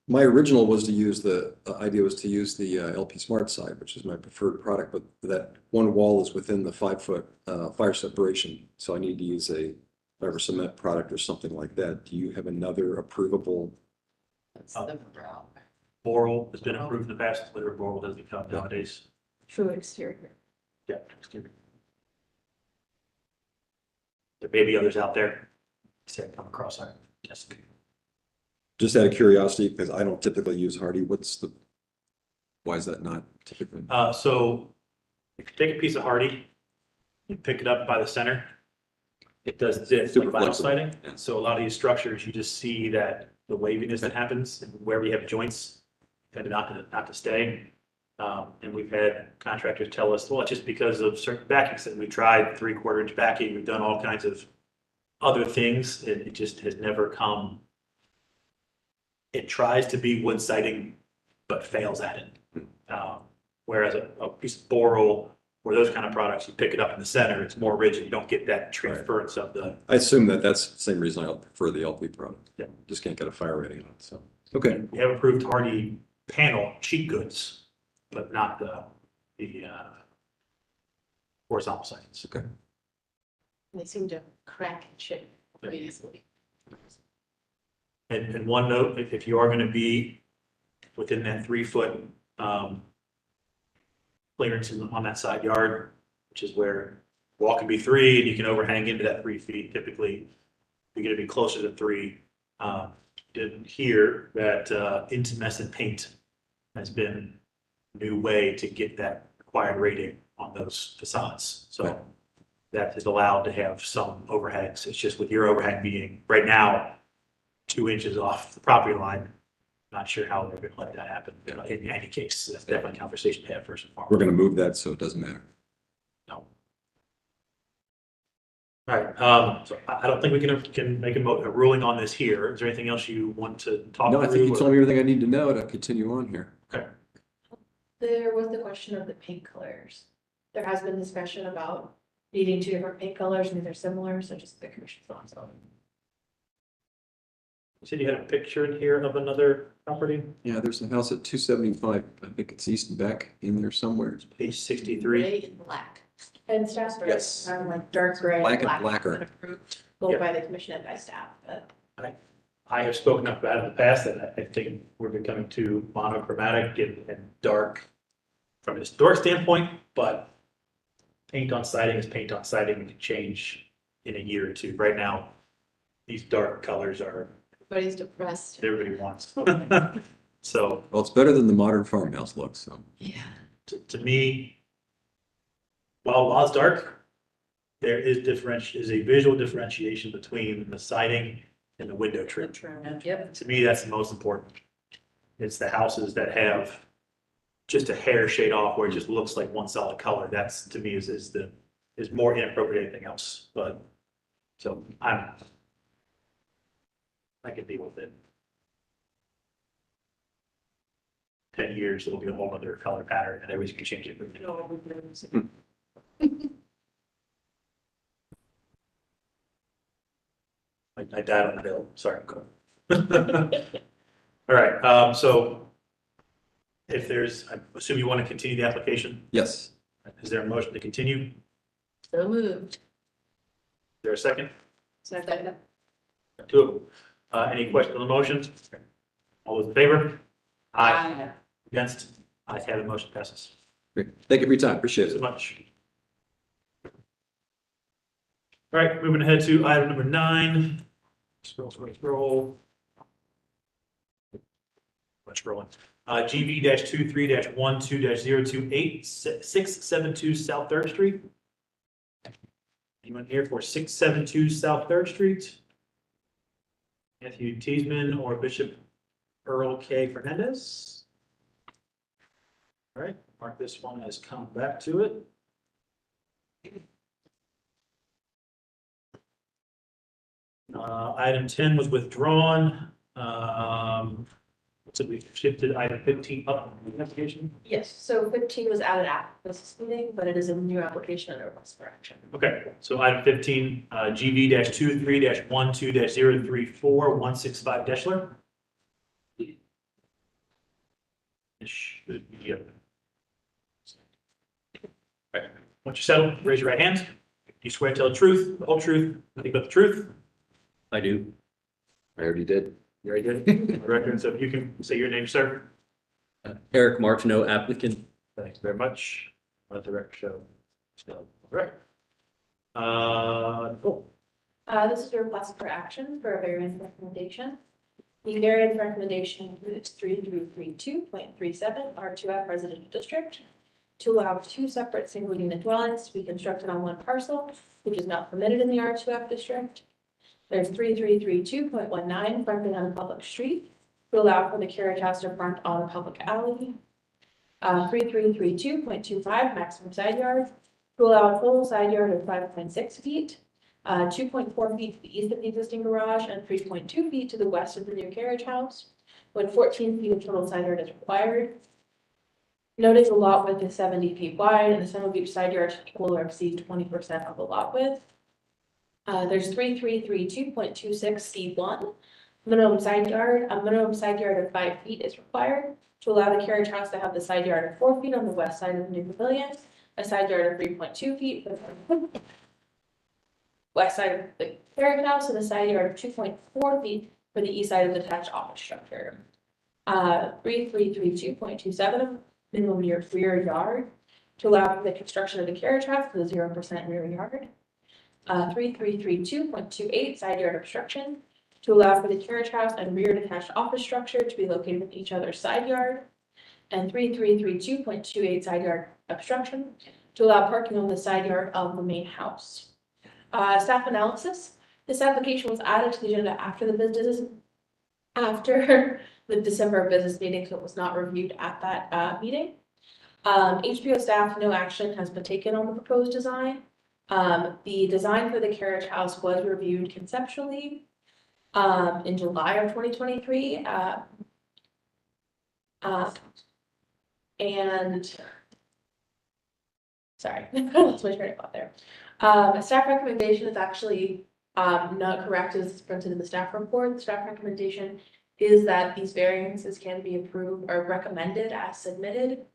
my original was to use the idea was to use the LP Smart side, which is my preferred product, but that one wall is within the 5-foot fire separation. So I need to use a fiber cement product or something like that. Do you have another approvable? That's the brown. Boral has been approved in the past, whether Boral has become nowadays. True exterior. Yeah. Excuse me. There may be others out there. Say come across our desk. Just out of curiosity, because I don't typically use Hardy, why is that not typically? So if you take a piece of hardy, you pick it up by the center, it does this Super like vinyl flexible. siding. Yeah. So a lot of these structures, you just see that the waviness that happens and where we have joints tend not to stay. And we've had contractors tell us, well, it's just because of certain backings that we tried 3/4 inch backing. We've done all kinds of other things. It just has never come. It tries to be wood siding, but fails at it. Whereas a piece of boral or those kind of products, you pick it up in the center, it's more rigid, you don't get that transference of the. I assume that that's the same reason I prefer the LP product. Yeah. Just can't get a fire rating on it, so, okay. We have approved hardy panel cheap goods, but not the horizontal sections. Okay. They seem to crack and chip pretty easily. And one note, if you are gonna be within that 3 foot, clearance on that side yard, which is where wall can be 3 and you can overhang into that 3 feet, typically, you're gonna be closer to 3. Didn't hear that, intumescent paint has been a new way to get that required rating on those facades. So that is allowed to have some overhangs. It's just with your overhang being right now 2 inches off the property line, not sure how they're gonna let that happen. In any case, that's definitely a conversation to have first and We're foremost. gonna move that, so it doesn't matter. No. All right, so I don't think we can make a ruling on this here. Is there anything else you want to talk No, through? I think you or- told me everything I need to know to continue on here. Okay, There was the question of the paint colors. There has been discussion about needing 2 different paint colors and they're similar, so just the commission's thoughts on it. you said you had a picture in here of another property, Yeah, there's a house at 275, I think it's East and Beck in there somewhere. page 63. Gray and black. And staff's very, Yes. like dark gray. Black and black, blacker. been approved Both Yeah. by the commission and by staff, but. I have spoken up about it in the past that I think we're becoming too monochromatic and dark from a historic standpoint, but paint on siding is paint on siding and can change in a year or 2. Right now, these dark colors are, Everybody's depressed. everybody wants. So Well, it's better than the modern farmhouse look, so. Yeah. to me, while it's dark, there is a visual differentiation between the siding and the window trim. Yep. To me, that's the most important. It's the houses that have just a hair shade off where it just looks like one solid color. That's, to me, is more inappropriate than anything else, but, so I can deal with it. 10 years, it'll be a whole other color pattern and everybody's gonna change it. I died on the hill, sorry. Go. All right, so if there's, I assume you want to continue the application, Yes, is there a motion to continue? Is So moved. there a second? Second. 2 of them. Any questions on the motion? All those in favor? Against? Ayes have it, motion passes. great. Thank you for your time, appreciate Thanks so it. much. All right, moving ahead to item number 9. Scroll. Much scrolling. GV-23-12-028, 672 South 3rd Street. Anyone here for 672 South 3rd Street? Matthew Teasman or Bishop Earl K. Fernandez? All right, mark this one as come back to it. Item 10 was withdrawn. So we shifted item 15 up in the application. Yes, so 15 was added after this meeting, but it is a new application and a request for action. Okay, so item 15, GV-23-12-034, 165 Deschler. It should be up. All right, once you're settled, raise your right hand. Do you swear to tell the truth, the whole truth, nothing but the truth? I do. I already did. You already did it? For the record, so if you can say your name, sir. Eric Martineau, applicant. Thanks very much. Let the record show. All right. Cool. This is a request for action for a variance recommendation. The variance recommendation includes 3332.37 R2F residential district to allow 2 separate single unit dwellings to be constructed on 1 parcel, which is not permitted in the R2F district. There's 3332.19 fronting on a public street to allow for the carriage house to front on a public alley. 3332.25 maximum side yard to allow a total side yard of 5.6 feet. 2.4 feet to the east of the existing garage and 3.2 feet to the west of the new carriage house, when 14 feet of total side yard is required. Notice the lot width is 70 feet wide and the sum of each side yard should equal or exceed 20% of the lot width. There's 3332.26C1. Minimum side yard, a minimum side yard of 5 feet is required to allow the carriage house to have the side yard of 4 feet on the west side of the new pavilion, a side yard of 3.2 feet for the west side of the carriage house, and a side yard of 2.4 feet for the east side of the detached office structure. 3332.27, minimum rear yard to allow for the construction of the carriage house with a 0% rear yard. 3332.28, side yard obstruction to allow for the carriage house and rear detached office structure to be located in each other's side yard. And 3332.28, side yard obstruction to allow parking on the side yard of the main house. Staff analysis. This application was added to the agenda after the December business meeting, so it was not reviewed at that meeting. HPO staff, no action has been taken on the proposed design. The design for the carriage house was reviewed conceptually in July of 2023. And sorry, lost my train of thought there. A staff recommendation is actually not correct as printed in the staff report. The staff recommendation is that these variances can be approved or recommended as submitted.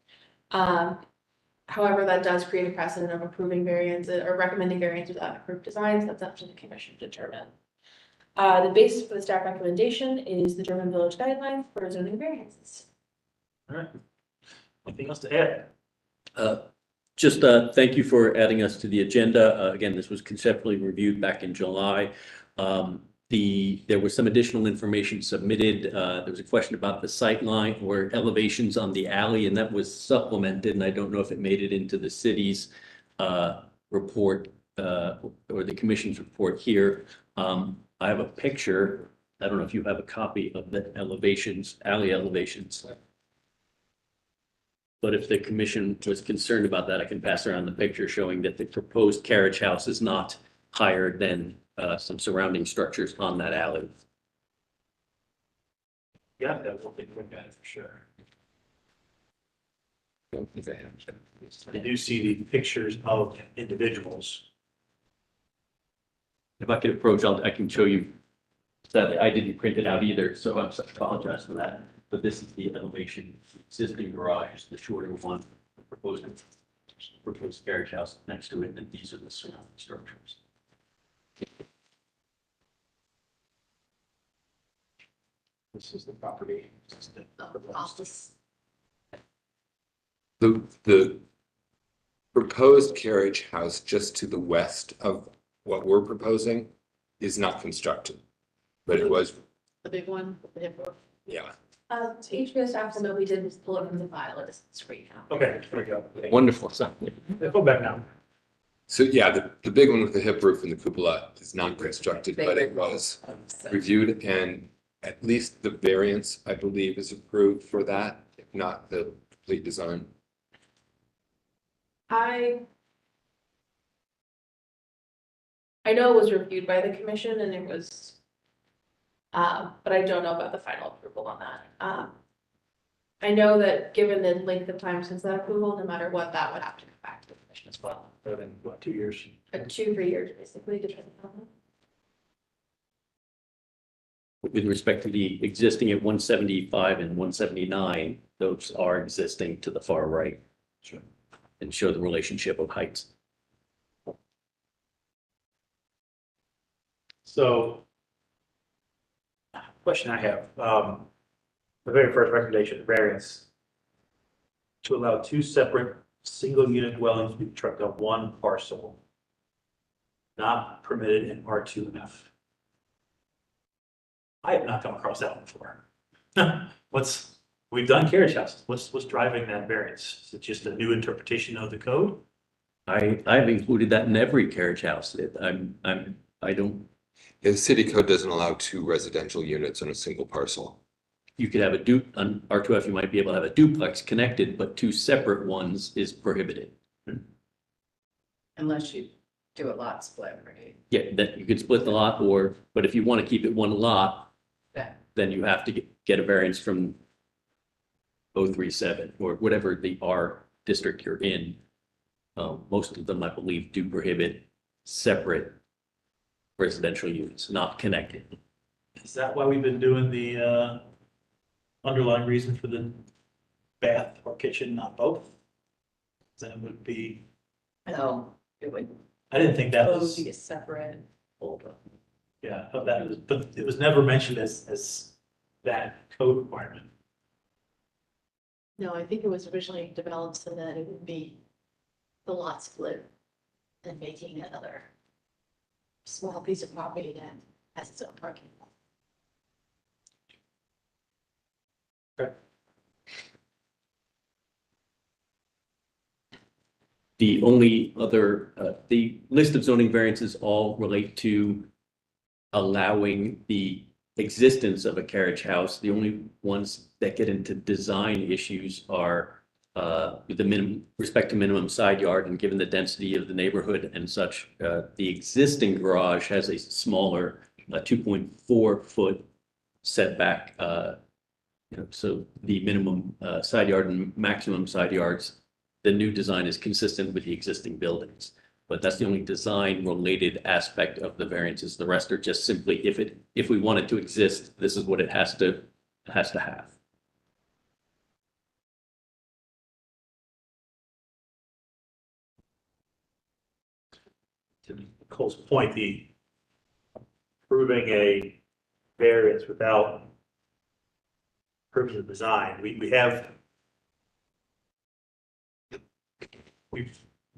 However, that does create a precedent of approving variances or recommending variances without approved designs. That's up to the commission to determine. The basis for the staff recommendation is the German Village Guidelines for zoning variances. All right. Anything else to add? Just thank you for adding us to the agenda. Again, this was conceptually reviewed back in July. There was some additional information submitted. There was a question about the sight line or elevations on the alley, and that was supplemented, and I don't know if it made it into the city's report or the commission's report here. I have a picture. I don't know if you have a copy of the elevations, alley elevations. But if the commission was concerned about that, I can pass around the picture showing that the proposed carriage house is not higher than some surrounding structures on that alley. Yeah, that will take a look at it for sure. I do see the pictures of individuals. If I could approach, I can show you. Sadly, I didn't print it out either, so I apologize for that. But this is the elevation, existing garage, the shorter one, proposed carriage house next to it, and these are the surrounding structures. This is the property. This is the Office. The proposed carriage house just to the west of what we're proposing is not constructed, but it was, The big one, with the hip roof. yeah. HPO staff will know we did pull it from the file. It's screen now. Okay, there we go. Wonderful, so. Go back now. So yeah, the big one with the hip roof and the cupola is not constructed, but it was reviewed, and at least the variance, I believe, is approved for that, if not the complete design. I know it was reviewed by the commission and it was, but I don't know about the final approval on that. I know that given the length of time since that approval, no matter what, that would have to come back to the commission as well. Better than what, 2 years? 2-3 years, basically, depending on. With respect to the existing at 175 and 179, those are existing to the far right. Sure. And show the relationship of heights. So, question I have, the very first recommendation, variance, to allow 2 separate single-unit dwellings to be constructed on 1 parcel, not permitted in R2F. I have not come across that one before. We've done carriage houses. What's driving that variance? Is it just a new interpretation of the code? I've included that in every carriage house. I don't, The city code doesn't allow 2 residential units on a single parcel. you could have on R2F, you might be able to have a duplex connected, but 2 separate ones is prohibited. Unless you do a lot split, right? Yeah, that you could split the lot but if you want to keep it one lot, Yeah. then you have to get a variance from 037 or whatever the R district you're in. Most of them, I believe, do prohibit separate residential units, not connected. Is that why we've been doing the underlying reason for the bath or kitchen, not both? Then it would be, No, it would I didn't think that Both was, be a separate. yeah, of that, but it was never mentioned as that code requirement. No, I think it was originally developed so that it would be the lot split and making another small piece of property that has its own parking lot. The only other, the list of zoning variances all relate to allowing the existence of a carriage house. The only ones that get into design issues are with the minimum, respect to minimum side yard, and given the density of the neighborhood and such, the existing garage has a smaller 2.4 foot setback. So the minimum side yard and maximum side yards, the new design is consistent with the existing buildings. But that's the only design related aspect of the variances. The rest are just simply, if we want it to exist, this is what it has to have. To Cole's point, the proving a variance without proving the design, we've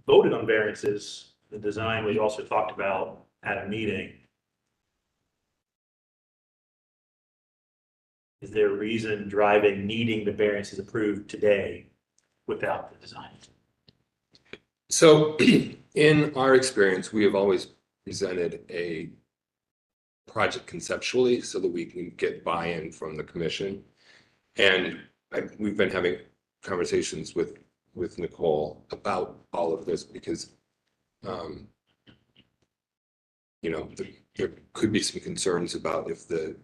voted on variances. The design was also talked about at a meeting. Is there a reason driving needing the variances approved today without the design? So in our experience, we have always presented a project conceptually so that we can get buy-in from the commission. And we've been having conversations with Nicole about all of this because, there could be some concerns about if the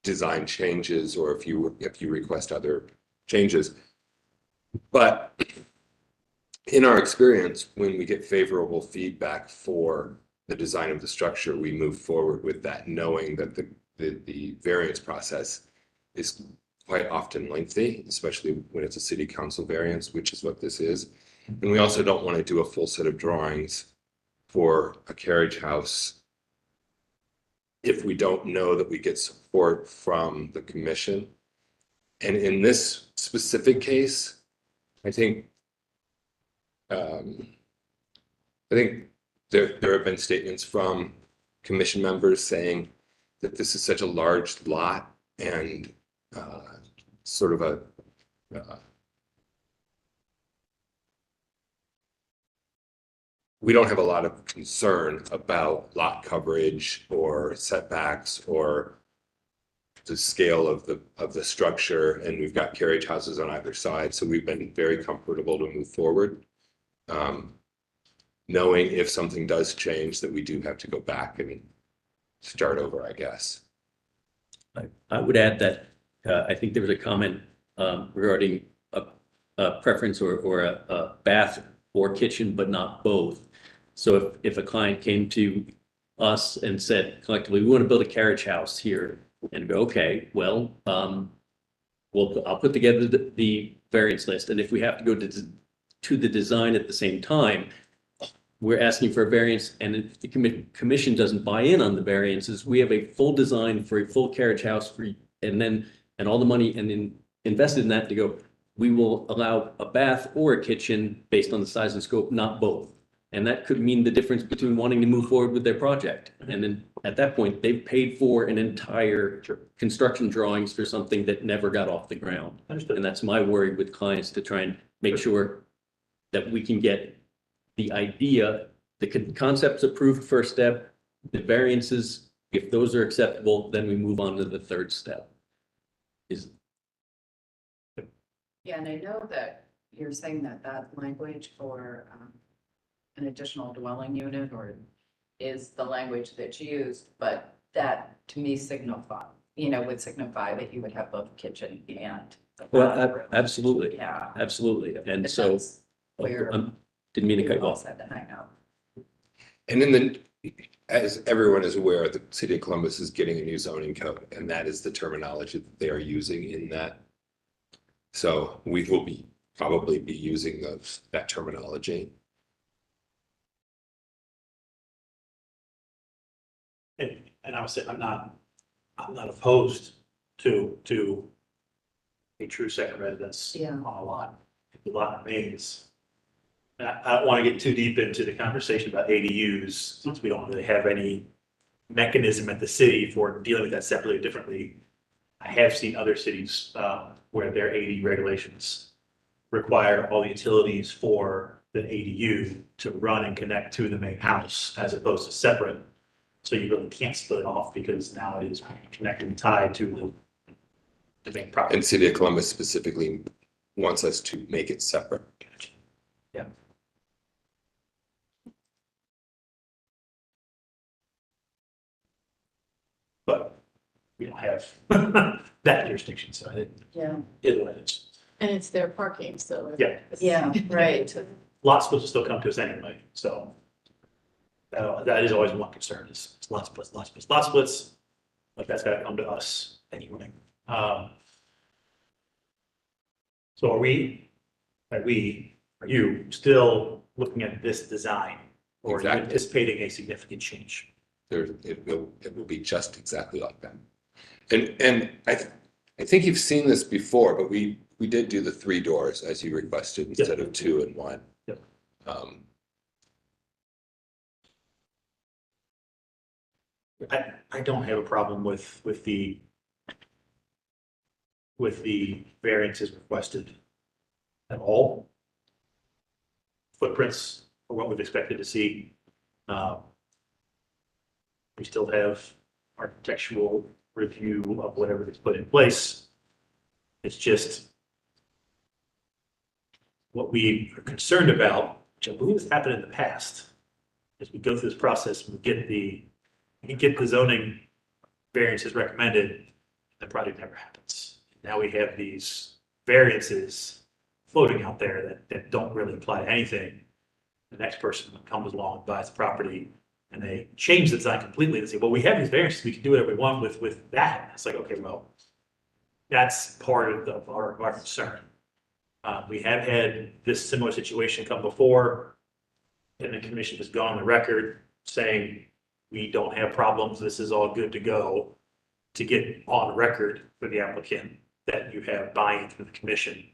design changes or if you request other changes. But in our experience, when we get favorable feedback for the design of the structure, we move forward with that, knowing that the variance process is quite often lengthy, especially when it's a city council variance, which is what this is. And we also don't want to do a full set of drawings for a carriage house if we don't know that we get support from the commission. And in this specific case, I think there have been statements from commission members saying that this is such a large lot and sort of a we don't have a lot of concern about lot coverage or setbacks or the scale of the structure, and we've got carriage houses on either side, so we've been very comfortable to move forward. Knowing if something does change that we do have to go back and start over, I guess. I would add that I think there was a comment regarding a preference or a bath or kitchen, but not both. So if a client came to us and said collectively, we want to build a carriage house here, and go, okay, well, I'll put together the variance list, and if we have to go to the design at the same time, we're asking for a variance, and if the commission doesn't buy in on the variances, we have a full design for a full carriage house and all the money and then invested in that to go, we will allow a bath or a kitchen based on the size and scope, not both. And that could mean the difference between wanting to move forward with their project. And then at that point, they've paid for an entire construction drawings for something that never got off the ground. Understood. And that's my worry with clients, to try and make sure that we can get the idea, the concepts approved first step, the variances, if those are acceptable, then we move on to the third step. Yeah, and I know that you're saying that language for an additional dwelling unit or is the language that's used, but that to me would signify that you would have both kitchen and. the Well, bathroom. absolutely, Yeah. absolutely. And But so, that's Where. didn't mean to cut you all off. said that I know. And then, as everyone is aware, the city of Columbus is getting a new zoning code, and that is the terminology that they are using in that. So we will probably be using that terminology. And I would say, I'm not opposed to a true second residence Yeah. on a lot. If the lot remains. And I don't want to get too deep into the conversation about ADUs, since we don't really have any mechanism at the city for dealing with that separately or differently. I have seen other cities where their AD regulations require all the utilities for the ADU to run and connect to the main house as opposed to separate. So you really can't split it off because now it is connected and tied to the main property. And city of Columbus specifically wants us to make it separate. Yeah. But we don't have that jurisdiction, so I didn't, Yeah. it is. And it's their parking, so. Yeah. Yeah, right. Lot splits will still come to us anyway, so. That is always one concern is lot splits, like that's gotta come to us anyway. So are you still looking at this design? Or are you Exactly. anticipating a significant change? It will be just exactly like that. And I think you've seen this before, but we did do the 3 doors as you requested instead of 2 and 1. Yep. I don't have a problem with the variances requested at all. Footprints are what we've expected to see. We still have architectural review of whatever is put in place. It's just what we are concerned about, which I believe has happened in the past, as we go through this process, we get the zoning variances recommended, the project never happens. Now we have these variances floating out there that don't really apply to anything. The next person comes along and buys the property and they change the design completely and say, well, we have these variances, we can do whatever we want with that. It's like, okay, well, that's part of our concern. We have had this similar situation come before, and the commission has gone on the record saying, we don't have problems, this is all good to go, to get on record for the applicant that you have buy-in from the commission,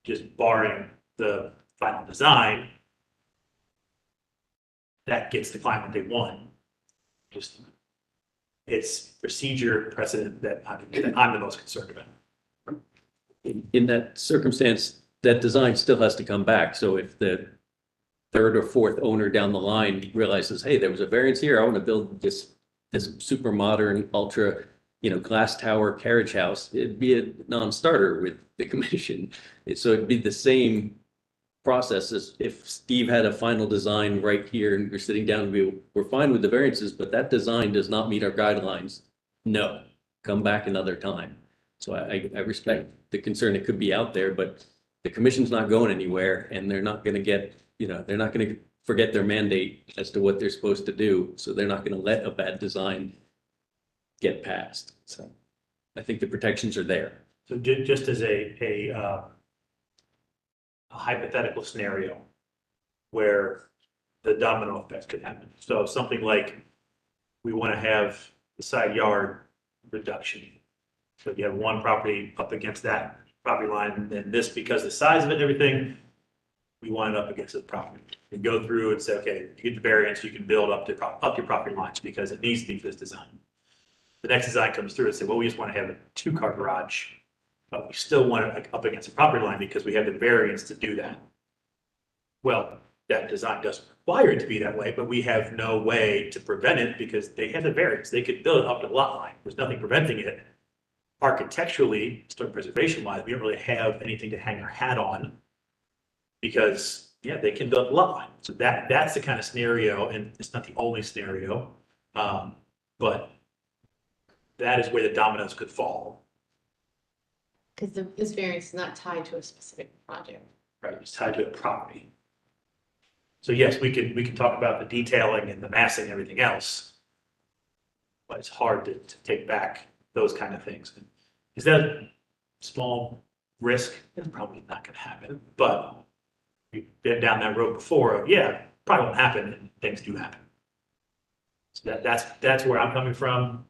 just barring the final design, that gets the client what they want. Just, it's procedure precedent that I'm the most concerned about. In that circumstance, that design still has to come back. So if the 3rd or 4th owner down the line realizes, hey, there was a variance here, I want to build this super modern, ultra, glass tower carriage house, it'd be a non-starter with the commission. So it'd be the same process as if Steve had a final design right here and we're sitting down and we're fine with the variances, but that design does not meet our guidelines. No, come back another time. So I respect the concern. It could be out there, but the commission's not going anywhere and they're not going to get, they're not going to forget their mandate as to what they're supposed to do. So they're not going to let a bad design get passed. So I think the protections are there. So just as a hypothetical scenario where the domino effect could happen. So something like we want to have the side yard reduction. So you have one property up against that property line, and then this, because the size of it and everything, we want it up against the property. And go through and say, okay, you get the variance, you can build up your property lines because it needs to be for this design. The next design comes through and say, well, we just want to have a 2-car garage, but we still want it up against the property line because we have the variance to do that. Well, that design doesn't require it to be that way, but we have no way to prevent it because they have the variance. They could build it up to the lot line. There's nothing preventing it. Architecturally, historic preservation wise, we don't really have anything to hang our hat on because, yeah, they can build the lot line. So that's the kind of scenario, and it's not the only scenario, but that is where the dominoes could fall, Because this variance is not tied to a specific project. right? It's tied to a property. So yes, we can talk about the detailing and the massing and everything else. But it's hard to take back those kind of things. Is that a small risk? It's probably not gonna happen, but we've been down that road before of, yeah, probably won't happen, and things do happen. So that's where I'm coming from.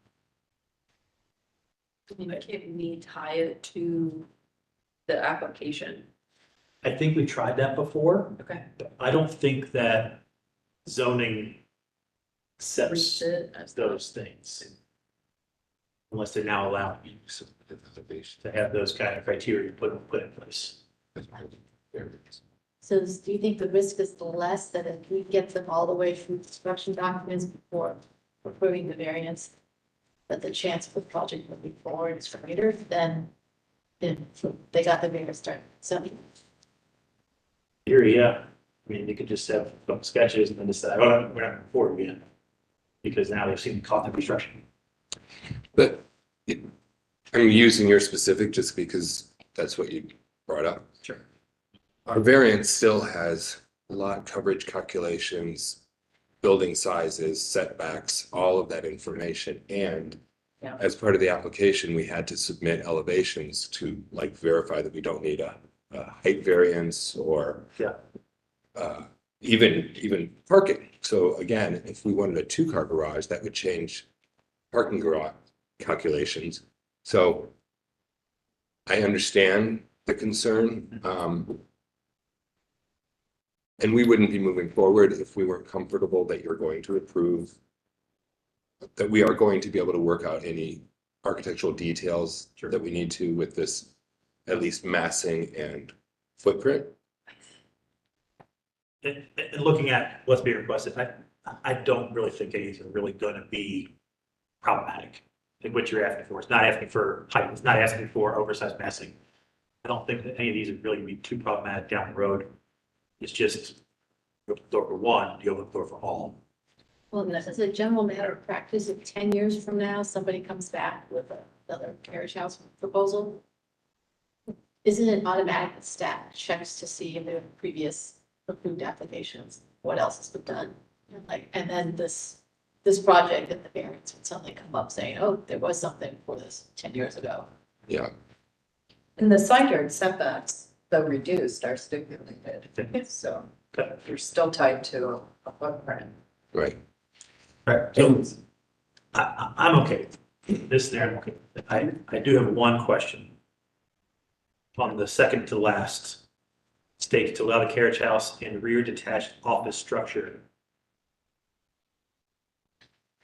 I mean, can we tie it to the application? I think we tried that before. Okay. But I don't think that zoning Reads accepts it as those things. Unless they now allow you to have those kind of criteria put in place. So do you think the risk is less that if we get them all the way through construction documents before approving the variance, that the chance of the project moving forward is greater than if they got the variance started? So Here, yeah, I mean, you could just have some sketches and then decide, oh, we're not moving forward again. Because now they've seen the cost of construction. But I'm using your specific just because that's what you brought up. Sure. Our variance still has lot coverage calculations, building sizes, setbacks, all of that information. And Yeah. as part of the application, we had to submit elevations to like verify that we don't need a height variance or Yeah. even parking. So again, if we wanted a 2-car garage, that would change parking garage calculations. So I understand the concern. And we wouldn't be moving forward if we weren't comfortable that you're going to approve, that we are going to be able to work out any architectural details that we need to with this, at least massing and footprint. And looking at what's being requested, I don't really think any of these are really gonna be problematic. I think what you're asking for, it's not asking for height, it's not asking for oversized massing. I don't think that any of these are really gonna be too problematic down the road. It's just, you open the door for one, you open the door for all. well, as a general matter of practice, if 10 years from now, somebody comes back with another carriage house proposal, isn't it automatic that staff checks to see in the previous approved applications, what else has been done? Like, and then this project and the variance would suddenly come up saying, oh, there was something for this 10 years ago. Yeah. And the side yard setbacks, though reduced, are stipulated, so Okay. you're still tied to a footprint. Right. Right. So I'm okay. This there, I'm okay. I do have one question. On the second to last, states to allow the carriage house and rear detached office structure.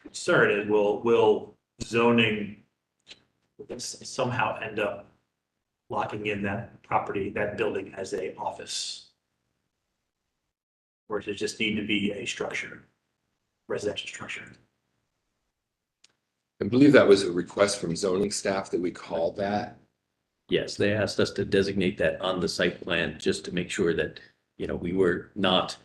Concern is, will zoning somehow end up locking in that property, that building as a office? Or does it just need to be a structure, residential structure? I believe that was a request from zoning staff that we called that. Yes, they asked us to designate that on the site plan just to make sure that, you know, we were not,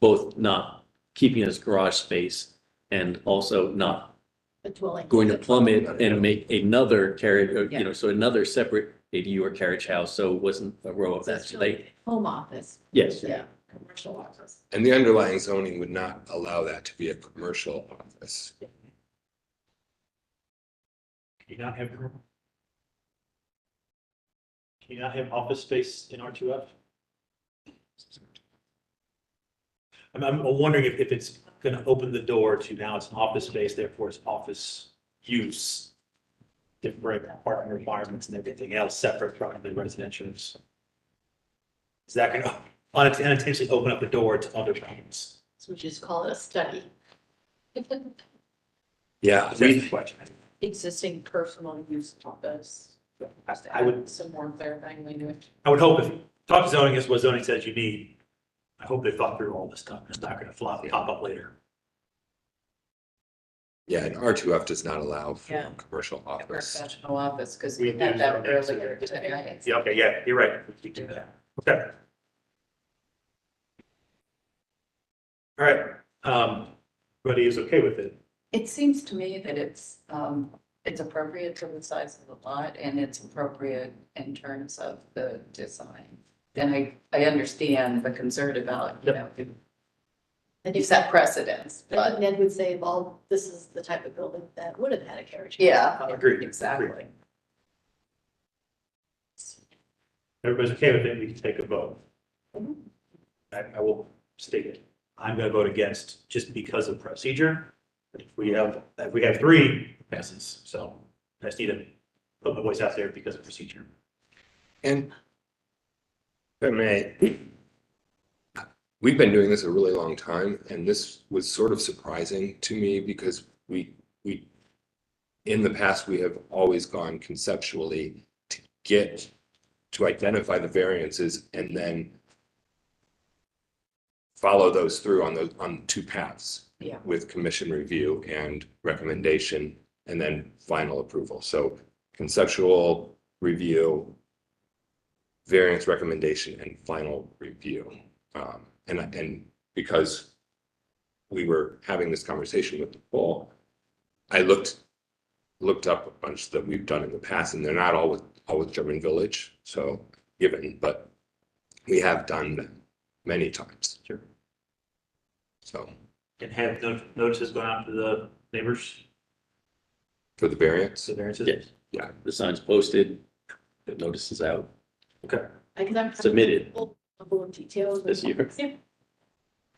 both not keeping it as garage space and also not A dwelling. going to plumb it and make another carriage, or, you know, so another separate ADU or carriage house, so it wasn't a row of that. So they, Home office, yes, yeah, commercial office. And the underlying zoning would not allow that to be a commercial office. Can you not have, can you not have office space in R2F? I'm wondering if it's gonna open the door to now it's an office space, therefore it's office use. Different parking requirements and everything else separate from the residential use. Is that gonna unintentionally open up the door to other problems? So we just call it a study. Yeah, That's the question. Existing personal use office. I would, Some more clarifying language. I would hope if, talk zoning is what zoning says you need. I hope they thought through all this stuff. It's not gonna pop up later. yeah, and R2F does not allow for Yeah. commercial office. Professional office, because We we had do that zoning, earlier today. Yeah, okay, yeah, you're right. We do that. Okay. All right, everybody is okay with it? It seems to me that it's it's appropriate to the size of the lot and it's appropriate in terms of the design. And I understand the concern about, you know, And you if set precedents, I but think Ned would say, well, this is the type of building that would have had a carriage. yeah, Agreed. exactly. Everybody's okay with it, we can take a vote. I will state it. I'm gonna vote against just because of procedure. If we have 3 passes, so I just need to put my voice out there because of procedure. And if I may, we've been doing this a really long time, and this was sort of surprising to me because we, in the past, we have always gone conceptually to identify the variances and then follow those through on 2 paths. Yeah. With commission review and recommendation, and then final approval. So conceptual review, variance recommendation, and final review. And because we were having this conversation with Nicole, I looked up a bunch that we've done in the past, and they're not all with German Village, so given, but we have done them many times. Sure. So And have notices gone out to the neighbors, for the variance, the variances? Yes. yeah. The sign's posted, the notice is out, Okay. I can Submitted. A couple of details. this year.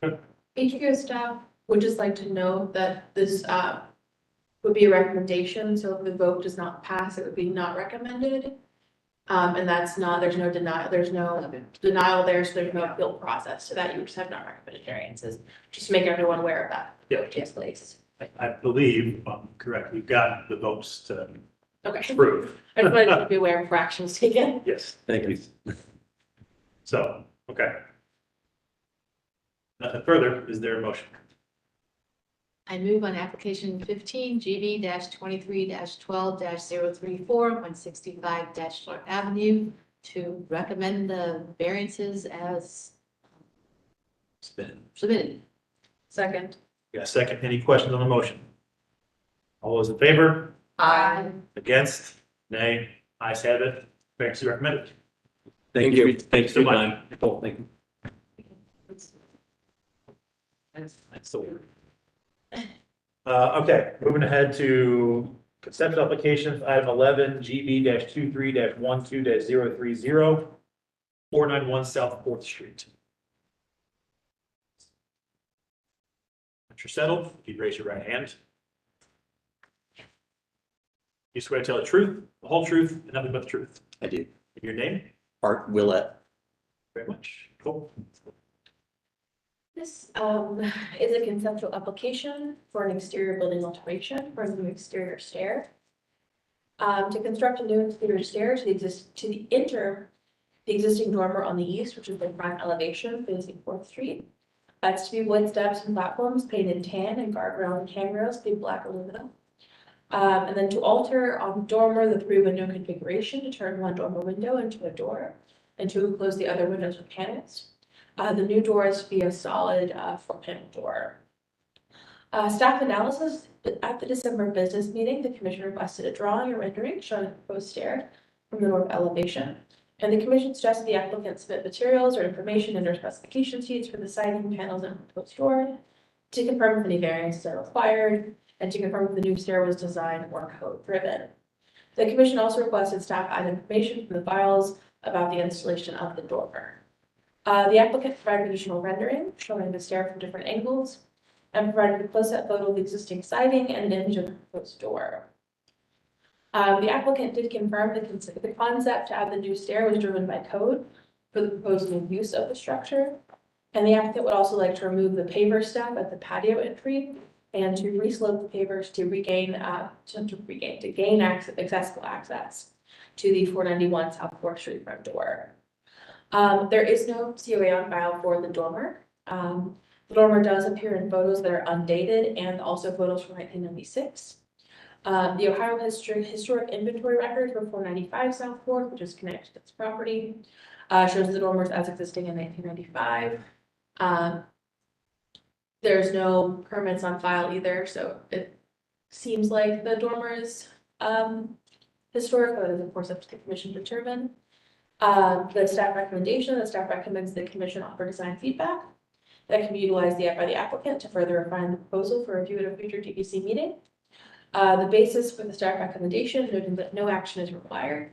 HQ staff would just like to know that this would be a recommendation, so if the vote does not pass, it would be not recommended. And that's not, there's no denial there, so there's no appeal process to that, you just have not recommended variances, just to make everyone aware of that. Yeah. Yes, please. I believe, if I'm correct, we've got the votes to Okay. approve. I just wanted to be aware of actions taken. Yes, Thank you. so, okay. Nothing further, is there a motion? I move on application 15 GB 23 12 034 165 Short Avenue to recommend the variances as submitted. Second. Got a second, any questions on the motion? All those in favor? Against? Nay? Ayes have it, variance is recommended. Thank you. Thanks for So your much. time. Nicole, thank you. That's the word. Okay, moving ahead to conceptual applications, item 11, GB 23 12 030 491 South 4th Street. Once you're settled, if you raise your right hand. You swear to tell the truth, the whole truth, and nothing but the truth. I do. And your name? Art Willett. Very much. Cool. This is a conceptual application for an exterior building alteration for a new exterior stair. To construct a new exterior stair to the existing dormer on the east, which is the front elevation facing 4th Street. It's to be wood steps and platforms painted tan and guardrail and handrails to be black aluminum. And then to alter on dormer the 3-window configuration to turn one dormer window into a door and to enclose the other windows with panels. The new door is to be a solid 4-panel door. Staff analysis, at the December business meeting, the commission requested a drawing or rendering showing a proposed stair from the north elevation. And the commission suggested the applicant submit materials or information in their specification sheets for the siding, panels, and proposed door to confirm if any variances are required and to confirm if the new stair was designed or code driven. The commission also requested staff add information from the files about the installation of the dormer. The applicant provided additional rendering showing the stair from different angles and provided a close-up photo of the existing siding and an image of the proposed door. The applicant did confirm the concept to add the new stair was driven by code for the proposed new use of the structure. And the applicant would also like to remove the paver step at the patio entry and to reslope the pavers to gain accessible access to the 491 South 4th Street front door. There is no COA on file for the dormer. The dormer does appear in photos that are undated and also photos from 1996. The Ohio Historic Inventory Record for 495 South 4th, which is connected to this property, shows the dormers as existing in 1995. There's no permits on file either, so it seems like the dormer is Historical is of course up to the commission to determine. The staff recommends the commission offer design feedback that can be utilized by the applicant to further refine the proposal for review at a future DPC meeting. The basis for the staff recommendation, noting that no action is required,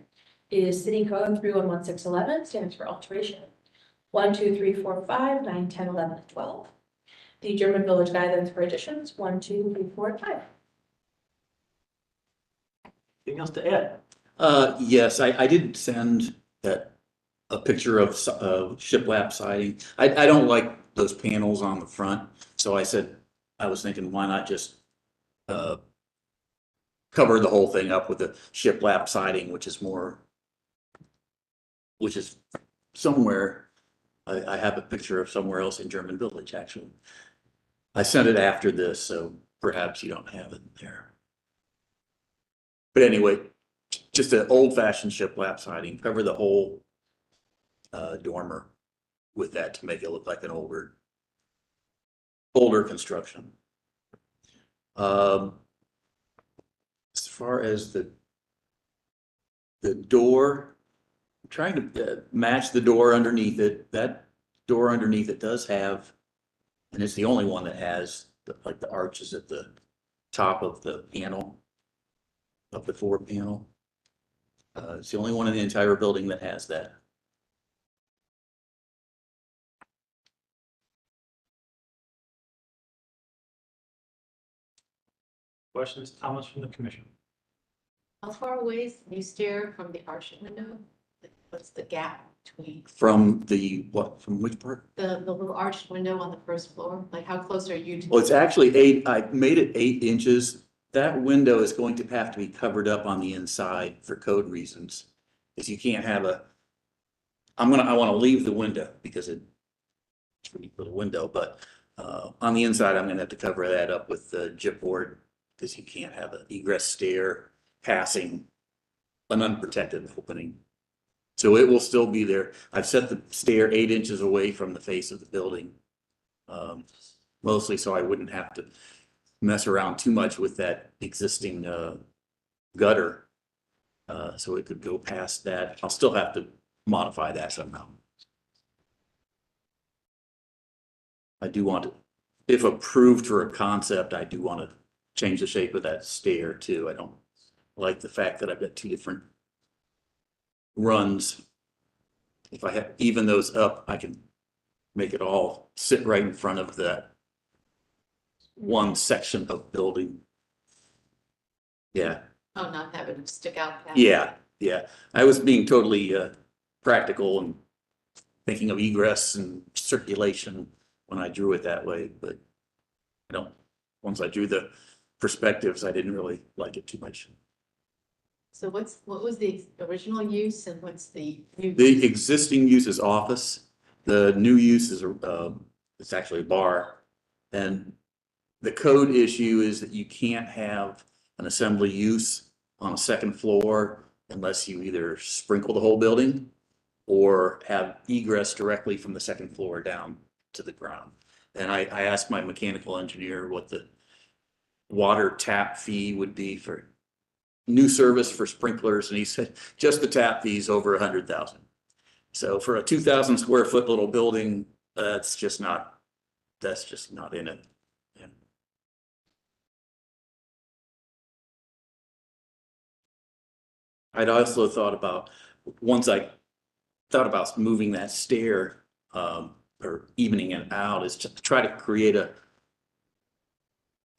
is City Code 311611, standards for alteration 1, 2, 3, 4, 5, 9, 10, 11, and 12. The German Village Guidelines for additions 1, 2, 3, 4, and 5. Anything else to add? Yes, I did send a picture of shiplap siding. I don't like those panels on the front, so I said, I was thinking, why not just cover the whole thing up with the shiplap siding, which is somewhere, I have a picture of somewhere else in German Village, actually. I sent it after this, so perhaps you don't have it there. But anyway, just an old fashioned shiplap siding, cover the whole dormer with that to make it look like an older construction. As far as the door, I'm trying to match the door underneath it. That door underneath it does have, and it's the only one that has like the arches at the top of the panel, of the floor panel. It's the only one in the entire building that has that. Questions, comments from the commission? How far away is the new stair from the arched window? What's the gap between From the, what, from which part? the little arched window on the first floor? Like how close are you to? Well, it's actually 8, I made it 8 inches. That window is going to have to be covered up on the inside for code reasons. Because you can't have I want to leave the window because it's a pretty little window, but on the inside, I'm gonna have to cover that up with the gypboard because you can't have an egress stair passing an unprotected opening. So it will still be there. I've set the stair 8 inches away from the face of the building. Mostly so I wouldn't have to mess around too much with that existing gutter. So it could go past that. I'll still have to modify that somehow. I do want to, if approved for a concept, I do want to change the shape of that stair too. I don't like the fact that I've got 2 different runs. If I even those up, I can make it all sit right in front of that one section of building. Yeah. Oh, not have it stick out past. Yeah. I was being totally practical and thinking of egress and circulation when I drew it that way, but once I drew the perspectives, I didn't really like it too much. So what was the original use and what's the new? The existing use is office. The new use is it's actually a bar. And the code issue is that you can't have an assembly use on a second floor unless you either sprinkle the whole building or have egress directly from the second floor down to the ground. And I asked my mechanical engineer what the water tap fee would be for new service for sprinklers, and he said just the tap fees over 100,000. So for a 2,000 square foot little building, that's just not in it. Yeah. I'd also thought about, once I thought about moving that stair or evening it out, is to try to create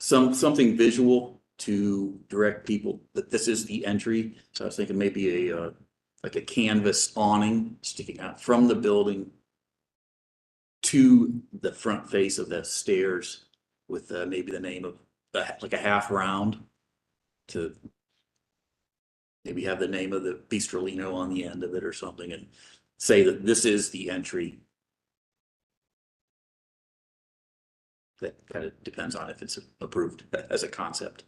something visual to direct people that this is the entry. So I was thinking maybe like a canvas awning sticking out from the building to the front face of the stairs with maybe the name of like a half round to maybe have the name of the Bistrolino on the end of it or something and say that this is the entry. That kind of depends on if it's approved as a concept.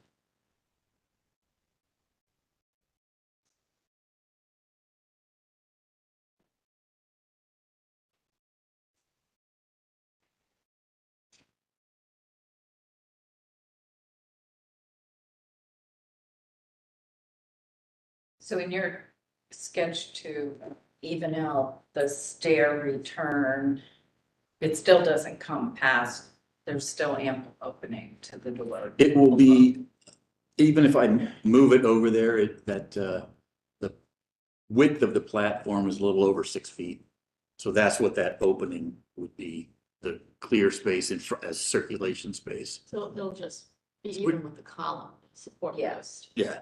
So in your sketch to even out the stair return, it still doesn't come past, there's still ample opening to the door. It will be, even if I move it over there, the width of the platform is a little over 6 feet. So that's what that opening would be, the clear space in front as circulation space. So it'll just be even with the column support post. Yeah.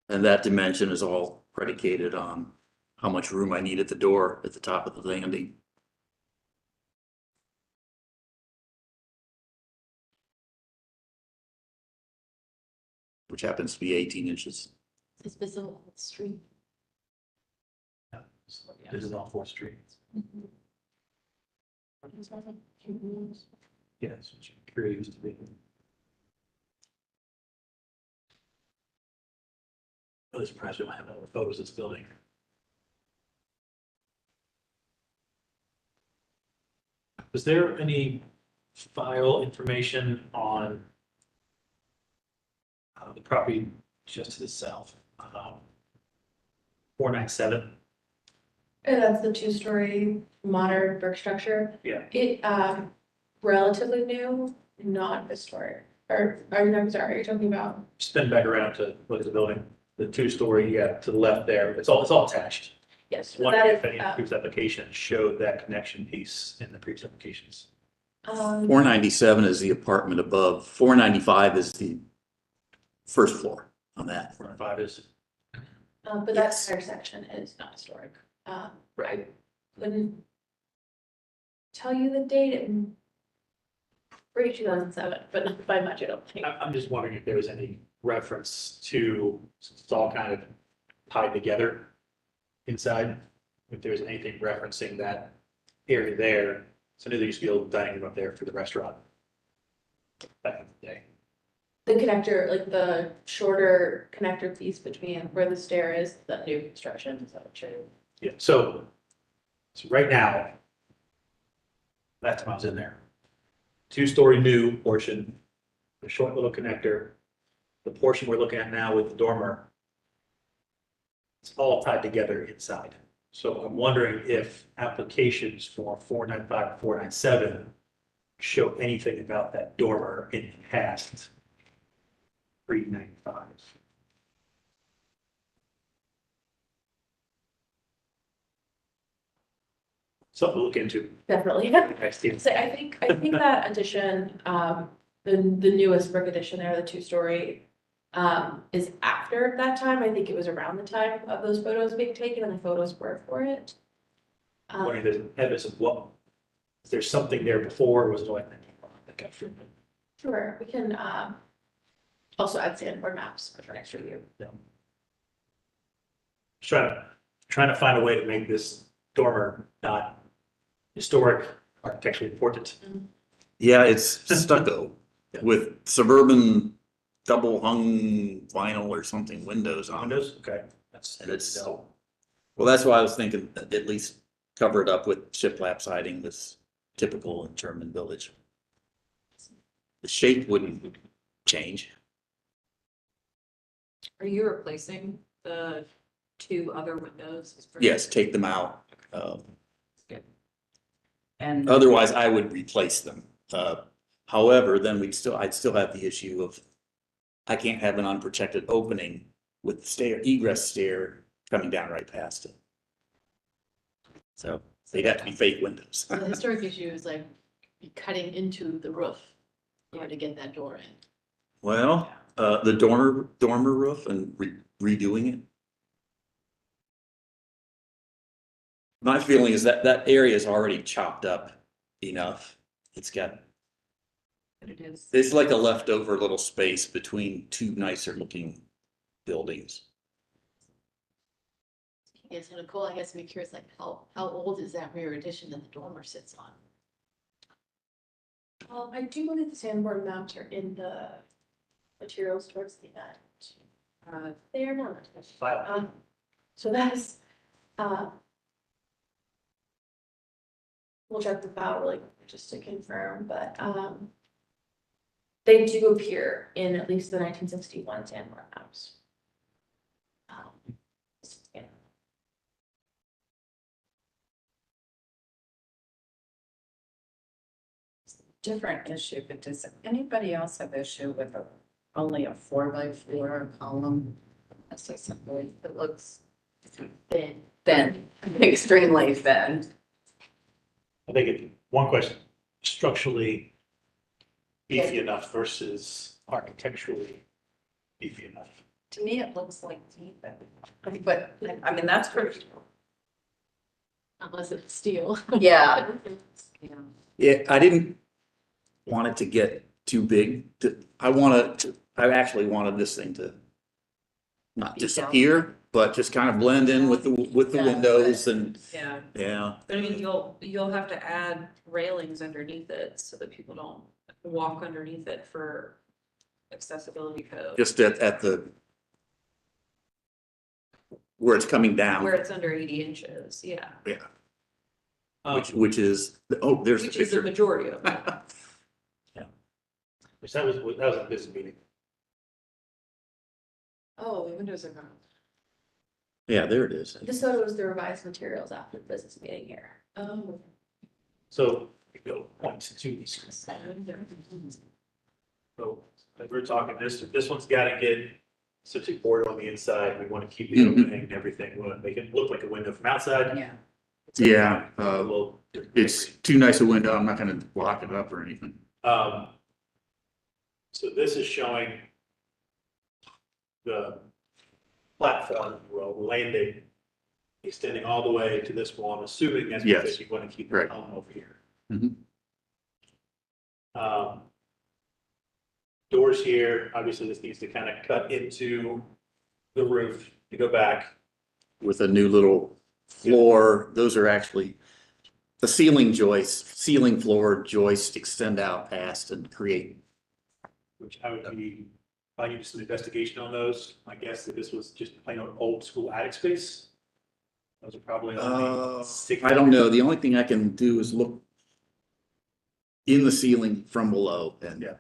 And that dimension is all predicated on how much room I need at the door at the top of the landing. Which happens to be 18 inches. It's visible on the street. This is off 4th Street. Yes, which I'm curious to be. Really surprised we don't have other photos of this building. Was there any file information on the property just to the south? 497? And that's the 2-story modern brick structure. Yeah. It, relatively new, not historic. Or, I'm sorry, you're talking about, Spin back around to look at the building, the 2-story, yeah, to the left there, it's all attached. yes. Wondering that if any of the previous applications showed that connection piece in the previous applications. 497 is the apartment above. 495 is the first floor on that. 405 is, but that Yes. entire section is not historic. I couldn't tell you the date, it pre 2007, but not by much, I don't think. I'm just wondering if there was any reference to, since it's all kind of tied together inside, if there was anything referencing that area there. So I knew there used to be a little dining room up there for the restaurant back in the day. The connector, like the shorter connector piece between where the stair is, the new construction, is that true? Yeah, so right now, last time I was in there, 2-story new portion, the short little connector, the portion we're looking at now with the dormer, it's all tied together inside. So I'm wondering if applications for 495 and 497 show anything about that dormer in the past pre-95. Something to look into. Definitely. Next team. So I think that addition, the newest brick addition there, the 2-story, is after that time. I think it was around the time of those photos being taken and the photos were for it. Wondering if there's evidence of what, is there something there before, or was it like that got fruit? Sure, we can, also add sandboard maps for next review. Trying to find a way to make this dormer not historic, architecturally important. Yeah, it's stucco with suburban double hung vinyl or something windows on it. Windows, okay. That's And good it's, to know. well, that's why I was thinking at least cover it up with shiplap siding that's typical in German Village. The shape wouldn't change. Are you replacing the 2 other windows? Yes, take them out. And Otherwise, I would replace them. However, then I'd still have the issue of I can't have an unprotected opening with the egress stair coming down right past it. So they'd have to be fake windows. So the historic issue is like cutting into the roof in order to get that door in. Well, the dormer roof and redoing it. My feeling is that that area is already chopped up enough. It's like a leftover little space between 2 nicer looking buildings. Yeah, so Nicole, I guess I'm curious, like how old is that rear addition that the dormer sits on? I do believe the sandboard maps are in the materials towards the end. They are not. File. So that's, we'll check the file really quick just to confirm, but, they do appear in at least the 1961 sandboard maps. different issue, but does anybody else have issue with only a 4x4 column? Accessibility, it looks thin, extremely thin. I think one question, structurally beefy enough versus architecturally beefy enough. To me, it looks like even, but I mean, that's pretty. Unless it's steel. Yeah. Yeah. Yeah, I didn't want it to get too big. I actually wanted this thing to not disappear, but just kind of blend in with the windows and, Yeah, yeah. but I mean, you'll have to add railings underneath it so that people don't walk underneath it for accessibility code. Just at the, where it's coming down. Where it's under 80 inches, yeah, Yeah, which is, oh, there's the which is the picture. majority of it. Which that was a business meeting. Oh, the windows are gone. Yeah, there it is. This photo was the revised materials after the business meeting here. Oh. So we go 1 to 2 these. So like we're talking, this one's gotta get such a board on the inside. We want to keep the opening and everything. We want to make it look like a window from outside. Yeah. Yeah, A little different. it's too nice a window. I'm not gonna block it up or anything. So this is showing the platform, well, the landing extending all the way to this wall. I'm assuming that's Yes. because you want to keep the Right. column over here. Mhm. Doors here, obviously this needs to kind of cut into the roof to go back. With a new little floor, those are actually the ceiling floor joists extend out past and create. Which I would be, I need some investigation on those. My guess that this was just plain old school attic space. Those are probably only 6. I don't know. The only thing I can do is look in the ceiling from below and. Yeah.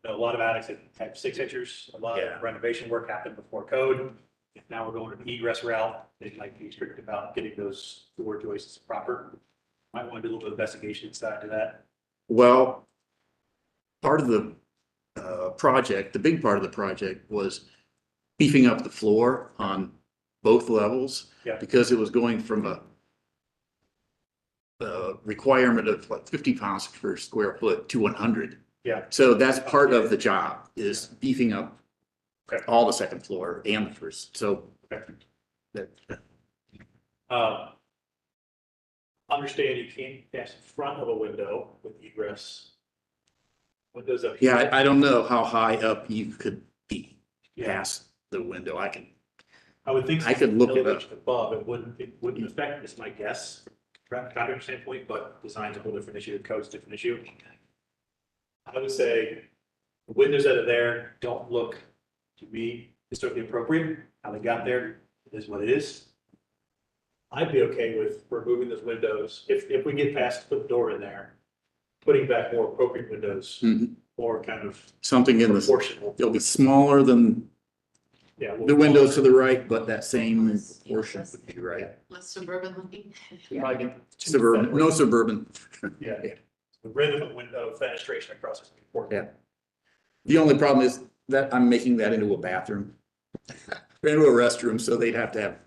A lot of attics have 6 inches, a lot Yeah. of renovation work happened before code. If now we're going to the egress route, they might be strict about getting those door joists proper. Might want to do a little bit of investigation inside to that. Well, part of the project, the big part of the project was beefing up the floor on both levels. Yeah. Because it was going from a requirement of like 50 pounds per square foot to 100. Yeah. So that's part of the job is beefing up Okay. all the second floor and the first. So Okay. that, Understand you can't pass in front of a window with egress. Windows up here. yeah, I don't know how high up you could be Yeah. past the window. I would think. I could look it up. elevation Above, it wouldn't affect, it's my guess, from a contractor standpoint, but design's a whole different issue, code's a different issue. I would say the windows that are there don't look, to me, historically appropriate. How they got there is what it is. I'd be okay with removing those windows, if we get past the door in there, putting back more appropriate windows, Mhm. or kind of Something in the, proportional. it'll be smaller than Yeah. the windows to the right, but that same portion would be right. Less suburban looking. Suburban, no suburban. Yeah. The rhythm of window fenestration across is important. Yeah. The only problem is that I'm making that into a bathroom. Into a restroom, so they'd have to have,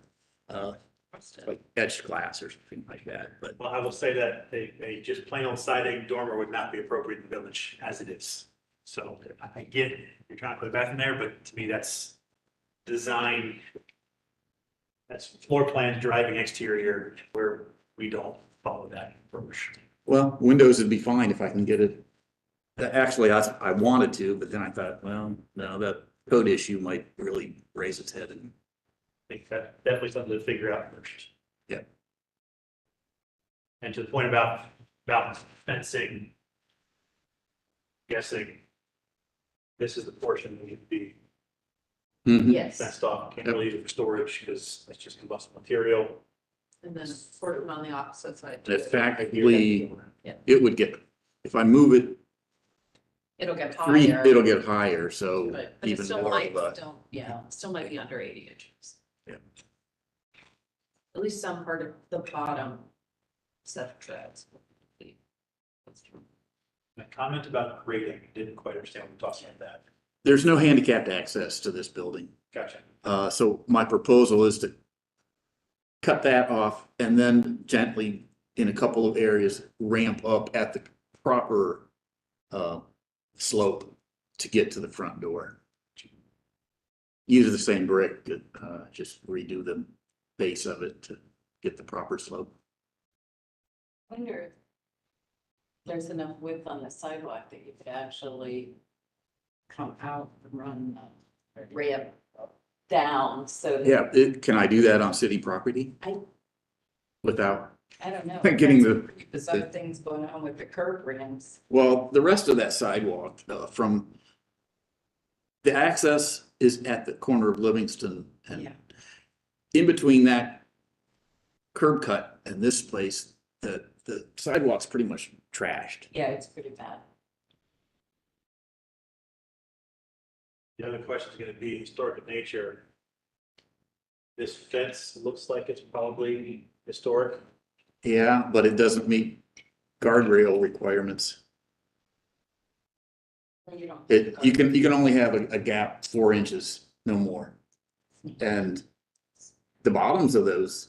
like etched glass or something like that, but. Well, I will say that a just plain old siding dormer would not be appropriate in the village as it is. So I get it. You're trying to put a bath in there, but to me, that's design. That's floor plan driving exterior where we don't follow that approach. Well, windows would be fine if I can get it. Actually, I wanted to, but then I thought, well, no, that code issue might really raise its head and. I think that's definitely something to figure out first. Yeah. And to the point about fencing, guessing this is the portion that needs to be Yes. fenced off. Can't really use it for storage because it's just combustible material. And then put them on the opposite side. In fact, it Yeah. would get, if I move it It'll get 3, higher. it'll get higher, so But it even still more might, of a. still might be under 80 inches. Yeah. At least some part of the bottom set of treads. A comment about grading, didn't quite understand what you're talking about that. There's no handicapped access to this building. Gotcha. So my proposal is to cut that off and then gently, in a couple of areas, ramp up at the proper slope to get to the front door. Use the same brick, just redo the base of it to get the proper slope. I wonder if there's enough width on the sidewalk that you could actually come out and run the ramp down, so. that- Yeah, can I do that on city property? I- Without, I don't know. Getting There's the- pretty bizarre things going on with the curb ramps. well, the rest of that sidewalk, from the access is at the corner of Livingston and Yeah. in between that curb cut and this place, the sidewalk's pretty much trashed. Yeah, it's pretty bad. The other question is gonna be historic in nature. This fence looks like it's probably historic. Yeah, but it doesn't meet guardrail requirements. You don't. You can only have a gap 4 inches, no more. And the bottoms of those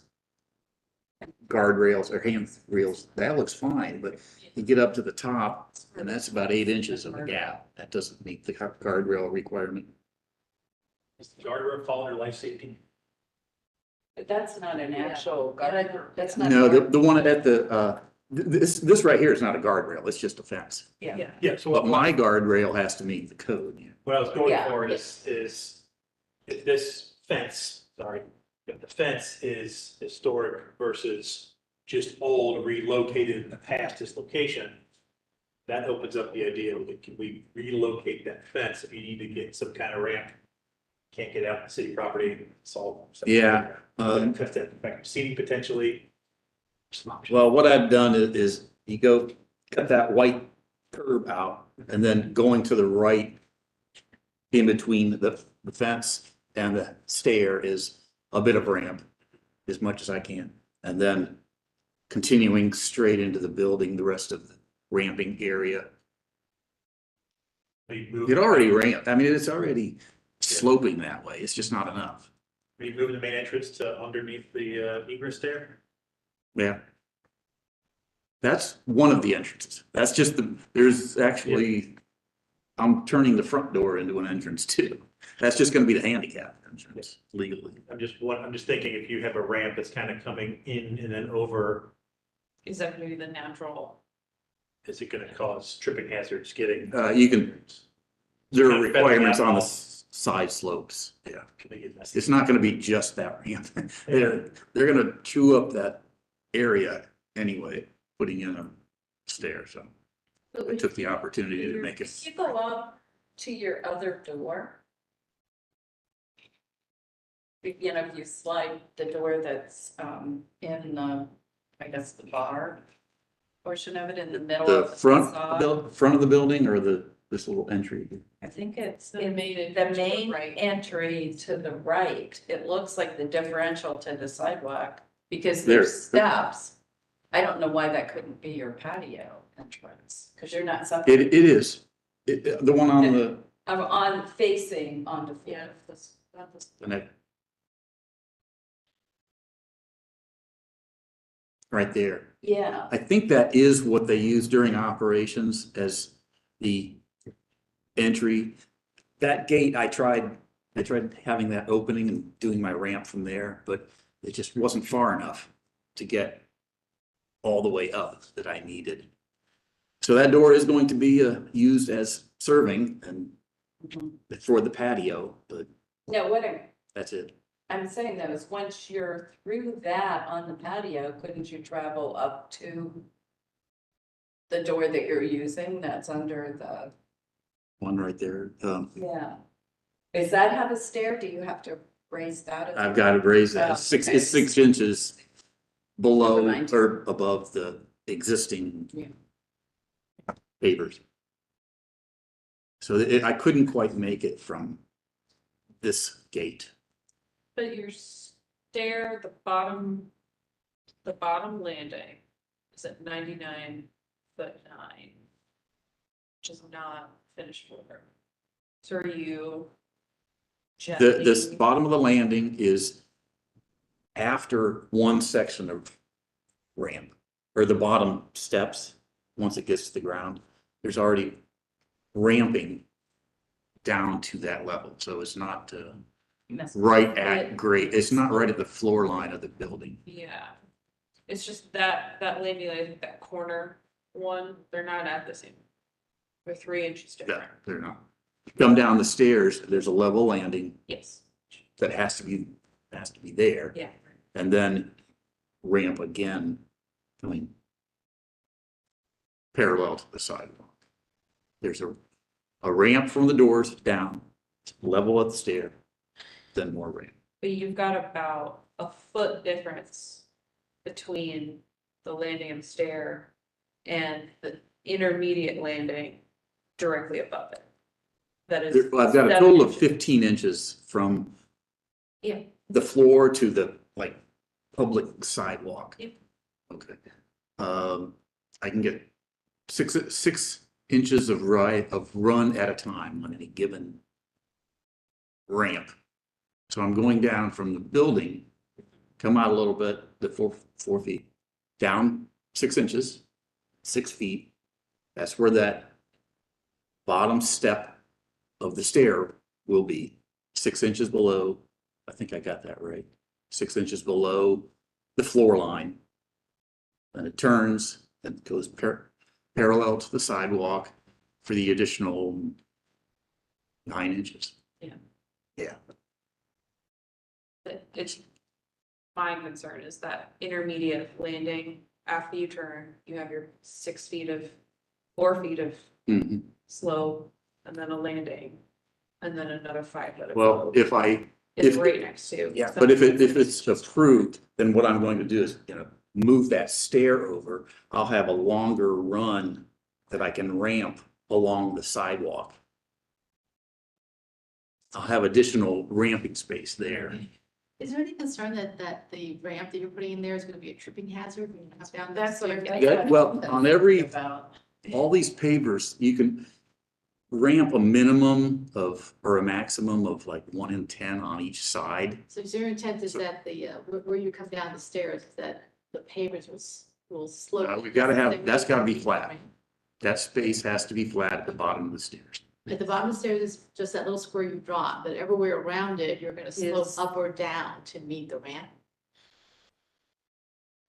guardrails or handrails, that looks fine, but you get up to the top and that's about 8 inches of a gap. That doesn't meet the guardrail requirement. Is the guardrail fall under life safety? But that's not an actual guard, that's not. No, the one at the, this right here is not a guardrail, it's just a fence. Yeah. Yeah, so But my guardrail has to meet the code. what I was going Yeah. for is if this fence, sorry, if the fence is historic versus just old, relocated in the past this location, that opens up the idea, can we relocate that fence if you need to get some kind of ramp? Can't get out the city property, solve. Yeah, Cut that back, seating potentially. Some options. well, what I've done is you go cut that white curb out and then going to the right in between the fence and the stair is a bit of ramp as much as I can. And then continuing straight into the building, the rest of the ramping area. Are you moving- It already ramped. I mean, it's already sloping that way. It's just not enough. Are you moving the main entrance to underneath the egress stair? Yeah. That's one of the entrances. That's just there's actually, I'm turning the front door into an entrance too. That's just gonna be the handicap entrance legally. I'm just thinking if you have a ramp that's kind of coming in and then over, Is that gonna be the natural? is it gonna cause tripping hazards getting? You can, there are Kind of feather requirements that on the off. side slopes. Yeah. Can they get messy? It's not gonna be just that ramp. They're gonna chew up that area anyway, putting in a stair, so I took the opportunity to make it. If you go up to your other door, you know, if you slide the door that's in I guess the bar portion of it in the middle The of the front, facade. front of the building or this little entry? I think it's The main the entrance to the main right. entry to the right. It looks like the differential to the sidewalk because There. there's steps. I don't know why that couldn't be your patio entrance, because you're not It separated. is. The one on the, I'm on facing onto. Yeah, that's. and that- right there. Yeah, I think that is what they use during operations as the entry. That gate, I tried having that opening and doing my ramp from there, but it just wasn't far enough to get all the way up that I needed. So that door is going to be used as serving and for the patio, but no, what that's it. I'm saying though is once you're through that on the patio, couldn't you travel up to the door that you're using that's under the, One right there. yeah. Does that have a stair? Do you have to raise that? as I've well? got it raised Oh, at six, okay. it's 6 inches below Never mind. or above the existing pavers. So I couldn't quite make it from this gate. But your stair, the bottom landing is at 99 1.9 which is not finished floor. So are you This gently, bottom of the landing is after one section of ramp, or the bottom steps, once it gets to the ground, there's already ramping down to that level, so it's not right at grade, it's not right at the floor line of the building. yeah. It's just that landing, I think that corner one, they're not at the same. They're 3 inches Yeah, different. they're not. Come down the stairs, there's a level landing Yes, that has to be there, yeah. and then ramp again, coming parallel to the sidewalk. There's a ramp from the doors down, level at the stair, then more ramp. But you've got about a foot difference between the landing and stair and the intermediate landing directly above it. That is. I've got a 7 total of inches. 15 inches from Yeah. the floor to the, like, public sidewalk. Yep. Okay. I can get 6 inches of run at a time on any given ramp. So I'm going down from the building, come out a little bit, the 4 feet, down 6 inches, 6 feet. That's where that bottom step of the stair will be, 6 inches below. I think I got that right. 6 inches below the floor line. Then it turns and goes parallel to the sidewalk for the additional 9 inches. Yeah. Yeah. It's, my concern is that intermediate landing, after you turn, you have your 6 feet of, 4 feet of Mhm. slope, and then a landing, and then another 5 foot of Well, slope. if I, It's if- right next to. yeah, but if it's approved, then what I'm going to do is, move that stair over. I'll have a longer run that I can ramp along the sidewalk. I'll have additional ramping space there. Is there any concern that the ramp that you're putting in there is gonna be a tripping hazard when you come down? That's what I'm the stairs? thinking. Well, on every, About. all these pavers, you can ramp a minimum of, or a maximum of like 1 in 10 on each side. So your intent is that the, where you come down the stairs, that the pavers will slope? We've gotta have, that's gotta be flat. That space has to be flat at the bottom of the stairs. At the bottom of the stairs is just that little square you draw, but everywhere around it, you're gonna slope Is- up or down to meet the ramp?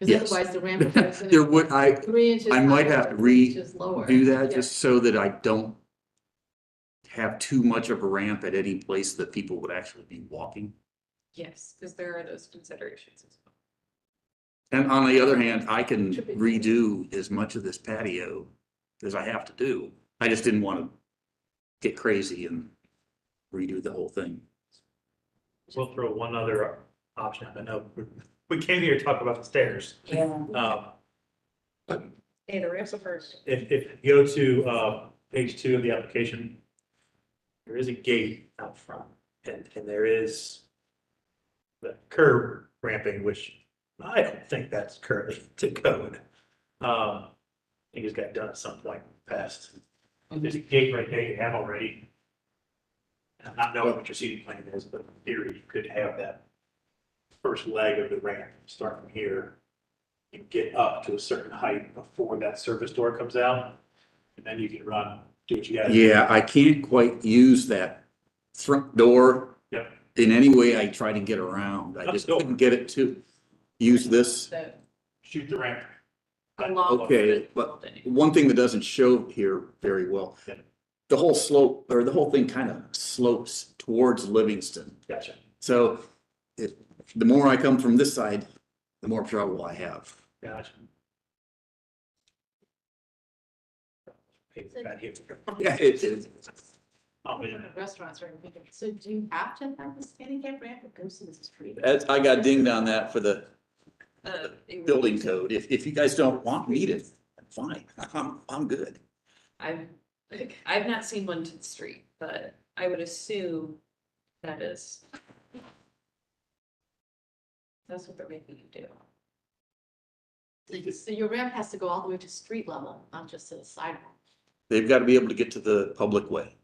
Yes. Because otherwise the ramp is gonna There be would, 3 inches. I might higher, have to 3 inches lower. do that Yeah. just so that I don't have too much of a ramp at any place that people would actually be walking. Yes, because there are those considerations as well. And on the other hand, I can redo as much of this patio as I have to do. I just didn't want to get crazy and redo the whole thing. We'll throw one other option. I know we came here to talk about the stairs. Yeah. Hey, the ramps are first. If you go to page 2 of the application, there is a gate out front, and there is the curb ramping, which I don't think that's currently to code. I think it's got done at some point in the past. There's a gate right there you have already. And I'm not knowing what your seating plan is, but in theory, you could have that first leg of the ramp, start from here, and get up to a certain height before that service door comes out, and then you can run, do what you gotta do. Yeah, I can't quite use that front door Yep. in any way I try to get around. I just couldn't get it to use this. Shoot the ramp. Okay, but one thing that doesn't show here very well, Yeah. the whole slope, or the whole thing kind of slopes towards Livingston. Gotcha. So the more I come from this side, the more trouble I have. Gotcha. Back here. Yeah, it is. Oh, yeah. Restaurants are, so do you have to have this handicap ramp that goes to the street? I got dinged on that for the Uh, building code. If you guys don't want me to, fine, I'm good. I've not seen one to the street, but I would assume that is. That's what they're making you do. So your ramp has to go all the way to street level, not just to the sidewalk. They've got to be able to get to the public way.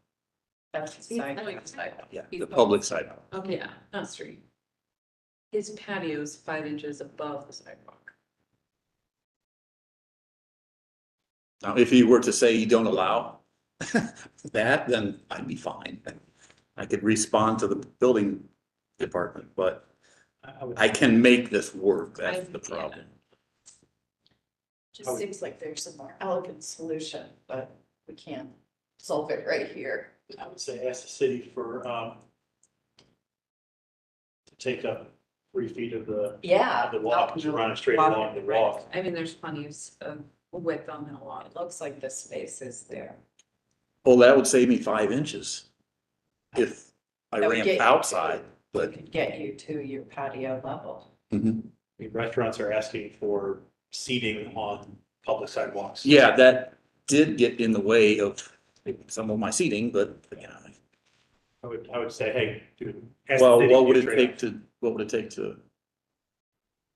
That's the sidewalk. Yeah, the public side. Okay, yeah, not street. His patio is 5 inches above the sidewalk. Now, if you were to say you don't allow that, then I'd be fine. I could respond to the building department, but I can make this work. That's the problem. Just seems like there's a more elegant solution, but we can't solve it right here. I would say ask the city for, to take up 3 feet of the Yeah. walk, to run it straight along the walk. I mean, there's plenty of width on that lot. It looks like the space is there. Well, that would save me 5 inches if I That would ran get you- outside, It but could get you to your patio level. mhm. I mean, restaurants are asking for seating on public sidewalks. Yeah, that did get in the way of some of my seating, but you know. I would say, hey, dude. ask the Well, city what would to it trade take off. to, what would it take to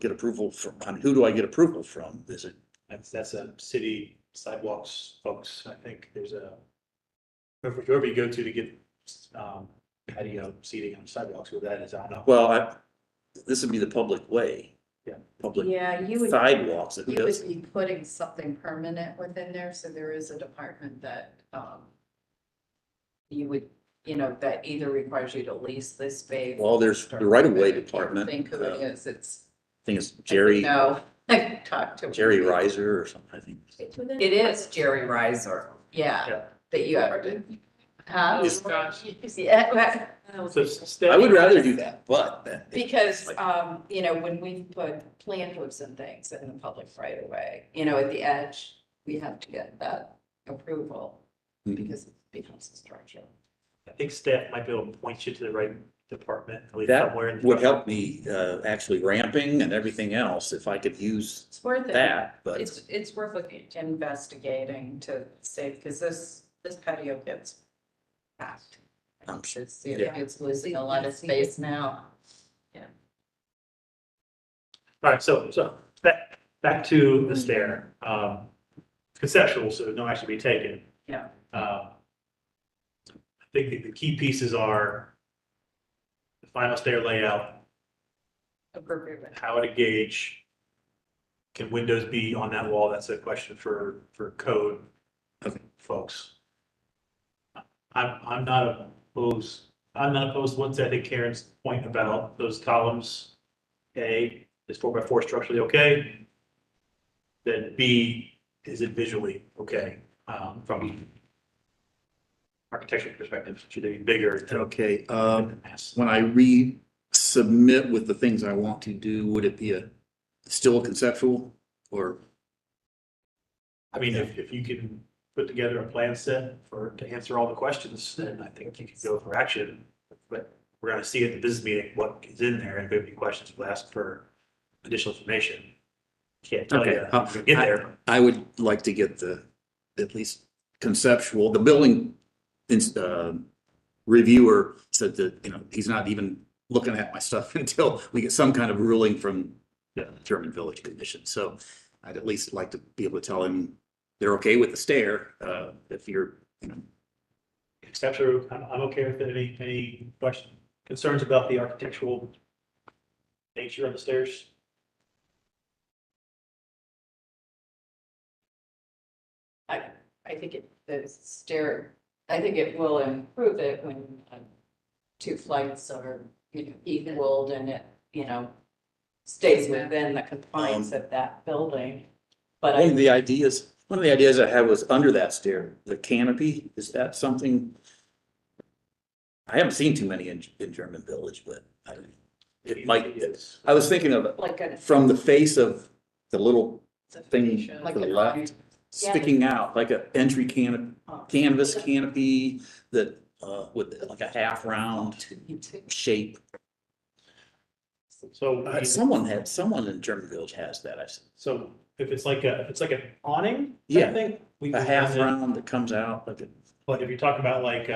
get approval from, I mean, who do I get approval from? Is it, That's a city sidewalks folks. I think there's a, whoever you go to get, patio seating on sidewalks, who that is, I don't know. well, this would be the public way. Yeah. Public Yeah, you would. sidewalks, who You does? would be putting something permanent within there, so there is a department that, you would, that either requires you to lease this space. Well, there's the right of way department. Think who it is, it's. I think it's Jerry, No, I talked to. him. Jerry Reiser or something, I think. It's within- It is Jerry Reiser, yeah, Yeah. that you have. Huh? Is- Yeah, So staff. I would rather do that, but. because, when we put planters and things in the public right of way, at the edge, we have to get that approval Mhm. because it becomes a structure. I think staff might be able to point you to the right department, at least That somewhere in the. would help me, actually ramping and everything else if I could use It's worth it. that, but. It's worth looking at. Investigating to say, because this patio gets packed. I'm It's, yeah. it's losing a lot of space now. All right, so back to the stair. Conceptual, so no action be taken. Yeah. I think the key pieces are the final stair layout, Appropriate. how to gauge. Can windows be on that wall? That's a question for code folks. I'm not opposed to one, I think Karen's point about those columns. A, is 4x4 structurally okay? Then B, is it visually okay, from architectural perspective, should they be bigger? Okay, Mass? when I resubmit with the things I want to do, would it be still a conceptual or? I mean, if you can put together a plan set to answer all the questions, then I think you can go for action. But we're gonna see at the business meeting what is in there, and if we have any questions, we'll ask for additional information. Can't tell you, Okay, how to get there. I would like to get at least conceptual, the building reviewer said that, he's not even looking at my stuff until we get some kind of ruling from the German Village Commission. So I'd at least like to be able to tell him they're okay with the stair, if you're, Conceptual, I'm okay with it. Any questions, concerns about the architectural nature of the stairs? I think I think it will improve it when 2 flights are, equaled and it, stays within the confines of that building. But one of the ideas I had was under that stair, the canopy, is that something? I haven't seen too many in German Village, but it might, I was thinking of it like a. from the face of the little thing Like to the an left, sticking out like an entry canvas canopy that, with like a half round shape. So, Someone in German Village has that, I've seen. so if it's like an awning, Yeah. I think. A half round that comes out like a. But if you're talking about like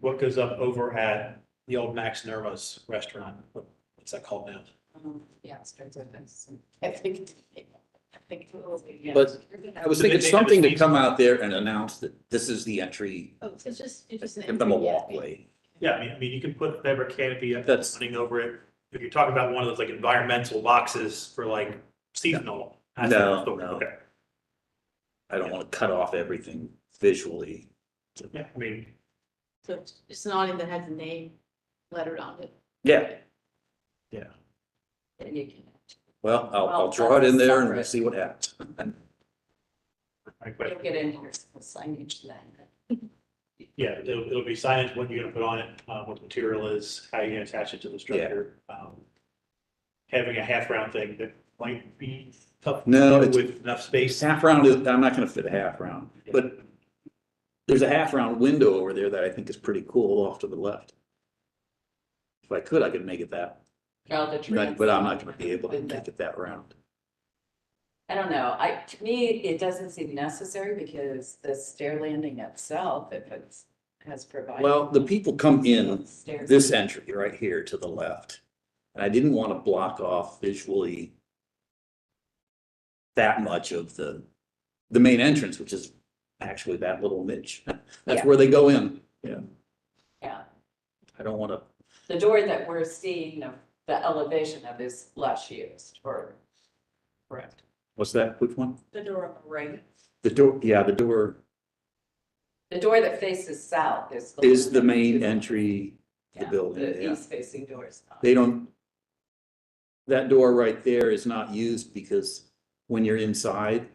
what goes up over at the old Max Nirma's restaurant, what's that called now? Yeah, it starts with this. I think it will be. But I was thinking something to come out there and announce that this is the entry, Oh, it's just. give them a walkway. Yeah, I mean, you can put fabric canopy That's- opening over it. If you're talking about one of those like environmental boxes for like seasonal. that's No, the- no. Okay, I don't want to cut off everything visually. yeah, I mean, So it's an awning that has a name lettered on it. Yeah, And you can. well, I'll Well, draw it in there and we'll separate. see what happens. my question. You'll get into your signage then. Yeah, it'll be signage, what you're gonna put on it, what the material is, how you're gonna attach it to the structure. Having a half round thing that might be tough. to No, do it's- with enough space. Half round is, I'm not gonna fit a half round, but there's a half round window over there that I think is pretty cool off to the left. If I could make it that, but I'm not gonna be able to make it that round. I don't know, to me, it doesn't seem necessary because the stair landing itself, if it's, has provided. Well, the people come in Stairs. this entry right here to the left. And I didn't want to block off visually that much of the main entrance, which is actually that little niche. That's Yeah. where they go in. Yeah, Yeah, I don't want to, the door that we're seeing, the elevation of is less used, or, correct? what's that? Which one? The door on the right. The door, yeah, the door The door that faces south is. is the one that- main entry to the Yeah, building. The Yeah. east facing door is not. They don't, that door right there is not used because when you're inside,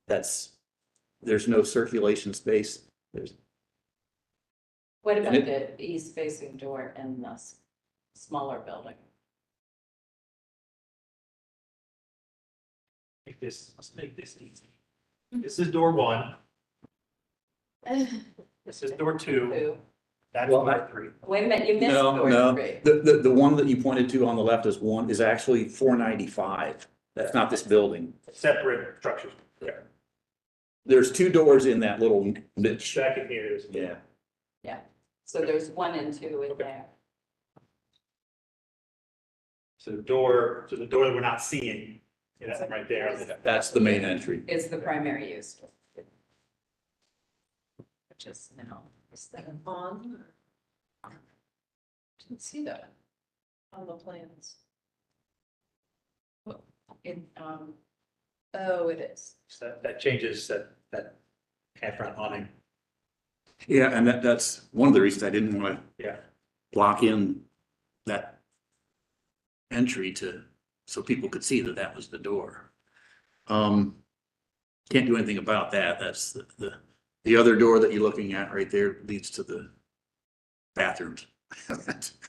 there's no circulation space. What about and the east facing door in the smaller building? Let's make this easy. This is door one, this is door two, Two. that's Well, door three. Wait a minute, you missed No, door no, three. the one that you pointed to on the left is actually 495. That's not this building. Separate structures. Yeah. There's two doors in that little niche. Second here is. Yeah, So there's 1 and 2 in there. So the door that we're not seeing, that's right there. that's the main entry. Is the primary use. Which is now, is that on? Didn't see that on the plans. Well, oh, it is. So that changes that half round awning. Yeah, and that's one of the reasons I didn't want to Yeah. block in that entry so people could see that was the door. Can't do anything about that. That's the other door that you're looking at right there leads to the bathrooms.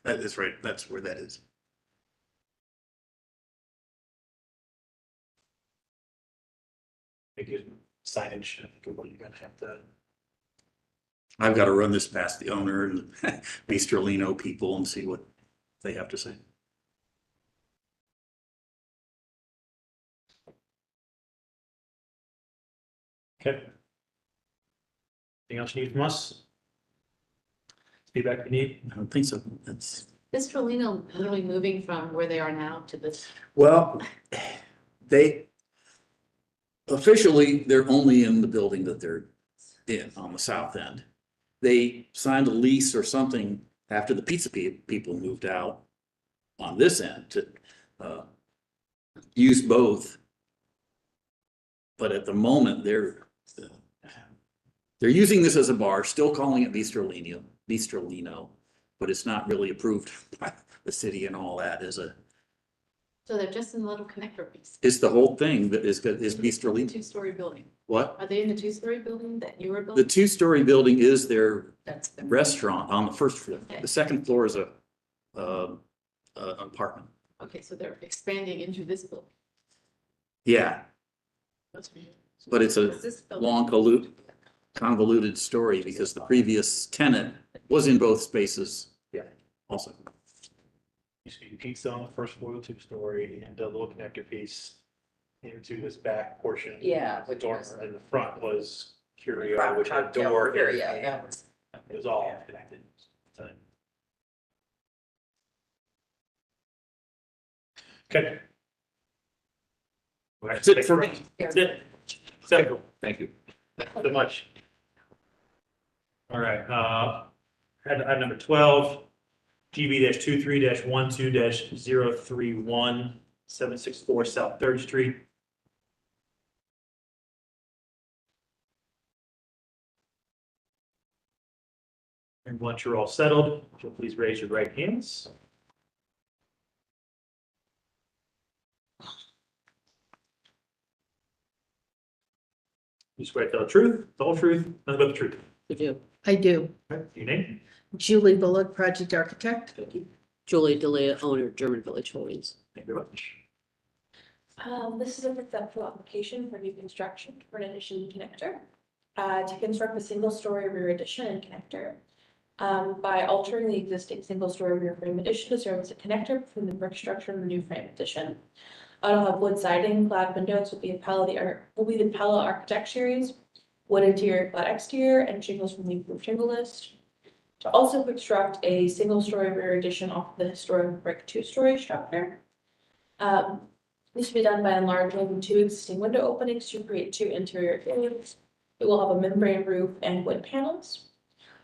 That is right, that's where that is. Because signage, I think you're gonna have to. I've got to run this past the owner and Bistrolino people and see what they have to say. Okay. Anything else you need from us? Feedback you need? I don't think so. That's, Is Trolino literally moving from where they are now to this? well, officially, they're only in the building that they're in on the south end. They signed a lease or something after the pizza people moved out on this end to use both. But at the moment, they're using this as a bar, still calling it Bistrolino, but it's not really approved by the city and all that as a, So they're just in the little connector piece. it's the whole thing that is Bistrolino. Two-story building. What? Are they in the two-story building that you were The building? two-story building is their That's the. restaurant on the first floor. Okay. The second floor is a apartment. Okay, so they're expanding into this building. Yeah, but it's a Is this building- long convoluted story because the previous tenant was in both spaces. Yeah. Also. You see pizza on the first floor, 2-story, and a little connector piece into this back portion. Yeah, The which door, was- and the front was Curio, Front which had a cocktail door. Curio, that was- It was all connected. So, Okay. That's it for me. That's it. So, Thank you. so much. All right, item number 12, GB-23-12-031, 764 South Third Street. And once you're all settled, if you'll please raise your right hands. You swear to tell the truth, the whole truth, nothing but the truth. I do. All right, your name? Julie Bullock, project architect. Thank you. Julie Delia, owner, German Village Holdings. Thank you very much. This is a conceptual application for new construction for an addition connector. To construct a single-story rear addition and connector. By altering the existing single-story rear frame addition to serve as a connector between the brick structure and the new frame addition. It'll have wood siding, clad windows will be the Pella Architect Series, wood interior, clad exterior, and shingles from the approved shingle list. To also construct a single-story rear addition off the historic brick two-story structure. This will be done by enlarging 2 existing window openings to create 2 interior frames. It will have a membrane roof and wood panels.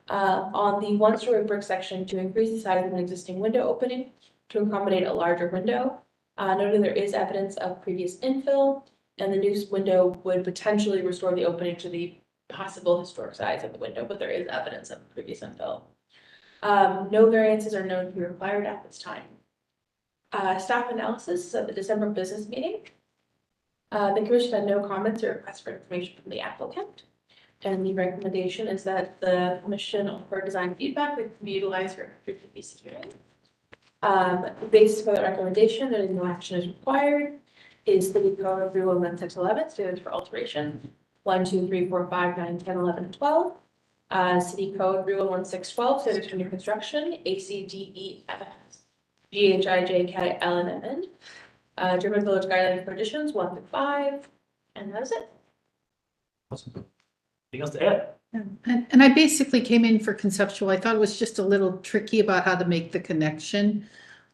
On the 1-story brick section, to increase the size of an existing window opening to accommodate a larger window. Noting there is evidence of previous infill, and the new window would potentially restore the opening to the possible historic size of the window, but there is evidence of previous infill. No variances are known to be required at this time. Staff analysis of the December business meeting. The commission had no comments or requests for information from the applicant. And the recommendation is that the commission offer design feedback that can be utilized for future piece of hearing. The basis for the recommendation that no action is required is the code of rule 1611, standards for alteration 1, 2, 3, 4, 5, 9, 10, 11, 12. City code rule 1612, standards for new construction, ACDEFS, GHIJK, LNN. German Village Guidelines for additions 1 through 5, and that's it. Awesome. Anything else to add? And I basically came in for conceptual. I thought it was just a little tricky about how to make the connection.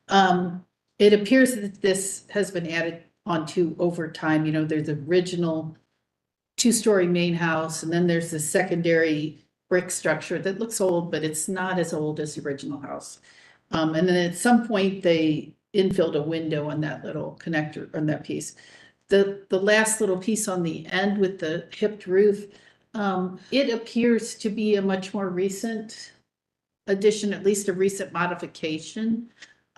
It appears that this has been added onto over time. You know, there's the original 2-story main house, and then there's the secondary brick structure that looks old, but it's not as old as the original house. And then at some point, they infilled a window on that little connector on that piece. The last little piece on the end with the hipped roof, it appears to be a much more recent addition, at least a recent modification.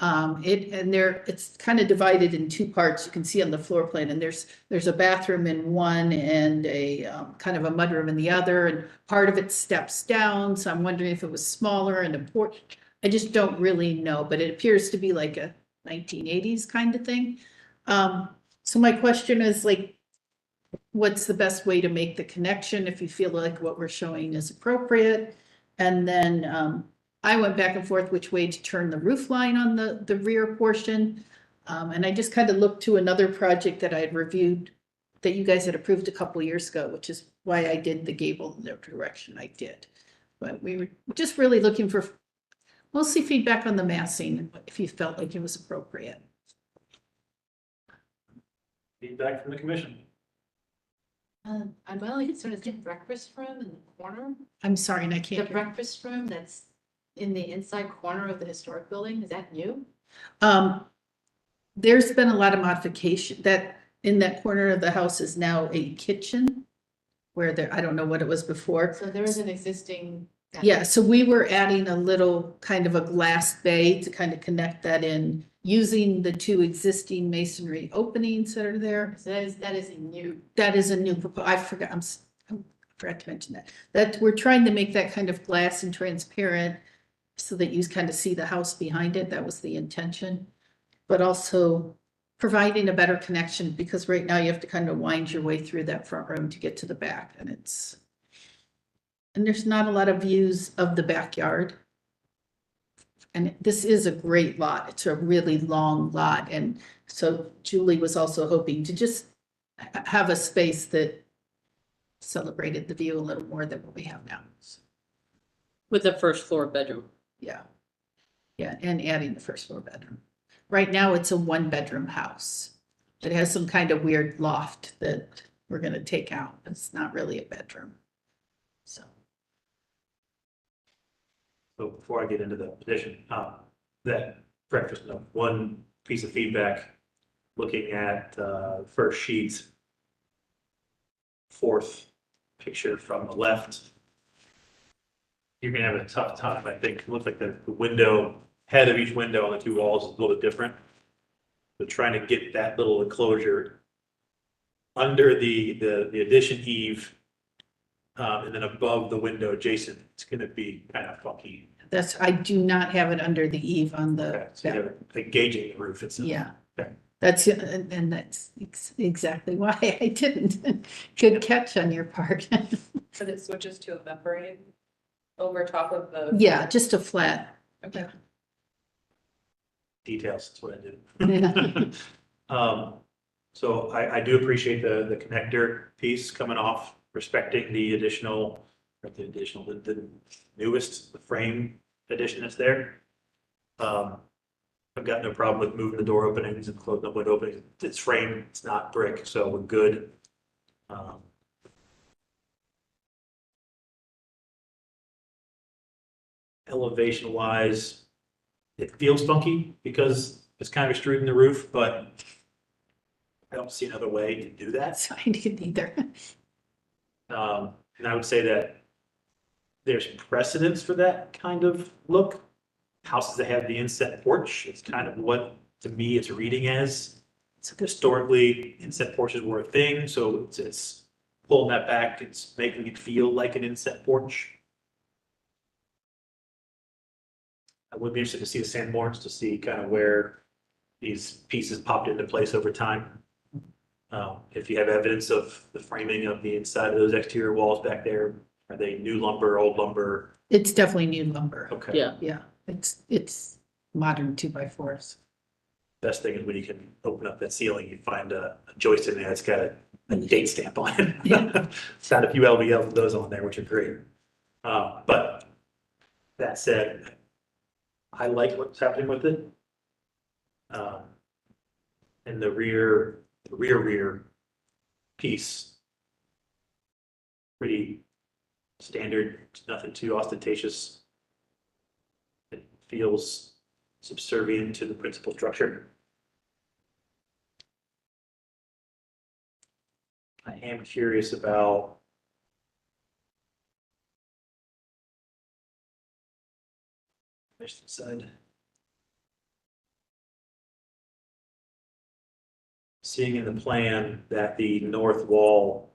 It's kind of divided in 2 parts. You can see on the floor plan, and there's a bathroom in one and a kind of a mudroom in the other, and part of it steps down. So I'm wondering if it was smaller and a porch. I just don't really know, but it appears to be like a 1980s kind of thing. So my question is, like, what's the best way to make the connection if you feel like what we're showing is appropriate? And then I went back and forth which way to turn the roof line on the rear portion. And I just kind of looked to another project that I had reviewed that you guys had approved a couple years ago, which is why I did the gable in the direction I did. But we were just really looking for mostly feedback on the massing, if you felt like it was appropriate. Feedback from the commission. I'm only concerned is the breakfast room in the corner. I'm sorry, and I The can't hear. breakfast room that's in the inside corner of the historic building, is that new? There's been a lot of modification that in that corner of the house is now a kitchen where there, I don't know what it was before. So there is an existing. Yeah, so we were adding a little kind of a glass bay to kind of connect that in using the 2 existing masonry openings that are there. So that is a new. That is a new I forgot, I forgot to mention that we're trying to make that kind of glass and transparent so that you kind of see the house behind it. That was the intention. But also providing a better connection, because right now you have to kind of wind your way through that front room to get to the back, and there's not a lot of views of the backyard. And this is a great lot. It's a really long lot. And so Julie was also hoping to just have a space that celebrated the view a little more than what we have now. With the first floor bedroom. Yeah. Yeah, and adding the first floor bedroom. right now it's a one-bedroom house. It has some kind of weird loft that we're gonna take out. It's not really a bedroom. So, So before I get into the petition, that breakfast note, one piece of feedback, looking at, first sheet, fourth picture from the left. You're gonna have a tough time, I think. It looks like the window, head of each window on the two walls is a little bit different. But trying to get that little enclosure under the addition eave, and then above the window adjacent, it's gonna be kind of funky. that's, I do not have it under the eave on the, Okay, so you have like gauging the roof itself. yeah. Okay. That's, and that's exactly why I didn't. Good catch on your part. So it switches to a membrane over top of the. Yeah, just a flat. Okay. Details, that's what I did. So I do appreciate the connector piece coming off, respecting the additional, the newest frame addition that's there. I've got no problem with moving the door openings and closing the window openings. It's frame, it's not brick, so we're good. Elevation wise, it feels funky because it's kind of extruding the roof, but I don't see another way to do that. That's, I didn't either. And I would say that there's precedence for that kind of look. Houses that have the inset porch, it's kind of what, to me, it's reading as. Historically, inset porches were a thing, so it's pulling that back, it's making it feel like an inset porch. I would be interested to see the sand morns to see kind of where these pieces popped into place over time. If you have evidence of the framing of the inside of those exterior walls back there, are they new lumber, old lumber? It's definitely new lumber. Okay. Yeah. Yeah, it's modern 2x4s. Best thing is when you can open up that ceiling, you find a joist in there that's got a date stamp on it. Yeah. Found a few LVLs of those on there, which are great. But that said, I like what's happening with it. And the rear piece, pretty standard, nothing too ostentatious. It feels subservient to the principal structure. I am curious about this side. Seeing in the plan that the north wall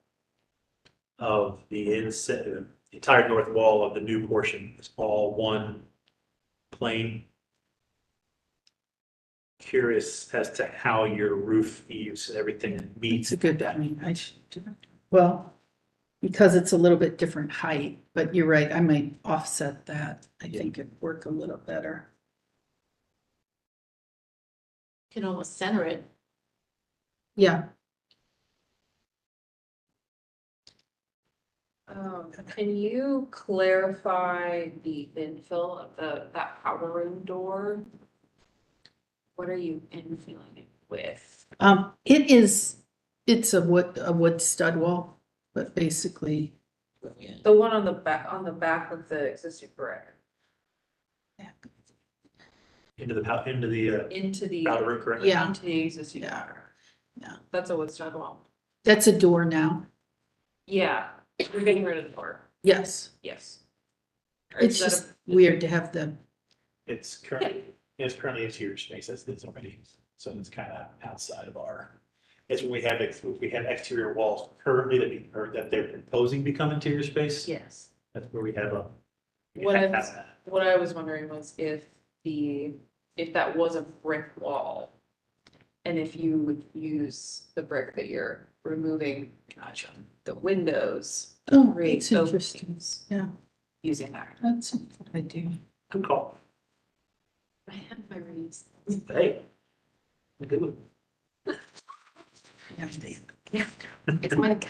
of the inset, the entire north wall of the new portion is all one plane. Curious as to how your roof eaves and everything meets. It's a good, I mean, I should, well, because it's a little bit different height, but you're right, I might offset that. I think it'd work a little better. Can almost center it. Yeah, Can you clarify the infill of that powder room door? What are you infilling it with? it's a wood stud wall, but basically. The one on the back of the existing brick, Into the into the. powder room, correct? Yeah. Into the existing Yeah. powder. Yeah. That's a wood stud wall. That's a door now. Yeah, you're getting rid of the door, Yes, yes. Or it's is that just weird to have the, It's currently interior space, it's already, so it's kind of outside of our. It's when we have exterior walls currently that they're proposing become interior space. Yes. That's where we have a. What I was wondering was if that was a brick wall. And if you would use the brick that you're removing, the windows. oh, create it's interesting. openings Yeah, Using that. that's what I do. Good call. I have my reads. Hey. Good one.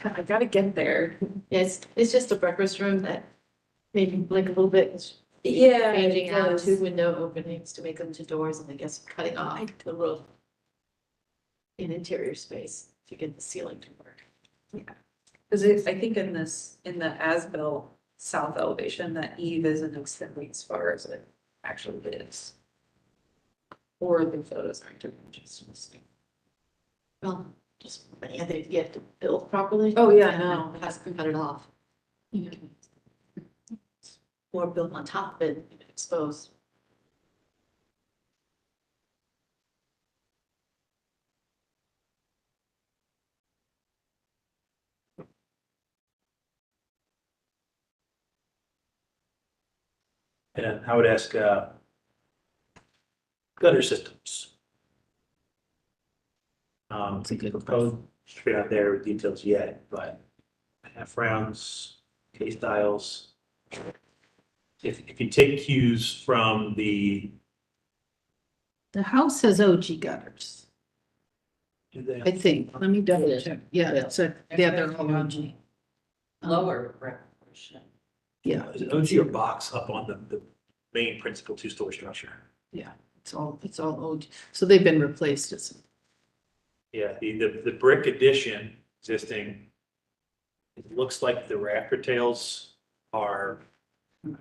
I gotta get there. Yeah, it's just a breakfast room that maybe like a little bit Yeah, changing it out does. 2 window openings to make them to doors, and I guess cutting off the roof in interior space to get the ceiling to work. Cause I think in the as-built south elevation, that eave isn't extending as far as it actually is. Or the photos aren't doing justice. Well, just, yeah, they get to build properly. Oh, yeah, and no. then has to cut it off. Or build on top of it, exposed. And I would ask, gutter systems. That's a good Proposed straight out there with details yet, but half rounds, K-styles. If you take cues from the, The house has OG gutters, I think. Let me double check. Yeah, it's a, yeah, they're all OG. Lower brick portion. Yeah, is it OG or box up on the main principal two-story structure? yeah, it's all OG. So they've been replaced as, Yeah, the brick addition existing, it looks like the rafter tails are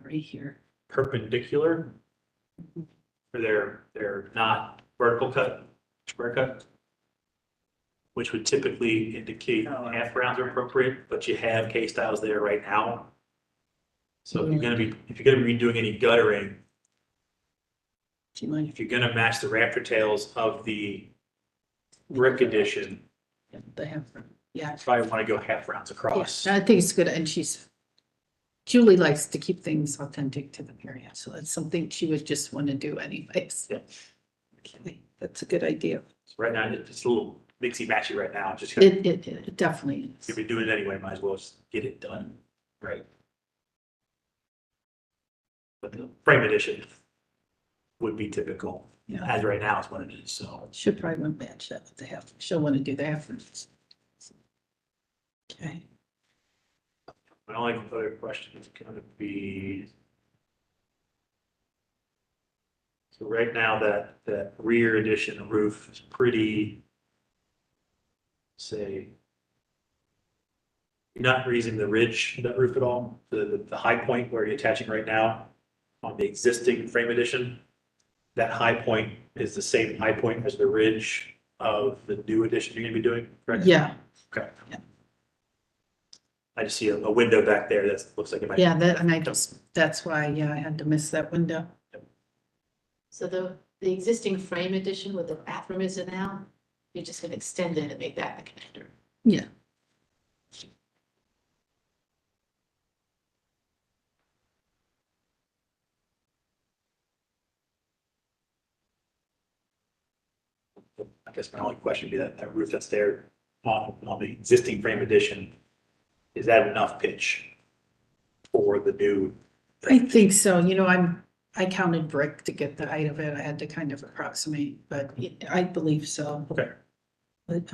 right here. perpendicular. Or they're not vertical cut, square cut. Which would typically indicate half rounds are appropriate, but you have K-styles there right now. So if you're gonna be redoing any guttering, Do you mind? if you're gonna match the rafter tails of the brick addition, Yeah, they have, yeah. you probably wanna go half rounds across. Yeah, I think it's good, and Julie likes to keep things authentic to the area, so that's something she would just want to do anyways. Yeah. Okay, that's a good idea. So right now, it's a little mixy matchy right now, just It definitely if is. you're doing it anyway, might as well just get it done. Right. But the frame addition would be typical, Yeah, as right now is what it is, so. should probably want to match that with the half, she'll want to do the half. Okay, My only other question is gonna be. So right now, that rear addition roof is pretty. Say. You're not raising the ridge of that roof at all, the high point where you're attaching right now on the existing frame addition. That high point is the same high point as the ridge of the new addition you're gonna be doing, correct? yeah, Okay. Yeah. I just see a window back there that looks like it might. yeah, that, and that's why, yeah, I had to miss that window. So the existing frame addition where the bathroom is in now, you're just gonna extend it and make that the connector. Yeah. I guess my only question would be that roof that's there on the existing frame addition, is that enough pitch for the new? I think so, I counted brick to get the height of it, I had to kind of approximate, but I believe so. Okay, But,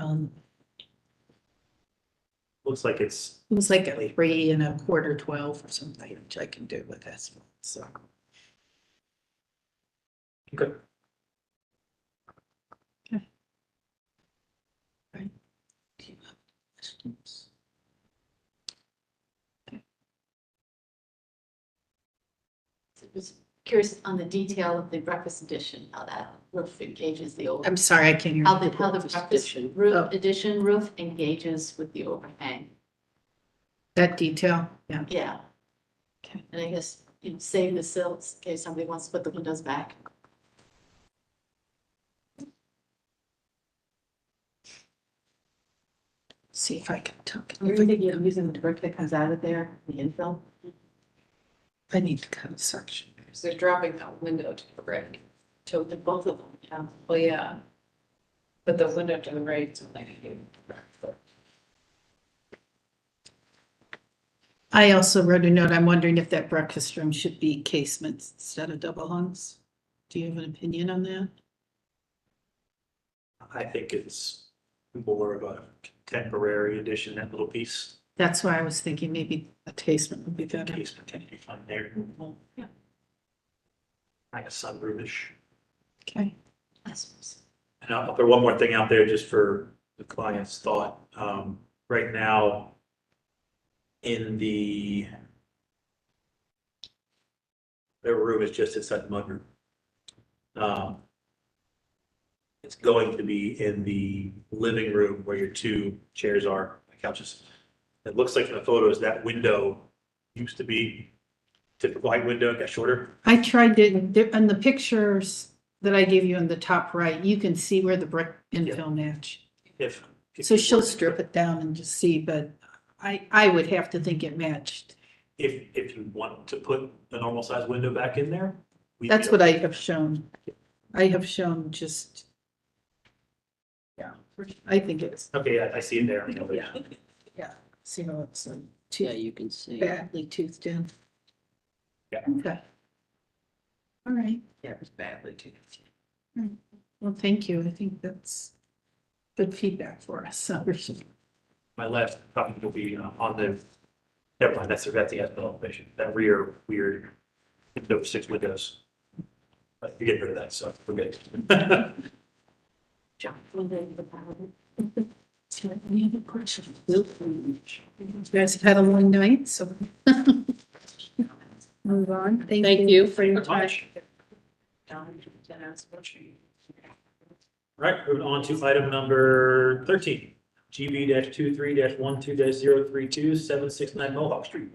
looks like it's, it was like a 3 1/4 12 or something, which I can do with this, so. okay. Right. Do you have questions? I was curious on the detail of the breakfast addition, how that roof engages the over. I'm sorry, I can't hear. How you. the breakfast Oh. roof addition roof engages with the overhang. That detail, yeah. Yeah. Okay. And I guess you save the sills in case somebody wants to put the windows back. See if I can tuck Or it. you think you're using the brick that comes out of there, the infill? I need to cut a section. So they're dropping that window to the right. To the both of them, yeah. Well, yeah. But the window to the right is only. I also wrote a note, I'm wondering if that breakfast room should be casements instead of double hungs. Do you have an opinion on that? I think it's more of a temporary addition, that little piece. That's why I was thinking maybe a casement would be better. Casement can be fun there. Yeah. like a sunroofish. Okay. And I'll throw one more thing out there just for the client's thought. Right now, in their room is just inside the mudroom. It's going to be in the living room where your two chairs are, couches. It looks like in the photos that window used to be typical white window, it got shorter. I tried to, in the pictures that I gave you in the top right, you can see where the brick infill match. If So you she'll were- strip it down and just see, but I would have to think it matched. If you want to put a normal size window back in there. That's what I have shown. I have shown just. Yeah, I think it's, Okay, I see it there. yeah, see how it's Yeah, you can see. badly toothed in. Yeah. Okay. All right, Yeah, it's badly too. well, thank you. I think that's good feedback for us. My last topic will be on the, never mind, that's the as-built elevation, that rear weird, those 6 windows. But you're getting rid of that, so we're good. Any other questions? You guys have had a long night, so. Move on. Thank you for your time. Right, moving on to item number 13, GB-23-12-032, 769 Mohawk Street.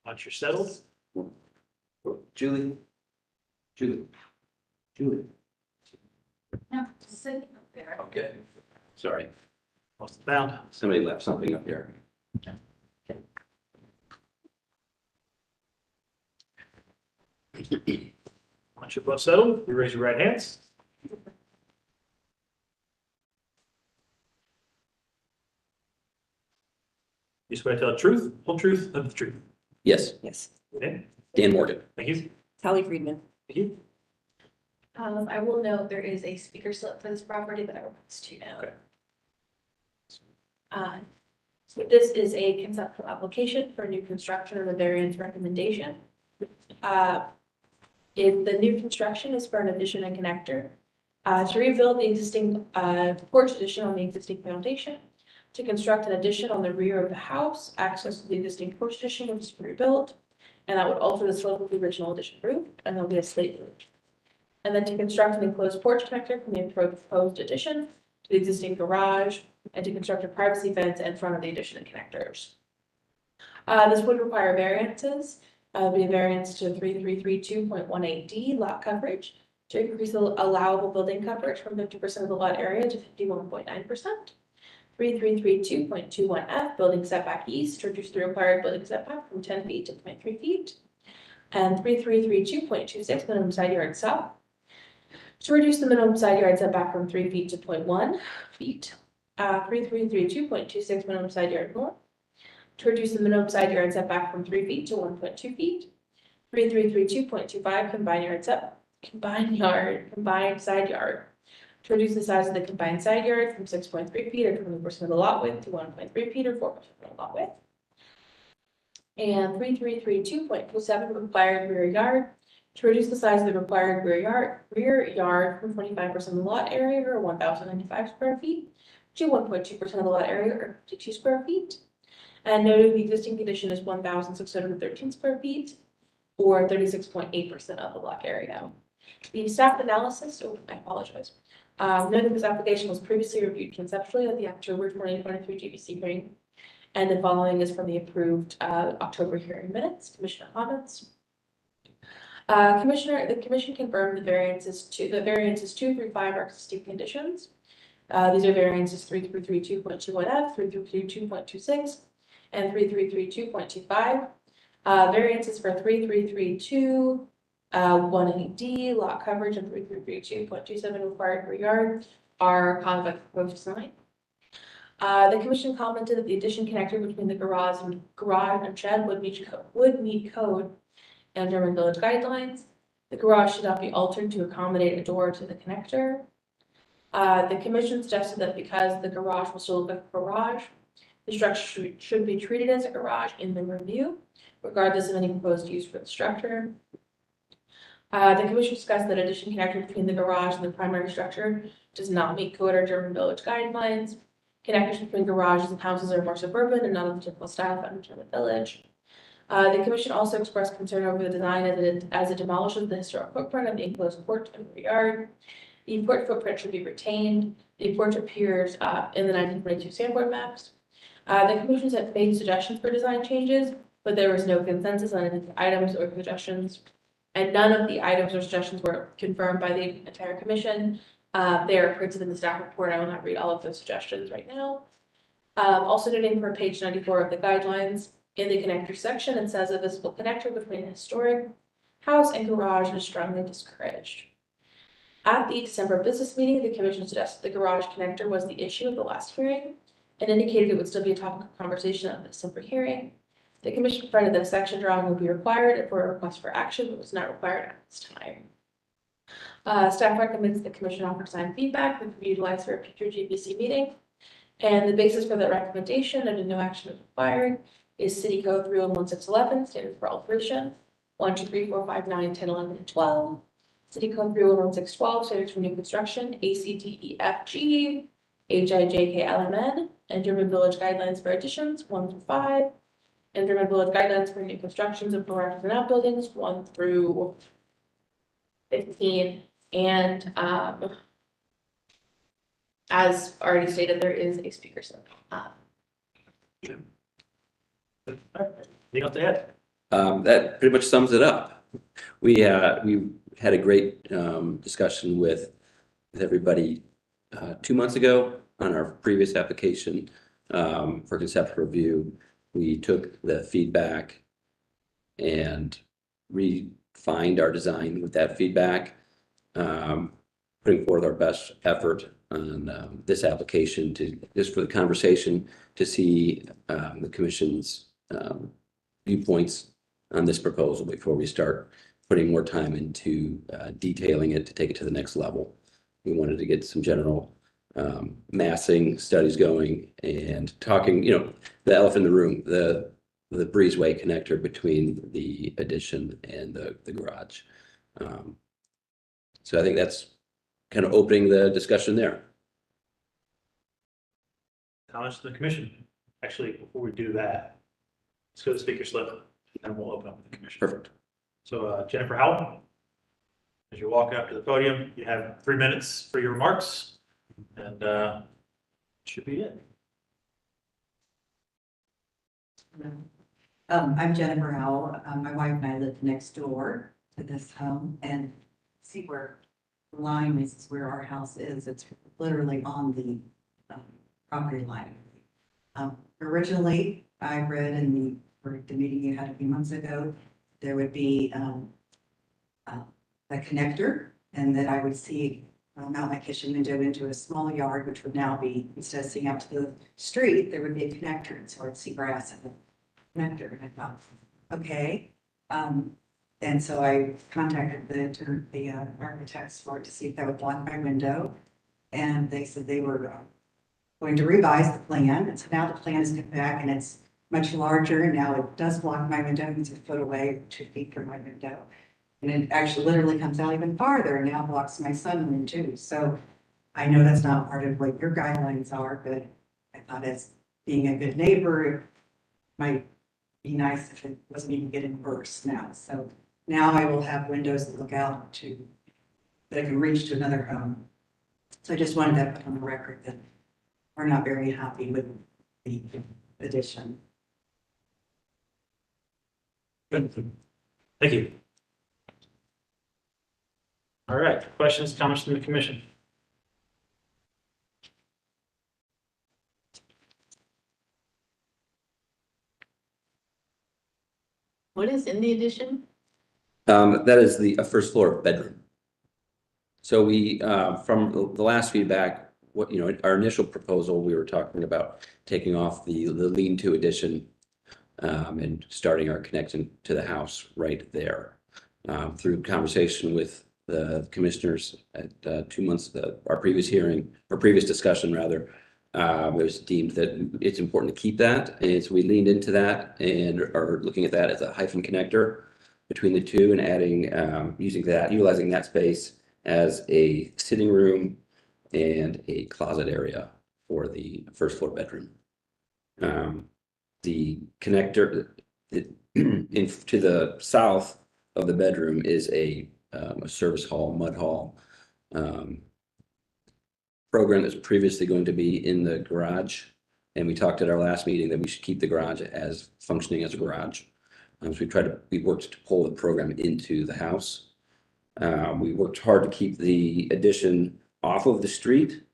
Once you're settled, Julie? Julie? No, sitting up there. Okay, sorry, lost the bound. somebody left something up there. Once you're both settled, you raise your right hands. You swear to tell the truth, whole truth, and the truth. Yes, Yes. Okay, Dan Morgan. thank you. Sally Friedman. Thank you. I will note there is a speaker slip for this property that I will post to you now. Okay. So this is a conceptual application for new construction of a variance recommendation. If the new construction is for an addition and connector, to rebuild the existing, porch addition on the existing foundation, to construct an addition on the rear of the house, access to the existing porch addition which is rebuilt, and that would alter the slope of the original addition roof, and there'll be a slate roof. And then to construct an enclosed porch connector from the proposed addition to the existing garage, and to construct a privacy fence in front of the addition and connectors. This would require variances, be a variance to 3332.18D lot coverage to increase the allowable building coverage from 50% of the lot area to 51.9%. 3332.21F building setback east to reduce the required building setback from 10 feet to 0.3 feet. And 3332.26 minimum side yard south to reduce the minimum side yard setback from 3 feet to 0.1 feet. 3332.26 minimum side yard north to reduce the minimum side yard setback from 3 feet to 1.2 feet. 3332.25 combined side yard to reduce the size of the combined side yard from 6.3 feet or 20% of the lot width to 1.3 feet or 4% of the lot width. And 3332.27 required rear yard to reduce the size of the required rear yard from 25% of the lot area or 1,095 square feet to 1.2% of the lot area or 52 square feet. And noting the existing condition is 1,613 square feet or 36.8% of the lot area. The staff analysis, I apologize. Noting this application was previously reviewed conceptually at the October 2023 GBC hearing. And the following is from the approved October hearing minutes, commissioner comments. The commission confirmed the variances 2 through 5 are existing conditions. These are variances 3332.21F, 3332.26, and 3332.25. Variances for 3332, 180D, lot coverage, and 3332.27 required rear yard are conduct proposed design. The commission commented that the addition connector between the garage and shed would meet code and German village guidelines. The garage should not be altered to accommodate a door to the connector. The commission suggested that because the garage will still look like a garage, the structure should be treated as a garage in the review, regardless of any proposed use for the structure. The commission discussed that addition connector between the garage and the primary structure does not meet code or German village guidelines. Connectors between garages and houses are more suburban and not of the typical style found in German village. The commission also expressed concern over the design as it demolishes the historic footprint of the enclosed court and rear yard. The important footprint should be retained. The approach appears in the 1922 Sanborn maps. The commission had made suggestions for design changes, but there was no consensus on any items or suggestions. And none of the items or suggestions were confirmed by the entire commission. They are printed in the staff report. I will not read all of those suggestions right now. Also noting for page 94 of the guidelines, in the connector section, it says a visible connector between a historic house and garage is strongly discouraged. At the December business meeting, the commission suggested the garage connector was the issue of the last hearing and indicated it would still be a topic of conversation at the December hearing. The commission provided that a section drawing would be required for a request for action, but was not required at this time. Staff recommends the commission offer design feedback that could be utilized for a future GBC meeting. And the basis for that recommendation, and no action is required, is City Code 3111611, standard for alteration, 1, 2, 3, 4, 5, 9, 10, 11, and 12. City Code 3111612, standards for new construction, ACDEFG, HIJKLMN, and German Village Guidelines for additions, 1 through 5, and German Village Guidelines for new constructions of garages and outbuildings, 1 through 15. And as already stated, there is a speaker slip. Anything else to add? That pretty much sums it up. We had a great discussion with everybody 2 months ago on our previous application for conceptual review. We took the feedback and refined our design with that feedback, putting forth our best effort on this application to just for the conversation to see the commission's viewpoints on this proposal before we start putting more time into detailing it to take it to the next level. We wanted to get some general massing studies going and talking, the elephant in the room, the breezeway connector between the addition and the garage. So I think that's kind of opening the discussion there. Comments to the commission? Actually, before we do that, let's go to speaker slip, and we'll open up the commission. Perfect. So Jennifer Howell, as you walk up to the podium, you have 3 minutes for your remarks, and should be it. I'm Jennifer Howell. My wife and I live next door to this home, and see where the line is where our house is. It's literally on the property line. Originally, I read in the meeting you had a few months ago, there would be a connector, and that I would see mount my kitchen window into a small yard, which would now be, instead of seeing out to the street, there would be a connector, and so I'd see grass and the connector, and I thought, okay. And so I contacted the architects for it to see if that would block my window, and they said they were going to revise the plan, and so now the plan has come back, and it's much larger, and now it does block my window. It's a foot away, 2 feet from my window. And it actually literally comes out even farther and now blocks my sunroom too. So I know that's not part of what your guidelines are, but I thought as being a good neighbor, it might be nice if it wasn't even getting worse now. So now I will have windows that look out to, that I can reach to another home. So I just wanted that put on the record that we're not very happy with the addition. Good. Thank you. All right, questions, comments from the commission? What is in the addition? That is a first floor bedroom. So we, from the last feedback, our initial proposal, we were talking about taking off the lean-to addition and starting our connection to the house right there. Through conversation with the commissioners at 2 months, our previous hearing, or previous discussion rather, it was deemed that it's important to keep that. And so we leaned into that and are looking at that as a hyphen connector between the two and adding, utilizing that space as a sitting room and a closet area for the first floor bedroom. The connector to the south of the bedroom is a service hall, mud hall program that's previously going to be in the garage. And we talked at our last meeting that we should keep the garage as functioning as a garage. So we worked to pull the program into the house. We worked hard to keep the addition off of the street,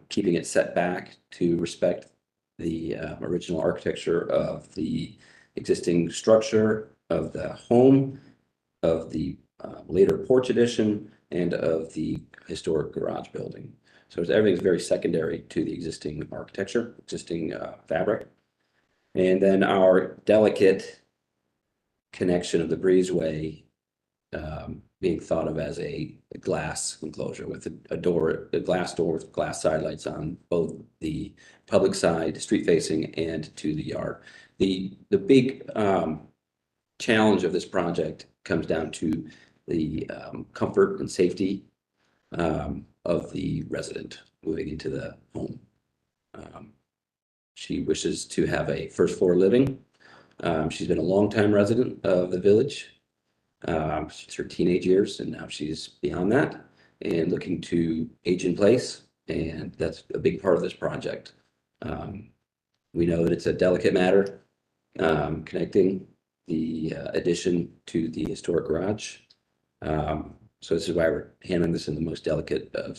keeping it set back to respect the original architecture of the existing structure of the home, of the later porch addition, and of the historic garage building. So everything's very secondary to the existing architecture, existing fabric. And then our delicate connection of the breezeway being thought of as a glass enclosure with a glass door with glass sidelights on both the public side, street facing, and to the yard. The big challenge of this project comes down to the comfort and safety of the resident moving into the home. She wishes to have a first floor living. She's been a longtime resident of the village. It's her teenage years, and now she's beyond that and looking to age in place. And that's a big part of this project. We know that it's a delicate matter, connecting the addition to the historic garage. So this is why we're handling this in the most delicate of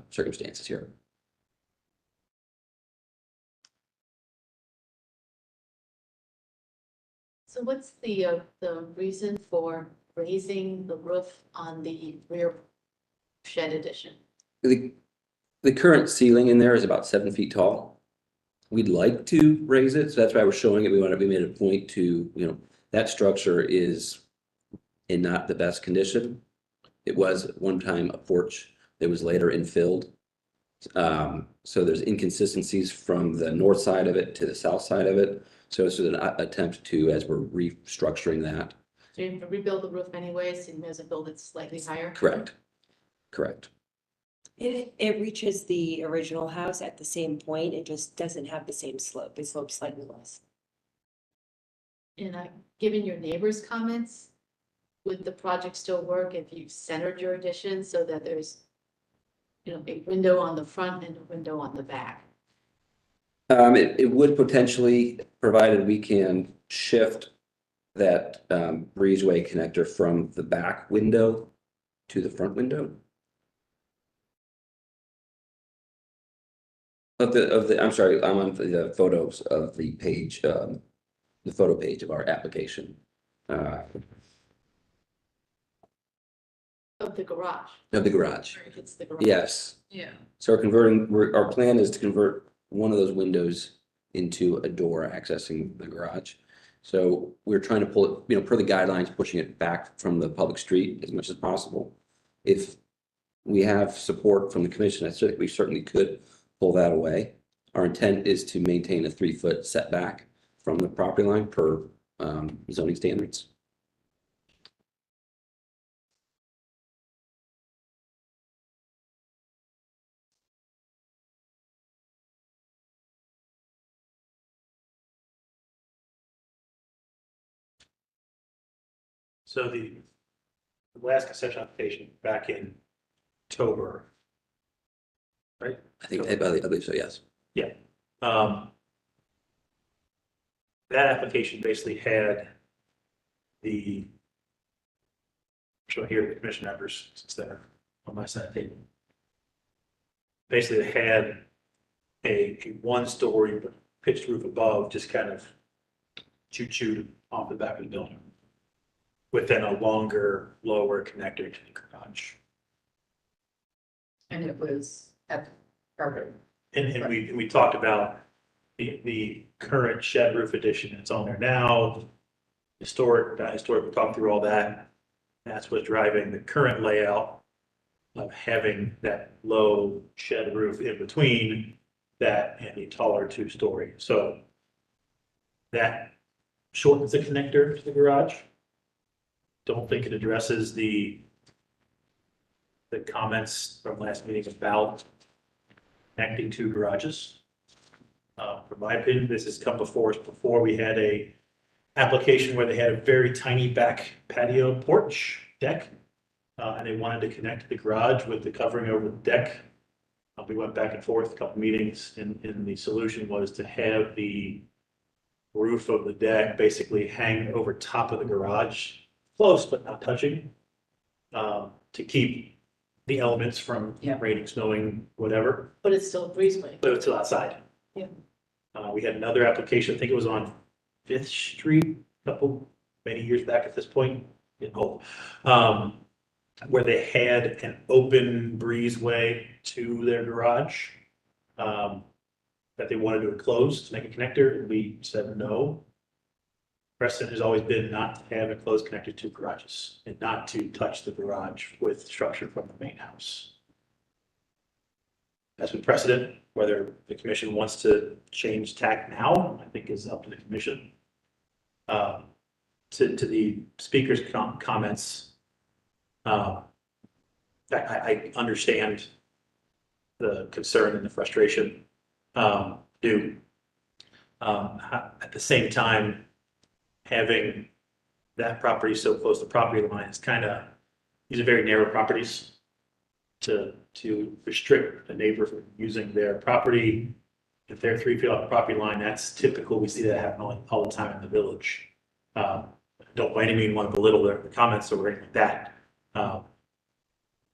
circumstances here. So what's the reason for raising the roof on the rear shed addition? The current ceiling in there is about 7 feet tall. We'd like to raise it, so that's why we're showing it. We made a point to, that structure is in not the best condition. It was at one time a porch that was later infilled. So there's inconsistencies from the north side of it to the south side of it. So it's an attempt to, as we're restructuring that. So you have to rebuild the roof anyways, and as a build it slightly higher? Correct. It reaches the original house at the same point. It just doesn't have the same slope. It slopes slightly less. And given your neighbors' comments, would the project still work if you centered your addition so that there's, a window on the front and a window on the back? It would potentially, provided we can shift that breezeway connector from the back window to the front window. I'm sorry, I'm on the photos of the page, the photo page of our application. Of the garage? Of the garage. It's the garage. Yes. Yeah. So our plan is to convert one of those windows into a door accessing the garage. So we're trying to pull it, per the guidelines, pushing it back from the public street as much as possible. If we have support from the commission, we certainly could pull that away. Our intent is to maintain a 3-foot setback from the property line per zoning standards. So the last concession application back in October, right? I believe so, yes. Yeah. That application basically had the, show here the commission members, since they're on my side of the table. Basically, it had a 1-story pitched roof above, just kind of choo-chooed off the back of the building, with then a longer, lower connector to the garage. And it was at perfect. And we talked about the current shed roof addition that's on there now, historic, not historic, we talked through all that. That's what's driving the current layout of having that low shed roof in between that and the taller two-story. So that shortens the connector to the garage. Don't think it addresses the comments from last meeting about connecting two garages. From my opinion, this has come before us before. We had a application where they had a very tiny back patio porch deck, and they wanted to connect the garage with the covering over the deck. We went back and forth a couple meetings, and the solution was to have the roof of the deck basically hang over top of the garage, close but not touching, to keep the elements from raining, snowing, whatever. But it's still a breezeway. But it's still outside. Yeah. We had another application, I think it was on Fifth Street, many years back at this point, getting old, where they had an open breezeway to their garage, that they wanted to enclose to make a connector, and we said no. Precedent has always been not to have a closed connector to garages and not to touch the garage with structure from the main house. That's been precedent. Whether the commission wants to change tack now, I think is up to the commission. To the speaker's comments, I understand the concern and the frustration. At the same time, having that property so close to the property line is these are very narrow properties to restrict a neighbor from using their property. If they're 3 feet off the property line, that's typical. We see that happen all the time in the village. Don't by any means want to belittle the comments or anything like that.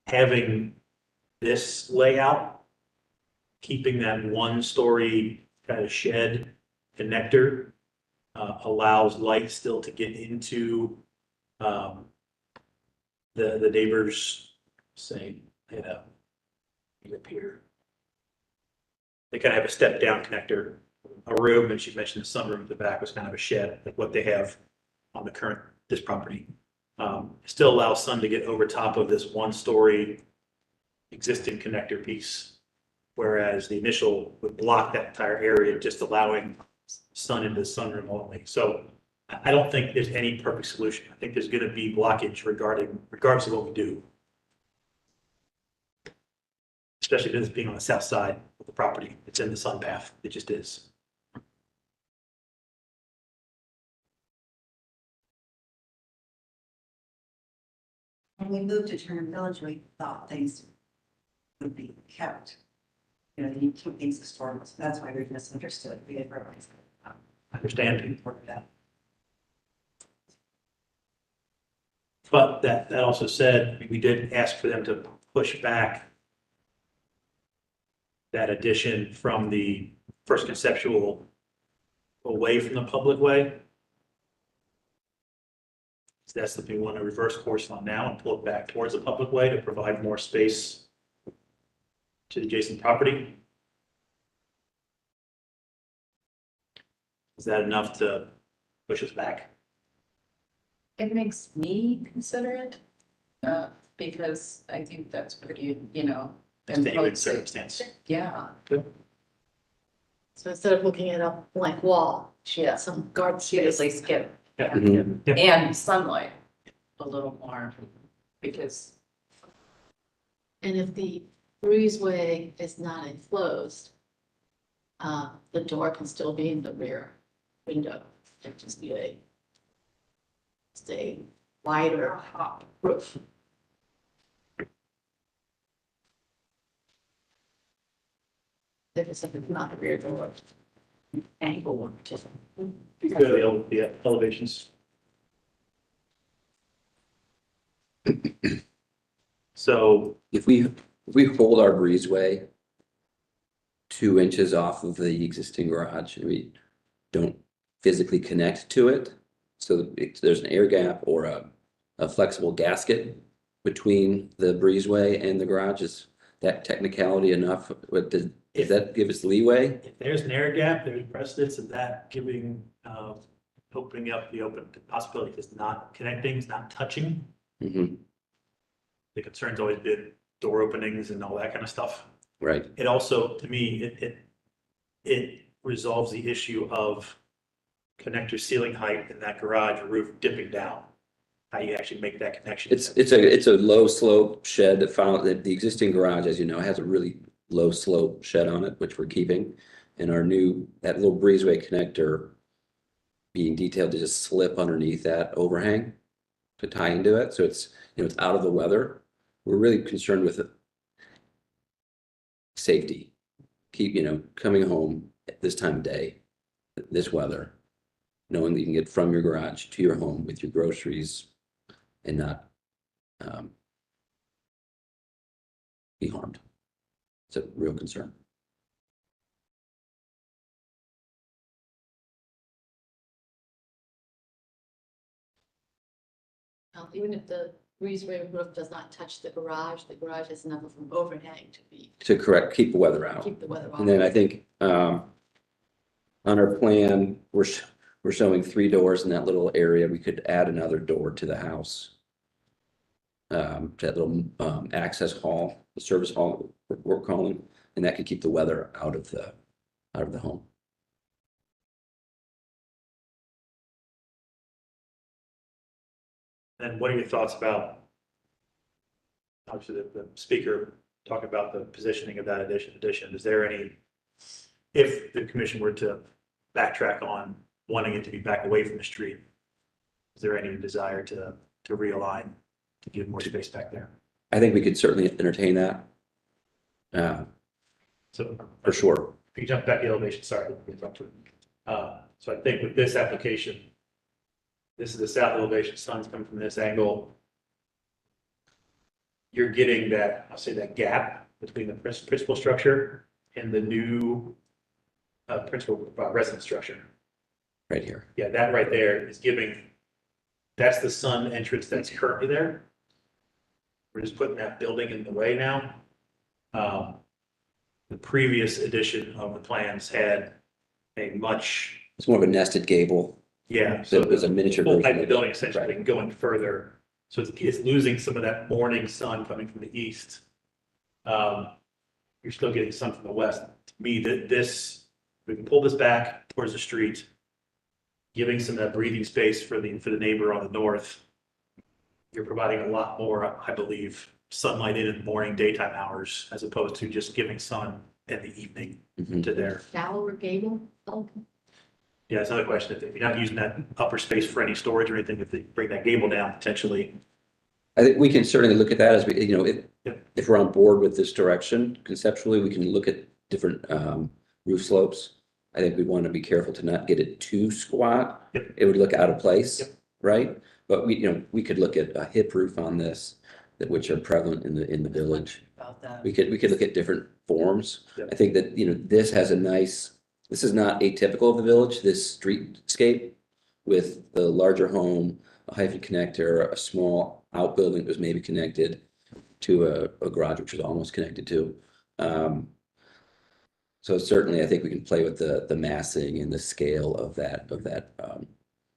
Having this layout, keeping that 1-story kind of shed connector, allows light still to get into the neighbors, say, up here. They kind of have a step down connector, a room, and she mentioned the sunroom at the back was kind of a shed, like what they have on this property. Still allows sun to get over top of this 1-story existing connector piece, whereas the initial would block that entire area, just allowing sun into the sunroom only. So I don't think there's any perfect solution. I think there's going to be blockage regardless of what we do. Especially this being on the south side of the property. It's in the sun path. It just is. When we moved to Turner Village, we thought things would be kept. You know, you keep things historical, so that's why we misunderstood. We had realized. Understand. But that also said, we did ask for them to push back that addition from the first conceptual away from the public way. So that's something we want to reverse course on now and pull it back towards the public way to provide more space to the adjacent property. Is that enough to push us back? It makes me consider it, because I think that's pretty, Extenuating circumstance. Yeah. So instead of looking at a blank wall, she had some guard She'd at space. least get, Yeah. and sunlight a little more, because And if the breezeway is not enclosed, the door can still be in the rear window. It'd just be a wider roof. If it's not the rear door, angle one, just. You go to the elevations. So If we hold our breezeway 2 inches off of the existing garage and we don't physically connect to it, so there's an air gap or a flexible gasket between the breezeway and the garage, is that technicality enough? Does that give us leeway? if there's an air gap, there's precedence of that giving, opening up the possibility, it's not connecting, it's not touching. Mhm. The concern's always been door openings and all that kind of stuff. Right. It also, to me, it resolves the issue of connector ceiling height in that garage roof dipping down. How you actually make that connection. It's a low slope shed that found that the existing garage, as you know, has a really low slope shed on it, which we're keeping. And our new, that little breezeway connector being detailed to just slip underneath that overhang to tie into it. So it's, it's out of the weather. We're really concerned with safety. Keep, coming home at this time of day, this weather, knowing that you can get from your garage to your home with your groceries and not be harmed. It's a real concern. Even if the breezeway roof does not touch the garage has enough of an overhang to be, To keep the weather out. keep the weather off. And then I think on our plan, we're showing 3 doors in that little area. We could add another door to the house. To that little access hall, the service hall we're calling, and that could keep the weather out of the home. And what are your thoughts about, obviously, the speaker talking about the positioning of that addition? Is there any, if the commission were to backtrack on wanting it to be back away from the street, is there any desire to realign, to give more space back there? I think we could certainly entertain that. So for sure. If you jump back the elevation, sorry. So I think with this application, this is the south elevation, sun's coming from this angle. You're getting that, I'll say that gap between the principal structure and the new principal residence structure. Right here. Yeah, that right there is giving, that's the sun entrance that's currently there. We're just putting that building in the way now. The previous edition of the plans had a much. It's more of a nested gable. Yeah. So it was a miniature Full version height of of it. the building essentially going further. So it's losing some of that morning sun coming from the east. You're still getting sun from the west. To me, we can pull this back towards the street, giving some of that breathing space for the neighbor on the north. You're providing a lot more, I believe, sunlight in the morning, daytime hours, as opposed to just giving sun in the evening to there. Shallower gable? Yeah, that's another question. If you're not using that upper space for any storage or anything, if they bring that gable down potentially. I think we can certainly look at that as we, if we're on board with this direction, conceptually, we can look at different roof slopes. I think we want to be careful to not get it too squat. Yep. It would look out of place, Yep. right? But we could look at a hip roof on this, which are prevalent in the village. About that. We could look at different forms. Yep. I think that, this has this is not atypical of the village, this streetscape with the larger home, a hyphen connector, a small outbuilding that was maybe connected to a garage, which was almost connected to. So certainly I think we can play with the massing and the scale of that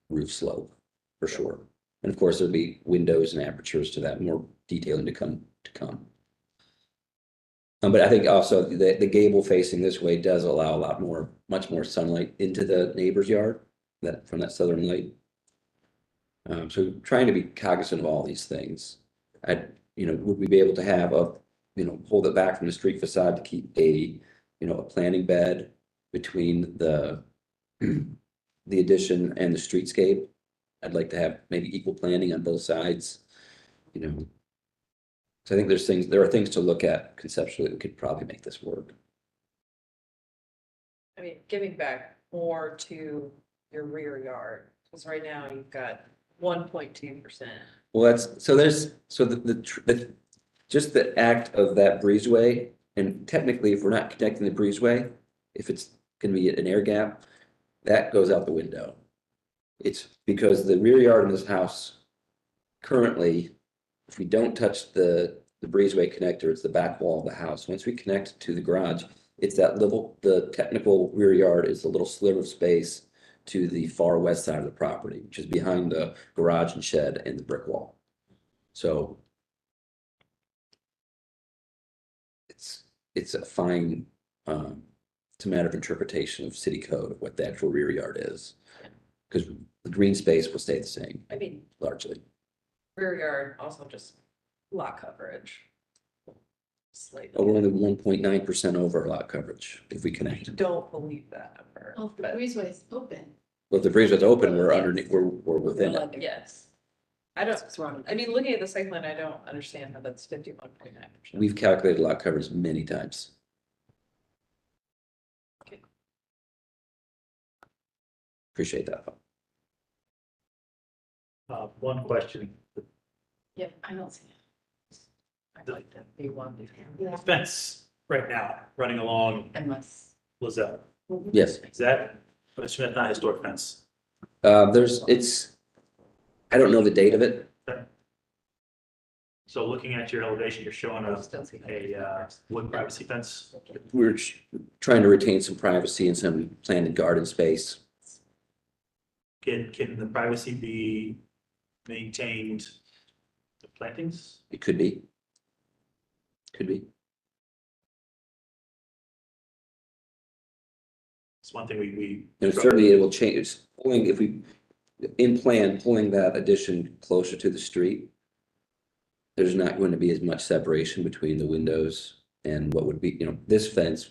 roof slope for sure. And of course, there'll be windows and apertures to that, more detailing to come. But I think also the gable facing this way does allow much more sunlight into the neighbor's yard from that southern light. So trying to be cognizant of all these things. Would we be able to have hold it back from the street facade to keep a planting bed between the addition and the streetscape? I'd like to have maybe equal planting on both sides, So I think there are things to look at conceptually that could probably make this work. I mean, giving back more to your rear yard, because right now you've got 1.2%. Well, just the act of that breezeway, and technically, if we're not connecting the breezeway, if it's gonna be an air gap, that goes out the window. It's because the rear yard in this house currently, if we don't touch the breezeway connector, it's the back wall of the house. Once we connect to the garage, it's the technical rear yard is the little sliver of space to the far west side of the property, which is behind the garage and shed and the brick wall. So it's a fine, it's a matter of interpretation of city code of what the actual rear yard is. Because the green space will stay the same I mean, largely. Rear yard, also just lot coverage. Slightly. But we're only 1.9% over lot coverage if we connect. Don't believe that number. Oh, the but- breezeway is open. Well, if the breezeway's open, we're Yes. underneath, we're within it. Yes. I don't, I mean, looking at the site plan, I don't understand how that's 51.9%. We've calculated lot coverage many times. Okay. Appreciate that. One question, yeah, I don't see it. I'd like to be one. the fence right now, running along Unless. Lizelle, Yes, is that, I'm assuming that's not a historic fence? I don't know the date of it. So looking at your elevation, you're showing a wood privacy fence. We're trying to retain some privacy and some planted garden space. Can the privacy be maintained with plantings? It could be. Could be. It's one thing we. And certainly it will change, if we, pulling that addition closer to the street, there's not going to be as much separation between the windows and what would be, this fence,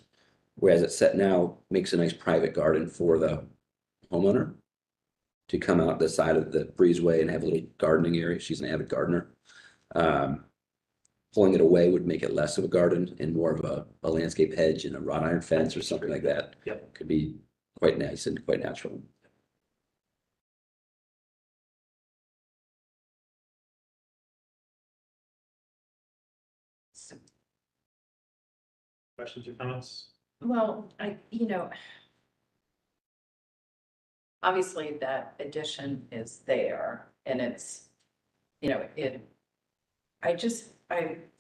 whereas it's set now, makes a nice private garden for the homeowner to come out the side of the breezeway and have a little gardening area. She's an avid gardener. Pulling it away would make it less of a garden and more of a landscape hedge and a wrought iron fence or something like that. Yep. Could be quite nice and quite natural. Questions or comments? Well, obviously that addition is there and it's, I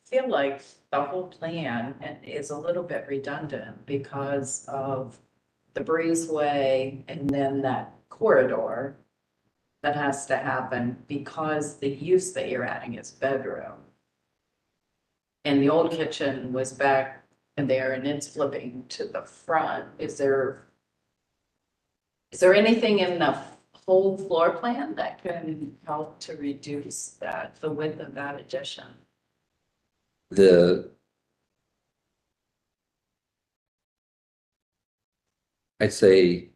feel like the whole plan is a little bit redundant because of the breezeway and then that corridor that has to happen because the use that you're adding is bedroom. And the old kitchen was back in there and it's flipping to the front. Is there anything in the whole floor plan that can help to reduce the width of that addition? I'd say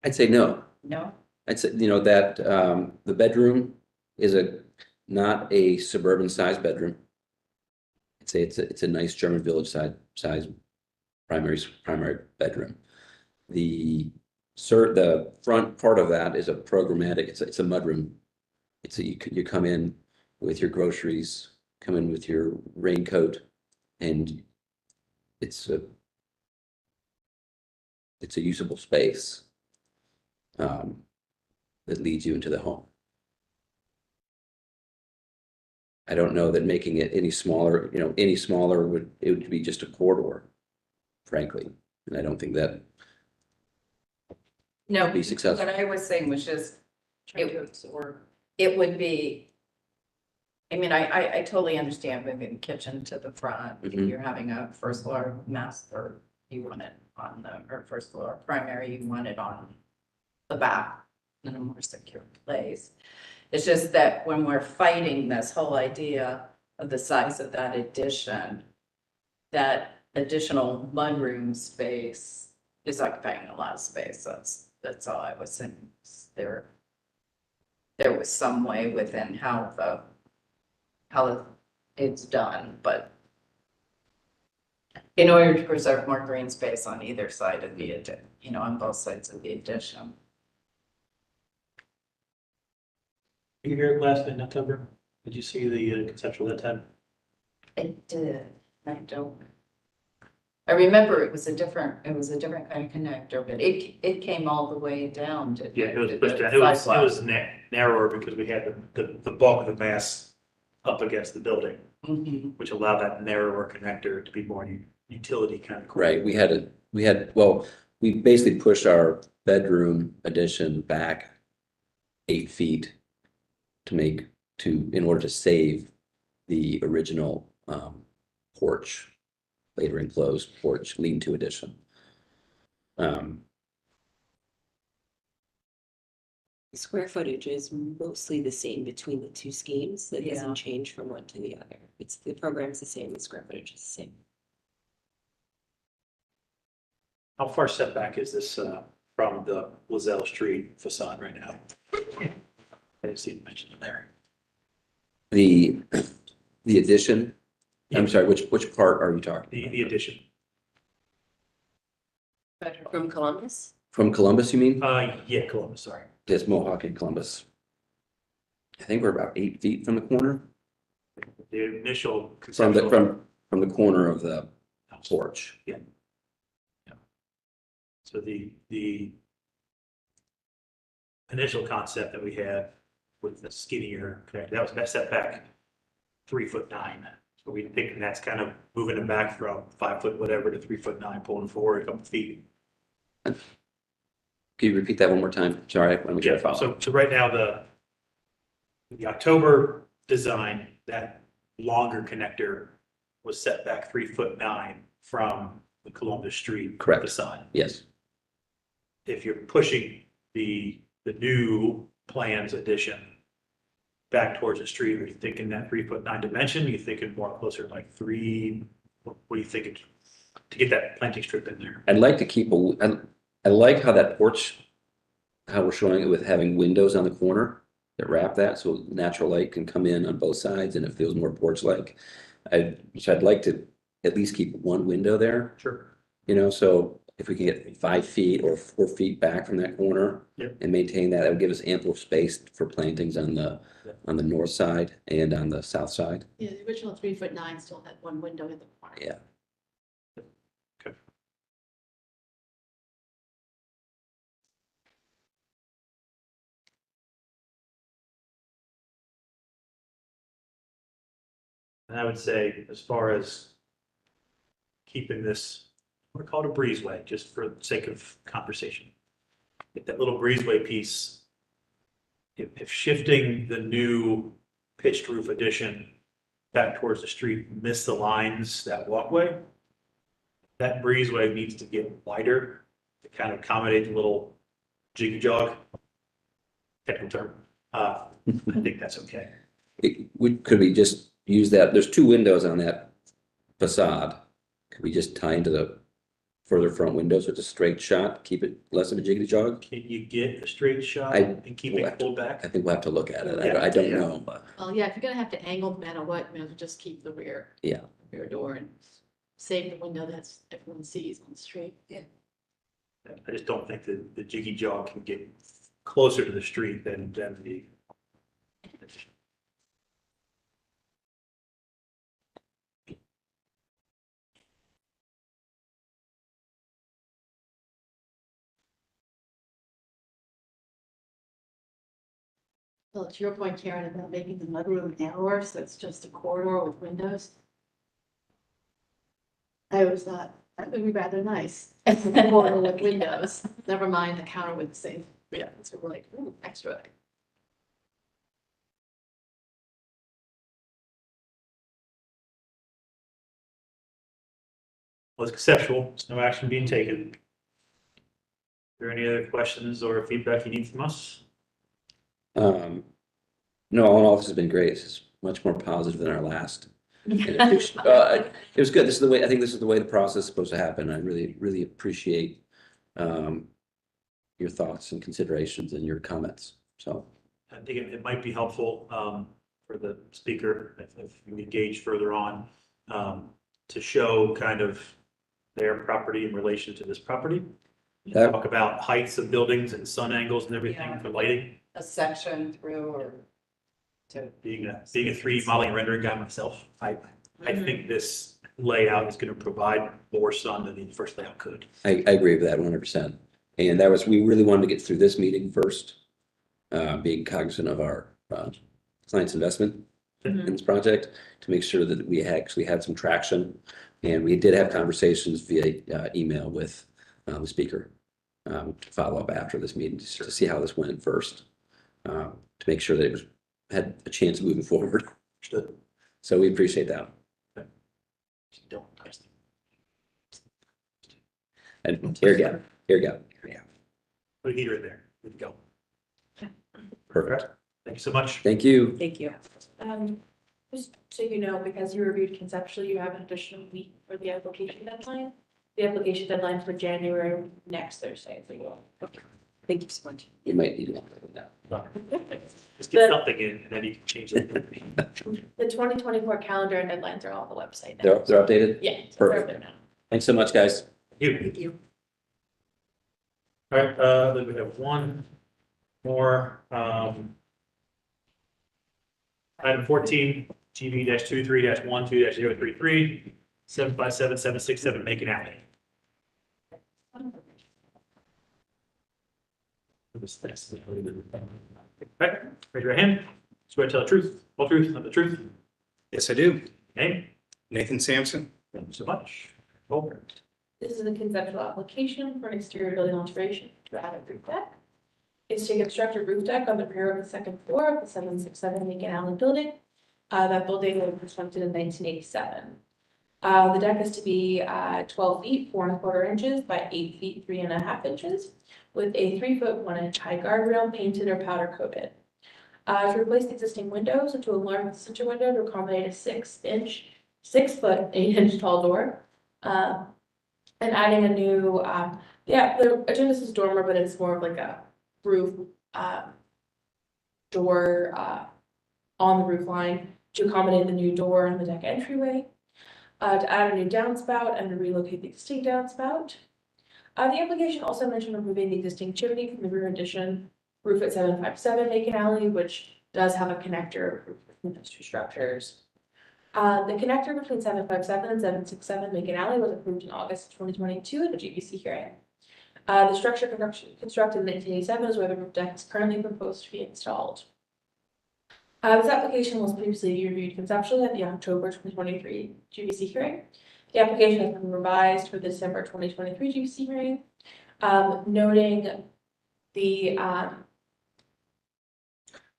no. No? I'd say, that, the bedroom is not a suburban sized bedroom. I'd say it's a nice German village size primary bedroom. The front part of that is a programmatic, it's a mudroom. You come in with your groceries, come in with your raincoat, and it's a usable space that leads you into the home. I don't know that making it any smaller, it would be just a corridor, frankly. And I don't think that No, be successful. what I was saying was just, Trying to absorb. it would be, I totally understand moving the kitchen to the front. If Mhm. you're having a first floor master, you want it on or first floor primary, you want it on the back in a more secure place. It's just that when we're fighting this whole idea of the size of that addition, that additional mudroom space is occupying a lot of space. That's all I was saying. There was some way within how it's done, but in order to preserve more green space on either side of the addition, on both sides of the addition. Were you here last in October? Did you see the conceptual that time? I did, I remember it was a different kind of connector, but it came all the way down to. Yeah, it was to pushed the down. It was sidewalk. narrower because we had the bulk of the mass up against the building, Mhm. which allowed that narrower connector to be more utility kind of. Right, we basically pushed our bedroom addition back 8 feet in order to save the original porch, later enclosed porch lean-to addition. Square footage is mostly the same between the two schemes. That Yeah. doesn't change from one to the other. The program's the same, the square footage is the same. How far setback is this from the Lozelle Street facade right now? I didn't see it mentioned in there. The addition, Yeah. I'm sorry, which part are you talking? The addition. From Columbus? From Columbus, you mean? Yeah, Columbus, sorry. Yes, Mohawk and Columbus. I think we're about 8 feet from the corner, The initial from conceptual. the corner of the porch. Yeah. So the initial concept that we had with the skinnier connector, that set back 3'9". So we think that's kind of moving it back from 5 foot whatever to 3'9", pulling forward a couple feet. Can you repeat that one more time? Sorry, let me try to follow. So right now, the October design, that longer connector was set back 3'9" from the Columbus Street Correct. facade. Yes. If you're pushing the new plans addition back towards the street, are you thinking that 3'9" dimension? Are you thinking more closer to like 3? What are you thinking to get that planting strip in there? I'd like to keep I like how that porch, how we're showing it with having windows on the corner that wrap that, so natural light can come in on both sides and it feels more porch-like. So I'd like to at least keep one window there. Sure. You know, so if we can get 5 feet or 4 feet back from that corner. Yep. And maintain that, that would give us ample space for plantings on the north side and on the south side. Yeah, the original 3'9" still had one window in the corner. Yeah. And I would say, as far as keeping this, we're called a breezeway, just for the sake of conversation. If that little breezeway piece, if shifting the new pitched roof addition back towards the street misaligns that walkway, that breezeway needs to get wider to kind of accommodate the little jiggy jog. Technical term. I think that's okay. Could we just use that? There's 2 windows on that facade. Could we just tie into the further front windows with a straight shot, keep it less of a jiggity jog? Can you get a straight shot I- and keep it pulled back? I think we'll have to look at it. Yeah. I don't know, but Well, yeah, if you're gonna have to angle no matter what, you know, just keep the rear door and save the window that's everyone sees on the street. Yeah. I just don't think that the jiggy jog can get closer to the street than the. Well, to your point, Karen, about making the mudroom narrower, so it's just a corridor with windows. I always thought that would be rather nice. A corridor with windows, never mind the counter with the same, yeah, so we're like, ooh, extra. Was conceptual, there's no action being taken. Are there any other questions or feedback you need from us? no, all in all, this has been great. This is much more positive than our last. It was good. This is the way, I think this is the way the process is supposed to happen. I really appreciate your thoughts and considerations and your comments. So I think it might be helpful for the speaker, if you engage further on, to show kind of their property in relation to this property. That- Talk about heights of buildings and sun angles and everything for lighting. A section through or to. Being a 3D modeling and rendering guy myself, I think this layout is going to provide more sun than the first layout could. I agree with that 100%. And that was, we really wanted to get through this meeting first, being cognizant of our client's investment in this project, to make sure that we actually had some traction. And we did have conversations via email with the speaker to follow up after this meeting, just to see how this went first, to make sure that it was had a chance of moving forward. Understood. So we appreciate that. Don't. And air gap, air gap. Put a heater in there. Good to go. Perfect. Thank you so much. Thank you. Thank you. Just so you know, because you reviewed conceptually, you have an additional week for the application deadline. The application deadline for January next Thursday, so you will. Thank you so much. You might need longer than that. Just get something in and then you can change it. The 2024 calendar and deadlines are on the website now. They're updated? Yeah. So Perfect. they're there now. Thanks so much, guys. Thank you. All right, then we have one more, item 14, GB-23-12-033, 757-767 Macon Alley. Okay, raise your hand. Swear to tell the truth, whole truth, not the truth. Yes, I do. Name? Nathan Sampson. Thank you so much. Over. This is a conceptual application for an exterior building alteration to add a roof deck. It's to construct a roof deck on the rear of the second floor of the 767 Macon Alley building. That building was constructed in 1987. The deck is to be 12 feet, 4 1/4 inches by 8 feet, 3 1/2 inches, with a 3 foot 1 inch high guardrail painted or powder coated. To replace the existing windows and to enlarge the center window to accommodate a 6 foot 8 inch tall door. And adding a new, the Genesis dormer, but it's more of like a roof door on the roof line to accommodate the new door and the deck entryway. To add a new downspout and to relocate the existing downspout. The application also mentioned removing the existing chimney from the rear addition roof at 757 Macon Alley, which does have a connector between those two structures. The connector between 757 and 767 Macon Alley was approved in August 2022 at a GBC hearing. The structure constructed in 1987 is where the roof deck is currently proposed to be installed. This application was previously reviewed conceptually at the October 2023 GBC hearing. The application has been revised for the December 2023 GBC hearing, noting the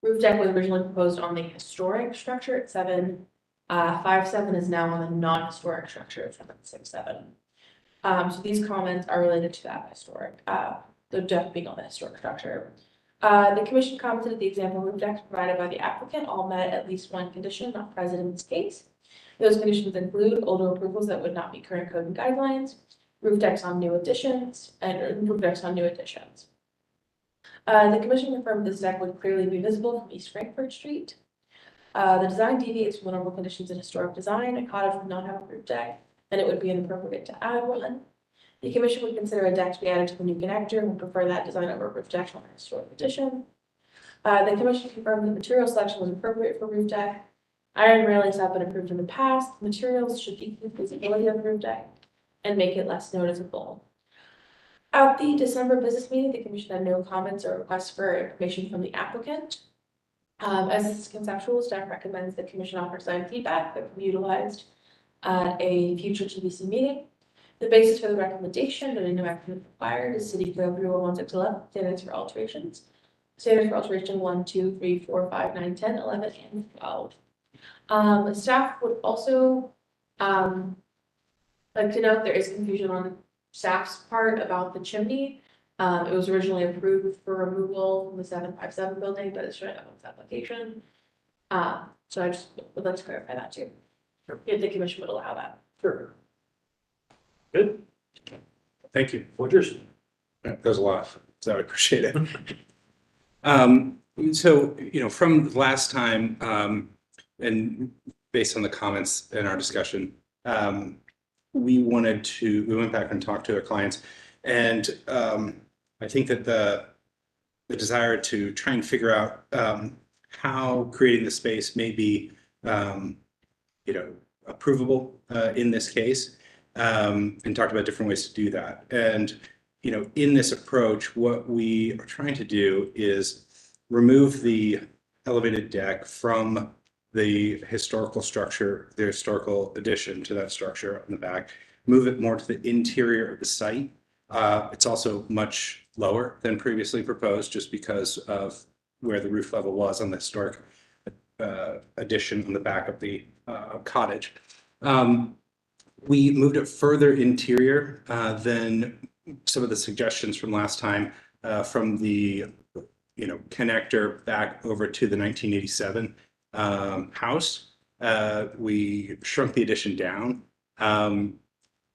roof deck was originally proposed on the historic structure at 757 is now on the non-historic structure at 767. So these comments are related to that historic, the deck being on the historic structure. The commission commented that the example roof decks provided by the applicant all met at least one condition not present in this case. Those conditions include older approvals that would not meet current code and guidelines, roof decks on new additions, and roof decks on new additions. The commission confirmed this deck would clearly be visible from East Frankfurt Street. The design deviates from the normal conditions in historic design. A cottage would not have a roof deck, and it would be inappropriate to add one. The commission would consider a deck to be added to the new connector and would prefer that design over a roof deck on a historic addition. The commission confirmed the material selection was appropriate for roof deck. Iron railings have been approved in the past. Materials should decrease the visibility of the roof deck and make it less noticeable. At the December business meeting, the commission had no comments or requests for information from the applicant. As this is conceptual, staff recommends the commission offer design feedback that can be utilized at a future TBC meeting. The basis for the recommendation, but no action required, is City Code 3011611, standards for alterations. Standards for alteration 1, 2, 3, 4, 5, 9, 10, 11, and 12. Staff would also like to note there is confusion on staff's part about the chimney. It was originally approved for removal from the 757 building, but it's showing up on this application. So I just would like to clarify that too. If the commission would allow that. Sure. Good. Thank you. Wooders. That goes a lot, so I appreciate it. So, from last time, and based on the comments in our discussion, we went back and talked to our clients, and I think that the desire to try and figure out how creating the space may be, approvable in this case, and talked about different ways to do that. And in this approach, what we are trying to do is remove the elevated deck from the historical structure, the historical addition to that structure on the back, move it more to the interior of the site. It's also much lower than previously proposed just because of where the roof level was on the historic addition on the back of the cottage. We moved it further interior than some of the suggestions from last time, from the connector back over to the 1987 house. We shrunk the addition down.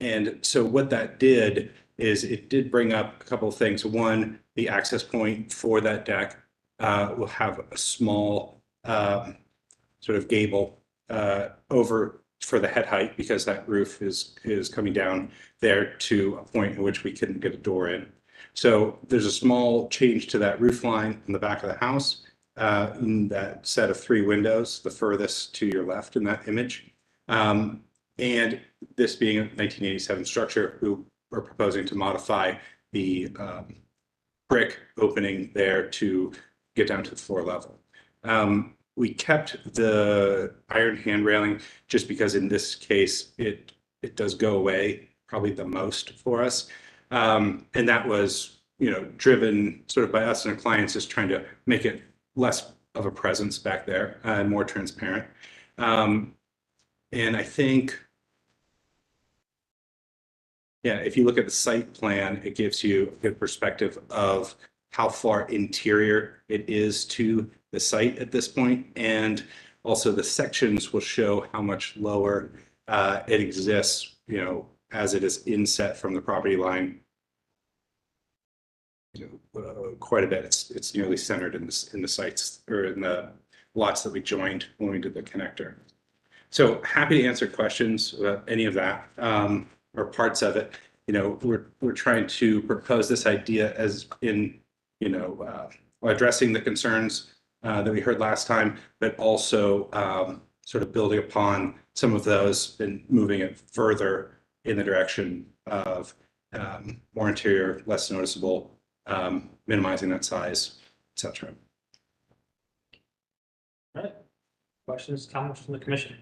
And so what that did is it did bring up a couple of things. One, the access point for that deck will have a small sort of gable over for the head height, because that roof is coming down there to a point in which we couldn't get a door in. So there's a small change to that roof line in the back of the house, in that set of 3 windows, the furthest to your left in that image. And this being a 1987 structure, we are proposing to modify the brick opening there to get down to the floor level. We kept the iron hand railing just because in this case, it does go away probably the most for us. And that was, driven sort of by us and our clients, just trying to make it less of a presence back there and more transparent. And I think, yeah, if you look at the site plan, it gives you a good perspective of how far interior it is to the site at this point. And also the sections will show how much lower it exists, as it is inset from the property line. Quite a bit. It's nearly centered in the sites, or in the lots that we joined when we did the connector. So happy to answer questions about any of that, or parts of it. We're trying to propose this idea as in, addressing the concerns that we heard last time, but also sort of building upon some of those and moving it further in the direction of more interior, less noticeable, minimizing that size, etc. All right. Questions, comments from the commission?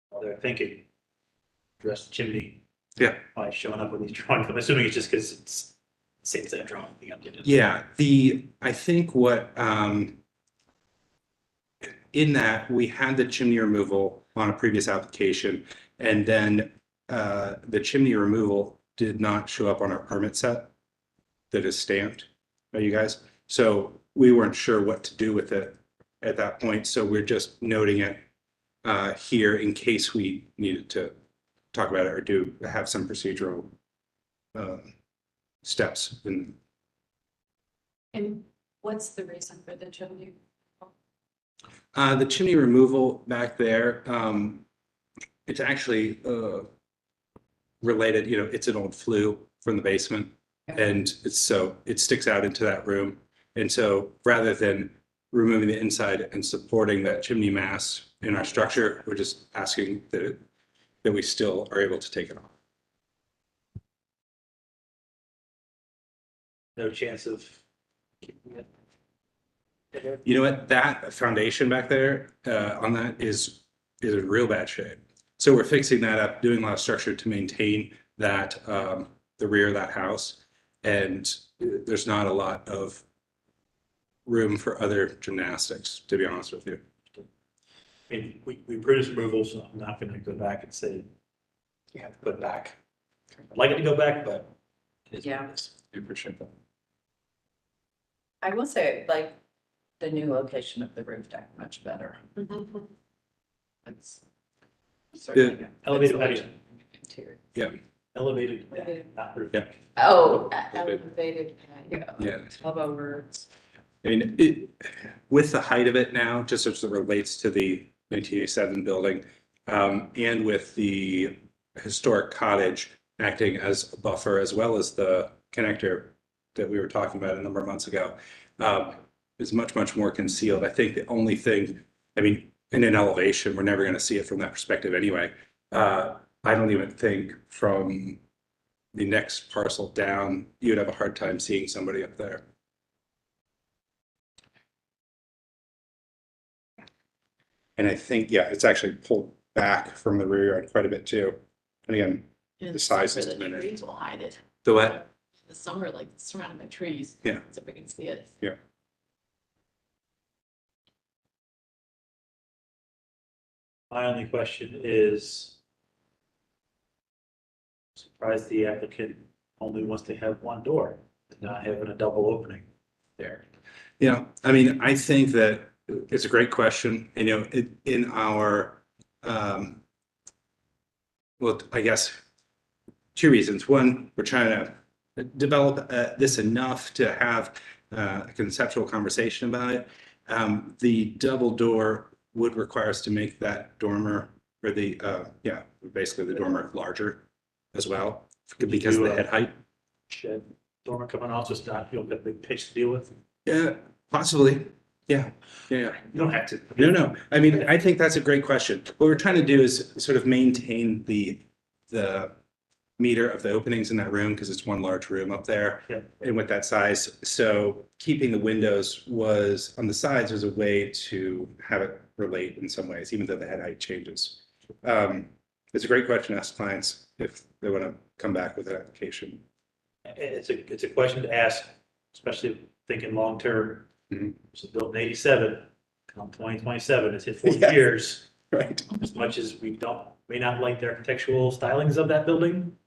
While they're thinking, address the chimney. Yeah. By showing up with these drawings. I'm assuming it's just because it's the same set of drawing being updated. Yeah, I think what in that we had the chimney removal on a previous application, and then the chimney removal did not show up on our permit set that is stamped by you guys. So we weren't sure what to do with it at that point. So we're just noting it here in case we needed to talk about it or have some procedural steps. And what's the reason for the chimney? The chimney removal back there, it's actually related, it's an old flue from the basement, and it sticks out into that room. And so rather than removing the inside and supporting that chimney mass in our structure, we're just asking that we still are able to take it off. No chance of keeping it. You know what, that foundation back there on that is in real bad shape. So we're fixing that up, doing a lot of structure to maintain that, the rear of that house. And there's not a lot of room for other gymnastics, to be honest with you. I mean, we produce removals, so I'm not gonna go back and say, you have to put it back. I'd like it to go back, but. Yeah. I appreciate that. I will say, like, the new location of the roof deck much better. It's certainly Elevated patio. interior. Yeah. Elevated, not roof. Yeah. Oh, elevated. Yeah. Love our words. I mean, with the height of it now, just as it relates to the 1987 building, and with the historic cottage acting as a buffer, as well as the connector that we were talking about a number of months ago, is much, much more concealed. I think the only thing, I mean, in an elevation, we're never going to see it from that perspective anyway. I don't even think from the next parcel down, you'd have a hard time seeing somebody up there. And I think, yeah, it's actually pulled back from the rear yard quite a bit too. And again, the size is diminished. Trees will hide it. The what? the summer, like surrounded by trees. Yeah. So we can see it. Yeah. My only question is, surprised the applicant only wants to have one door, not having a double opening there. Yeah, I mean, I think that it's a great question, you know, in our, well, I guess, two reasons. One, we're trying to develop this enough to have a conceptual conversation about it. The double door would require us to make that dormer or the, yeah, basically the dormer larger as well because of the head height. Shed dormer coming off, just not, you'll get a big pitch to deal with. Yeah, possibly. Yeah, yeah. You don't have to. No. I mean, I think that's a great question. What we're trying to do is sort of maintain the meter of the openings in that room because it's one large room up there. Yeah. And with that size, so keeping the windows was on the sides was a way to have it relate in some ways, even though the head height changes. It's a great question to ask clients if they want to come back with an application. It's a question to ask, especially thinking long-term. Mhm. It was built in 87, come 2027, it's hit 40 Yes. years. Right. As much as we may not like the architectural stylings of that building,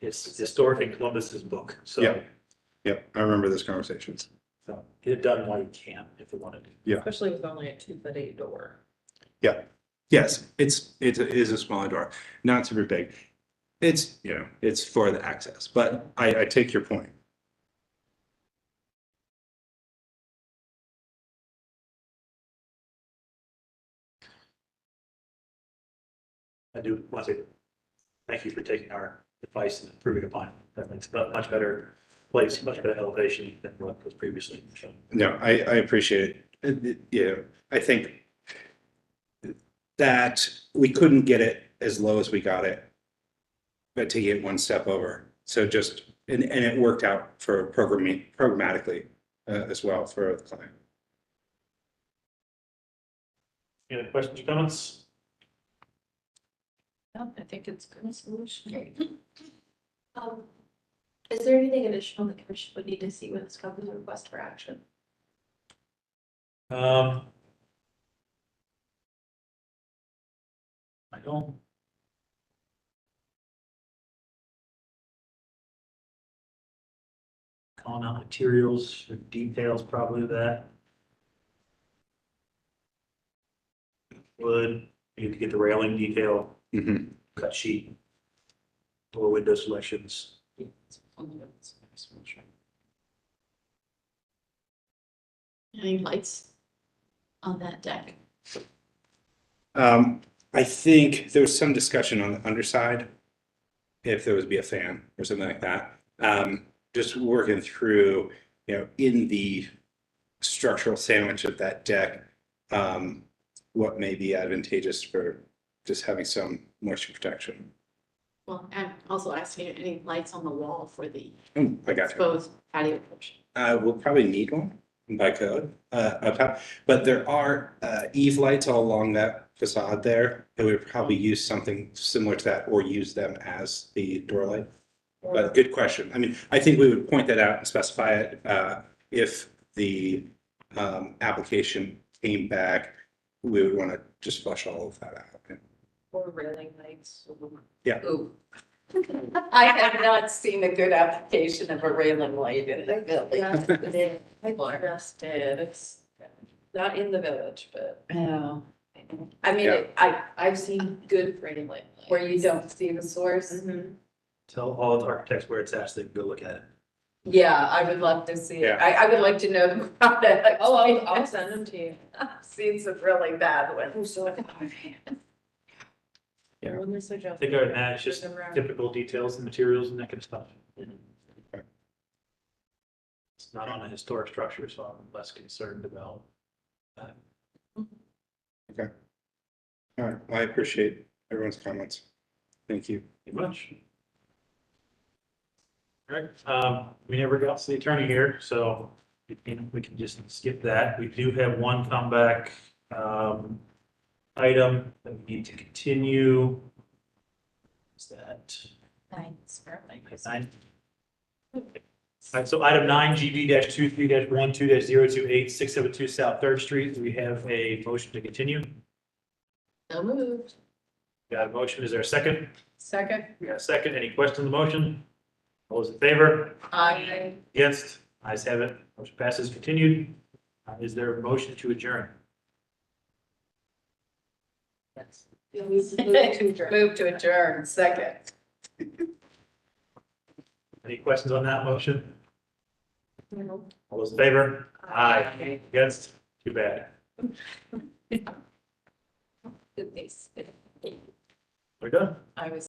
it's historic in Columbus's book, so. Yeah. Yep, I remember those conversations. So get it done while you can, if you want to. Yeah. Especially with only a 2'8" door. Yeah. Yes, it is a smaller door, not super big. It's, you know, it's for the access, but I take your point. I do want to say thank you for taking our advice and improving upon it. That makes a much better place, much better elevation than what was previously. So, No, I appreciate it. You know, I think that we couldn't get it as low as we got it, but to get one step over. So just, and it worked out for programmatically as well for the client. any other questions or comments? No, I think it's a good solution. Is there anything additional the commission would need to see when this comes to a request for action? I don't. Calling out materials or details, probably that. Wood, you could get the railing detail, Mhm. cut sheet, or window selections. Any lights on that deck? I think there was some discussion on the underside, if there would be a fan or something like that. Just working through, you know, in the structural sandwich of that deck, what may be advantageous for just having some moisture protection. Well, I'm also asking any lights on the wall for the Oh, I got you. exposed patio portion. We'll probably need one by code, up top, but there are eave lights all along that facade there. And we would probably use something similar to that or use them as the door light. But good question. I mean, I think we would point that out and specify it if the application came back, we would want to just flush all of that out. Or railing lights. Yeah. Ooh. I have not seen a good application of a railing light in the village. I just did, it's not in the village, but. No. I mean, Yeah. I've seen good railing lights. where you don't see the source. Mhm. Tell all the architects where it's at, so they can go look at it. Yeah, I would love to see it. Yeah. I would like to know the product. Oh, I'll send them to you. I've seen some really bad ones. Yeah. When they suggest- I think other than that, it's just typical details and materials and that kind of stuff. It's not on a historic structure, so I'm less concerned about that. Okay. All right. Well, I appreciate everyone's comments. Thank you. Pretty much. All right, we never got to the attorney here, so we can just skip that. We do have one comeback item that we need to continue. Is that Thanks, certainly. nine? All right, so item 9, GB-23-12-028, 672 South Third Street. We have a motion to continue. So moved. Got a motion. Is there a second? Second. We got a second. Any questions on the motion? All those in favor? Aye. Against? Ayes have it. Motion passes. Continued. Is there a motion to adjourn? Yes. Move to adjourn. Move to adjourn, second. Any questions on that motion? No. All those in favor? Aye. Against? Too bad. Goodness. We're done. I was